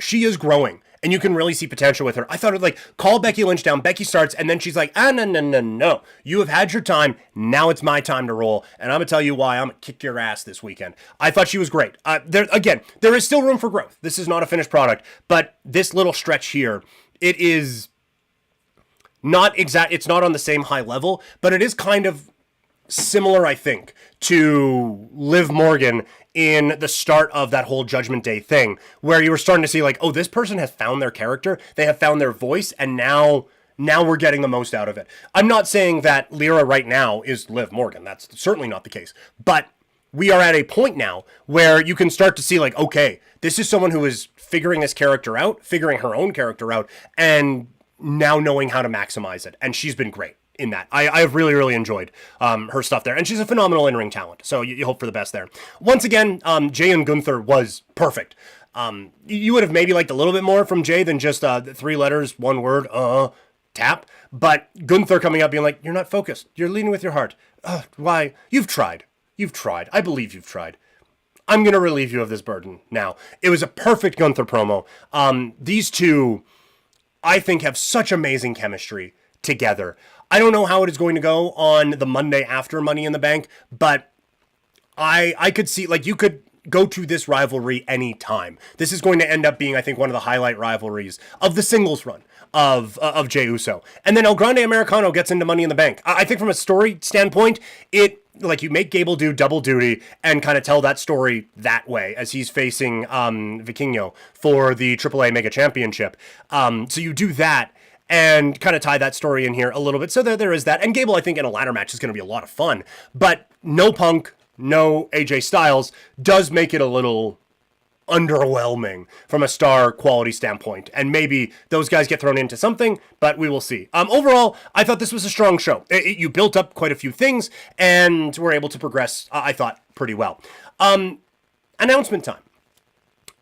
she is growing, and you can really see potential with her. I thought it like, call Becky Lynch down, Becky starts, and then she's like, no. You have had your time, now it's my time to roll, and I'm going to tell you why I'm going to kick your ass this weekend. I thought she was great. There is still room for growth. This is not a finished product, but this little stretch here, it is it's not on the same high level, but it is kind of similar, I think, to Liv Morgan in the start of that whole Judgment Day thing, where you were starting to see like, oh, this person has found their character, they have found their voice, and now we're getting the most out of it. I'm not saying that Lyra right now is Liv Morgan. That's certainly not the case. But we are at a point now where you can start to see like, okay, this is someone who is figuring this character out, figuring her own character out, and now knowing how to maximize it. And she's been great in that. I have really, really enjoyed her stuff there. And she's a phenomenal in-ring talent. So you hope for the best there. Once again, Jay and Gunther was perfect. You would have maybe liked a little bit more from Jay than just 3 letters, 1 word, tap. But Gunther coming up being like, you're not focused. You're leading with your heart. Why? You've tried. I believe you've tried. I'm going to relieve you of this burden now. It was a perfect Gunther promo. These two, I think, have such amazing chemistry together. I don't know how it is going to go on the Monday after Money in the Bank, but I could see, like, you could go to this rivalry anytime. This is going to end up being, I think, one of the highlight rivalries of the singles run of Jey Uso. And then El Grande Americano gets into Money in the Bank. I think from a story standpoint, like, you make Gable do double duty and kind of tell that story that way as he's facing Vikingo for the AAA Mega Championship. So you do that and kind of tie that story in here a little bit. So there is that. And Gable, I think, in a ladder match is going to be a lot of fun. But no Punk, no AJ Styles does make it a little underwhelming from a star quality standpoint, and maybe those guys get thrown into something, but we will see. Overall, I thought this was a strong show. You built up quite a few things and were able to progress, I thought, pretty well. Announcement time.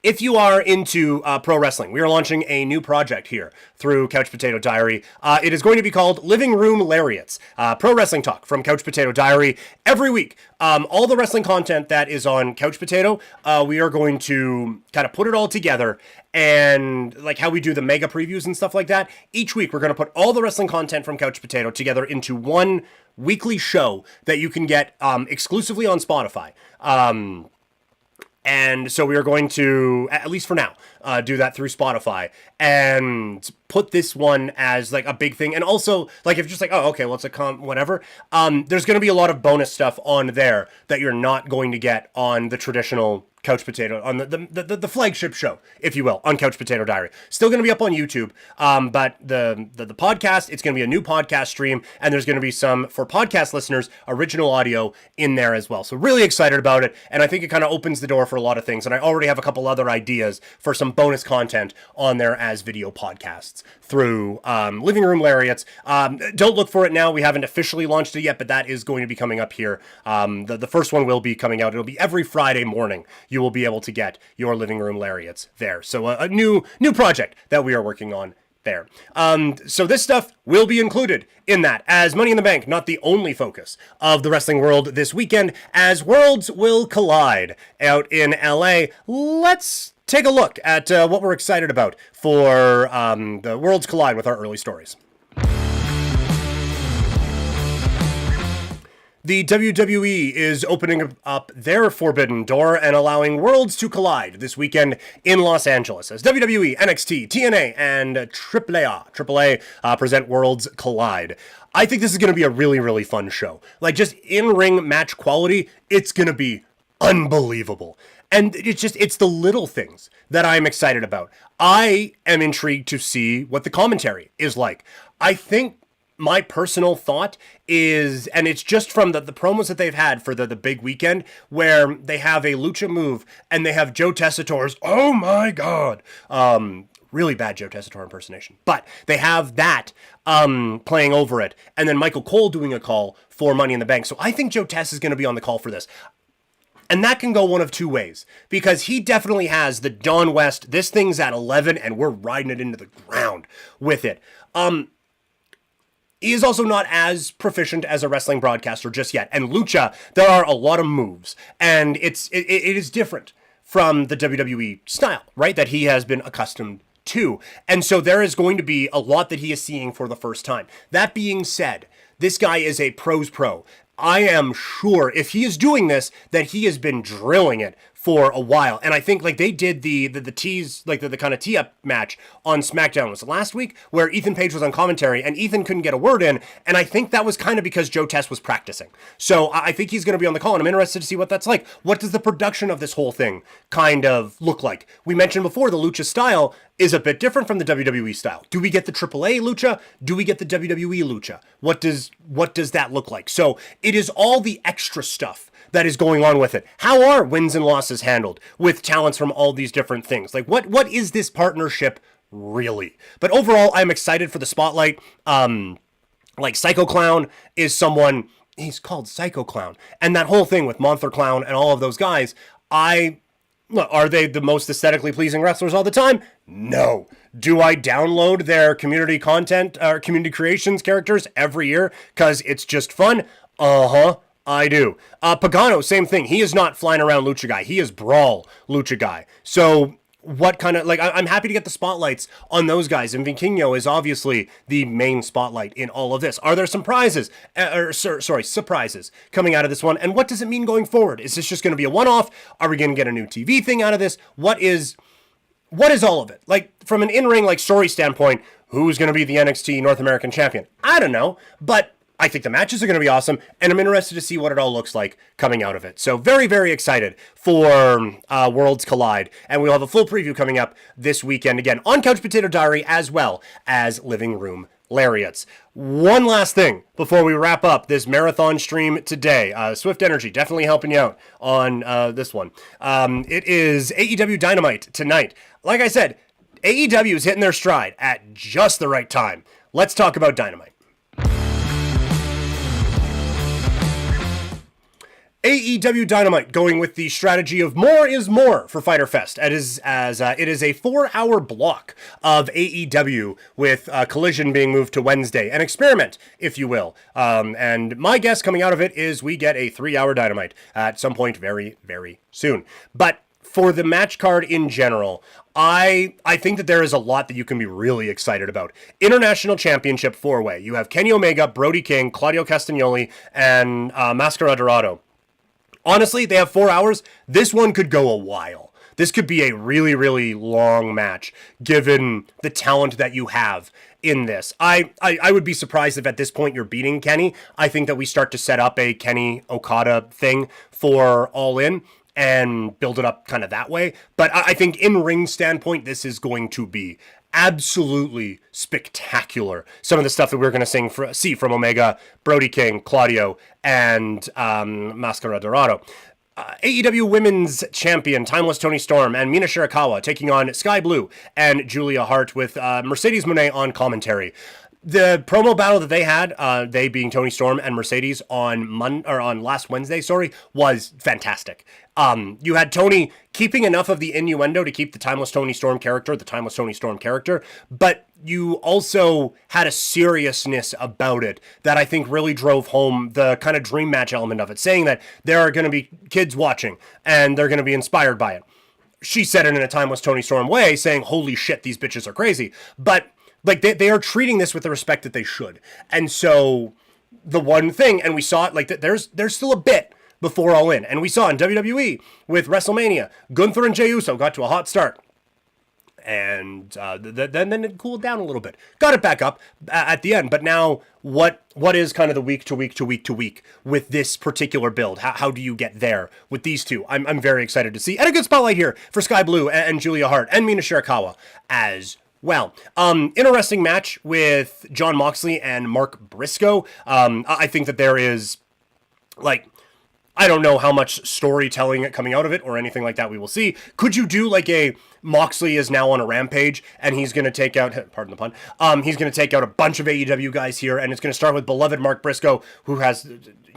If you are into pro wrestling, we are launching a new project here through Couch Potato Diary. It is going to be called Living Room Lariats, pro wrestling talk from Couch Potato Diary every week. All the wrestling content that is on Couch Potato, we are going to kind of put it all together, and like how we do the mega previews and stuff like that. Each week, we're going to put all the wrestling content from Couch Potato together into one weekly show that you can get exclusively on Spotify. And so we are going to, at least for now, do that through Spotify, and put this one as like a big thing. And also, like, if you're just like, oh, okay, well, it's a whatever, there's going to be a lot of bonus stuff on there that you're not going to get on the traditional Couch Potato, on the flagship show, if you will, on Couch Potato Diary. Still going to be up on YouTube, but the podcast, it's going to be a new podcast stream, and there's going to be some, for podcast listeners, original audio in there as well. So really excited about it, and I think it kind of opens the door for a lot of things, and I already have a couple other ideas for some bonus content on there as video podcasts through Living Room Lariats. Don't look for it now. We haven't officially launched it yet, but that is going to be coming up here. The first one will be coming out. It'll be every Friday morning. You will be able to get your Living Room Lariats there. So a new project that we are working on there. So this stuff will be included in that, as Money in the Bank, not the only focus of the wrestling world this weekend, as worlds will collide out in LA. Let's take a look at what we're excited about for the Worlds Collide with our early stories. The WWE is opening up their forbidden door and allowing worlds to collide this weekend in Los Angeles as WWE, NXT, TNA, and AAA present Worlds Collide. I think this is going to be a really, really fun show. Like, just in-ring match quality, it's going to be unbelievable. And it's the little things that I'm excited about. I am intrigued to see what the commentary is like. I think my personal thought is, and it's just from the promos that they've had for the big weekend, where they have a lucha move and they have Joe Tessitore's, oh my God, really bad Joe Tessitore impersonation, but they have that playing over it, and then Michael Cole doing a call for Money in the Bank. So I think Joe Tess is going to be on the call for this. And that can go one of two ways, because he definitely has the Don West, this thing's at 11 and we're riding it into the ground with it. He is also not as proficient as a wrestling broadcaster just yet. And lucha, there are a lot of moves, and it is different from the WWE style, right, that he has been accustomed to. And so there is going to be a lot that he is seeing for the first time. That being said, this guy is a pro's pro. I am sure if he is doing this, that he has been drilling it for a while. And I think, like, they did the tease, like the kind of tee-up match on SmackDown, was it last week, where Ethan Page was on commentary and Ethan couldn't get a word in, and I think that was kind of because Joe Tess was practicing. So I think he's going to be on the call, and I'm interested to see what that's like. What does the production of this whole thing kind of look like? We mentioned before, the lucha style is a bit different from the WWE style. Do we get the AAA lucha? Do we get the WWE lucha? What does that look like? So it is all the extra stuff that is going on with it. How are wins and losses handled with talents from all these different things? Like, what is this partnership really? But overall, I'm excited for the spotlight. Like, Psycho Clown is someone, he's called Psycho Clown. And that whole thing with Monster Clown and all of those guys, are they the most aesthetically pleasing wrestlers all the time? No. Do I download their community content or community creations characters every year because it's just fun? I do. Pagano, same thing. He is not flying around lucha guy. He is brawl lucha guy. So what kind of, like, I'm happy to get the spotlights on those guys. And Vikingo is obviously the main spotlight in all of this. Are there some surprises coming out of this one? And what does it mean going forward? Is this just going to be a one-off? Are we going to get a new TV thing out of this? What is all of it? Like, from an in-ring, like, story standpoint, who's going to be the NXT North American champion? I don't know, but I think the matches are going to be awesome, and I'm interested to see what it all looks like coming out of it. So very, very excited for Worlds Collide, and we'll have a full preview coming up this weekend, again, on Couch Potato Diary, as well as Living Room Lariats. One last thing before we wrap up this marathon stream today. Swift Energy, definitely helping you out on this one. It is AEW Dynamite tonight. Like I said, AEW is hitting their stride at just the right time. Let's talk about Dynamite. AEW Dynamite going with the strategy of more is more for Fyter Fest. It is a 4-hour block of AEW with Collision being moved to Wednesday, an experiment, if you will. And my guess coming out of it is we get a 3-hour Dynamite at some point very, very soon. But for the match card in general, I think that there is a lot that you can be really excited about. International Championship 4-way. You have Kenny Omega, Brody King, Claudio Castagnoli, and Mascara Dorado. Honestly, they have 4 hours. This one could go a while. This could be a really, really long match, given the talent that you have in this. I would be surprised if at this point you're beating Kenny. I think that we start to set up a Kenny Okada thing for All In and build it up kind of that way. But I think in ring standpoint, this is going to be absolutely spectacular. Some of the stuff that we're going to see from Omega, Brody King, Claudio, and Mascara Dorado. AEW Women's Champion Timeless Toni Storm and Mina Shirakawa taking on Sky Blue and Julia Hart with Mercedes Moné on commentary. The promo battle that they had, they being Toni Storm and Mercedes on last Wednesday, was fantastic. You had Toni keeping enough of the innuendo to keep the Timeless Toni Storm character, but you also had a seriousness about it that I think really drove home the kind of dream match element of it, saying that there are going to be kids watching and they're going to be inspired by it. She said it in a Timeless Toni Storm way, saying, holy shit, these bitches are crazy. But like they are treating this with the respect that they should. And so the one thing, and we saw it, like there's still a bit before All In. And we saw in WWE with WrestleMania, Gunther and Jey Uso got to a hot start. And then it cooled down a little bit. Got it back up at the end. But now what is kind of the week to week with this particular build? How do you get there with these two? I'm very excited to see. And a good spotlight here for Sky Blue and Julia Hart and Mina Shirakawa as well. Interesting match with Jon Moxley and Mark Briscoe. I think that there is, like, I don't know how much storytelling coming out of it or anything like that we will see. Could you do like a Moxley is now on a rampage and he's going to take out, pardon the pun, he's going to take out a bunch of AEW guys here, and it's going to start with beloved Mark Briscoe, who has,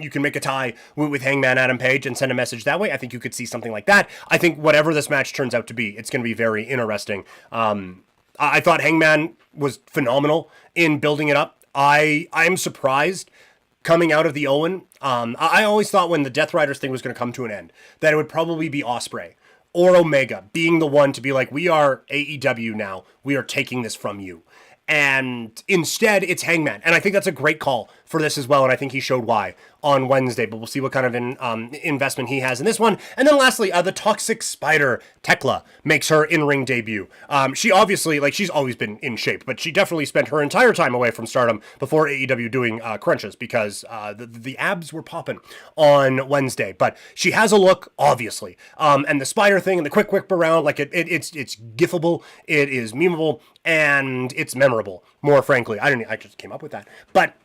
you can make a tie with Hangman Adam Page and send a message that way. I think you could see something like that. I think whatever this match turns out to be, it's going to be very interesting. I thought Hangman was phenomenal in building it up. I'm surprised coming out of the Owen. I always thought when the Death Riders thing was going to come to an end, that it would probably be Ospreay or Omega being the one to be like, we are AEW now. We are taking this from you. And instead, it's Hangman. And I think that's a great call for this as well, and I think he showed why on Wednesday, but we'll see what kind of investment he has in this one. And then lastly, the Toxic Spider, Tekla, makes her in-ring debut. She obviously, like, she's always been in shape, but she definitely spent her entire time away from Stardom before AEW doing crunches, because the abs were popping on Wednesday. But she has a look, obviously. And the spider thing and the quick whip around, like, it's gifable, it is memeable, and it's memorable, more frankly. I just came up with that. But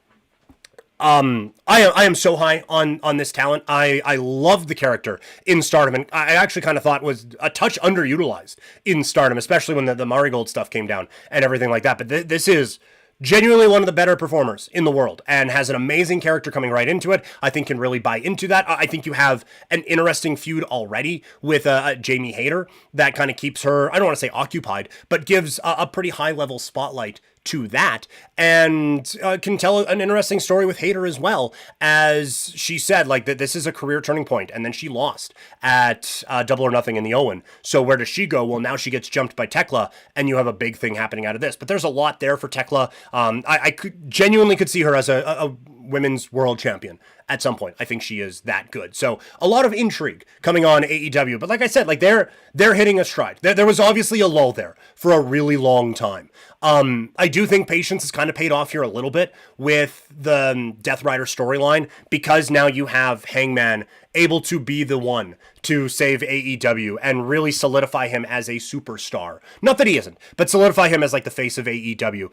I am so high on this talent. I love the character in Stardom, and I actually kind of thought was a touch underutilized in Stardom, especially when the Marigold stuff came down and everything like that. But this is genuinely one of the better performers in the world and has an amazing character coming right into it. I think can really buy into that. I think you have an interesting feud already with Jamie Hayter that kind of keeps her, I don't want to say occupied, but gives a pretty high level spotlight to that, and can tell an interesting story with Hayter as well. As she said, like, that this is a career turning point, and then she lost at Double or Nothing in the Owen. So where does she go? Well, now she gets jumped by Tekla, and you have a big thing happening out of this. But there's a lot there for Tekla. I genuinely could see her as a women's world champion at some point. I think she is that good. So a lot of intrigue coming on AEW. But like I said, like they're hitting a stride. There was obviously a lull there for a really long time. I do think patience has kind of paid off here a little bit with the Death Rider storyline, because now you have Hangman able to be the one to save AEW and really solidify him as a superstar. Not that he isn't, but solidify him as like the face of AEW.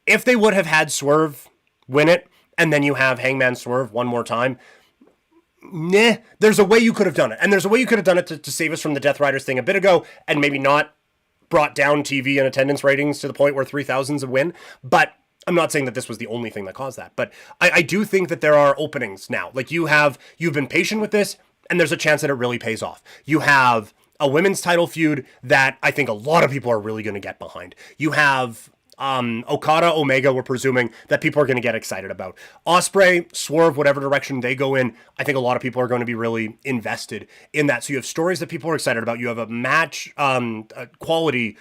If they would have had Swerve win it, and then you have Hangman Swerve one more time, there's a way you could have done it. And there's a way you could have done it to save us from the Death Riders thing a bit ago, and maybe not brought down TV and attendance ratings to the point where 3,000's a win. But I'm not saying that this was the only thing that caused that. But I do think that there are openings now. Like, you've been patient with this, and there's a chance that it really pays off. You have a women's title feud that I think a lot of people are really going to get behind. You have Okada, Omega, we're presuming that people are going to get excited about. Ospreay, Swerve, whatever direction they go in, I think a lot of people are going to be really invested in that. So you have stories that people are excited about. You have a match quality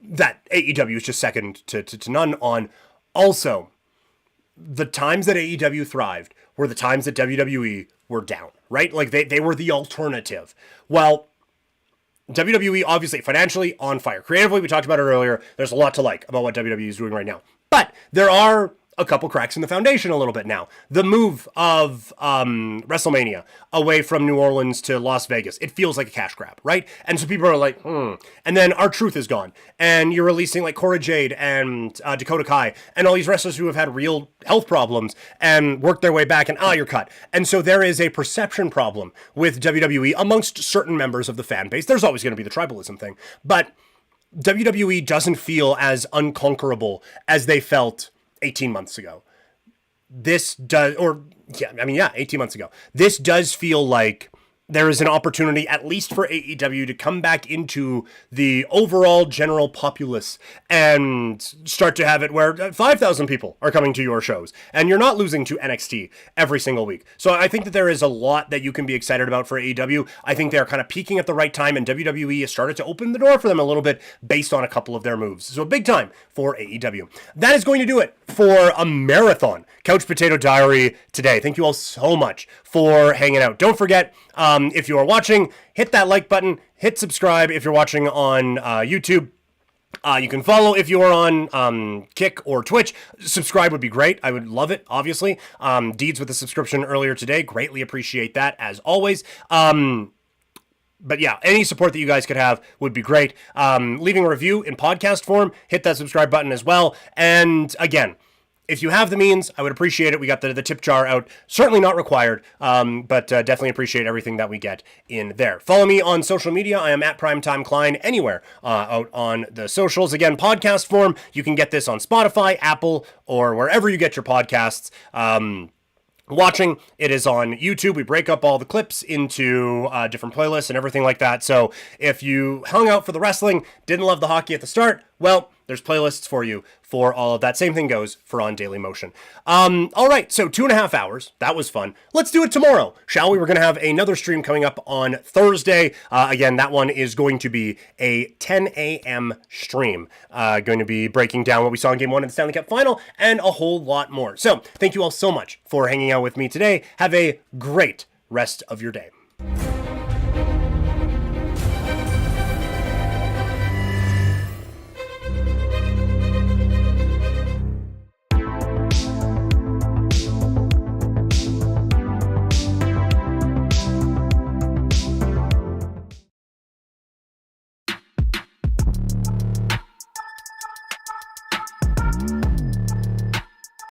that AEW is just second to none on. Also, the times that AEW thrived were the times that WWE were down, right? Like they were the alternative. Well, WWE, obviously, financially on fire. Creatively, we talked about it earlier. There's a lot to like about what WWE is doing right now. But there are a couple cracks in the foundation a little bit now. The move of WrestleMania away from New Orleans to Las Vegas, it feels like a cash grab, right? And so people are like, And then R-Truth is gone. And you're releasing like Cora Jade and Dakota Kai and all these wrestlers who have had real health problems and worked their way back and you're cut. And so there is a perception problem with WWE amongst certain members of the fan base. There's always going to be the tribalism thing. But WWE doesn't feel as unconquerable as they felt 18 months ago. 18 months ago. This does feel like there is an opportunity, at least for AEW, to come back into the overall general populace and start to have it where 5,000 people are coming to your shows and you're not losing to NXT every single week. So I think that there is a lot that you can be excited about for AEW. I think they're kind of peaking at the right time, and WWE has started to open the door for them a little bit based on a couple of their moves. So big time for AEW. That is going to do it for a marathon Couch Potato Diary today. Thank you all so much for hanging out. Don't forget, if you are watching, hit that like button, hit subscribe if you're watching on YouTube. You can follow if you're on Kick or Twitch. Subscribe would be great. I would love it, obviously. Deeds with a subscription earlier today. Greatly appreciate that, as always. But yeah, any support that you guys could have would be great. Leaving a review in podcast form, hit that subscribe button as well. And again, if you have the means, I would appreciate it. We got the tip jar out. Certainly not required, but definitely appreciate everything that we get in there. Follow me on social media. I am at Primetime Klein anywhere out on the socials. Again, podcast form. You can get this on Spotify, Apple, or wherever you get your podcasts. Watching, it is on YouTube. We break up all the clips into different playlists and everything like that. So if you hung out for the wrestling, didn't love the hockey at the start, well, there's playlists for you for all of that. Same thing goes for On Daily Motion. All right, so 2.5 hours. That was fun. Let's do it tomorrow, shall we? We're going to have another stream coming up on Thursday. Again, that one is going to be a 10 a.m. stream. Going to be breaking down what we saw in Game 1 of the Stanley Cup Final and a whole lot more. So thank you all so much for hanging out with me today. Have a great rest of your day.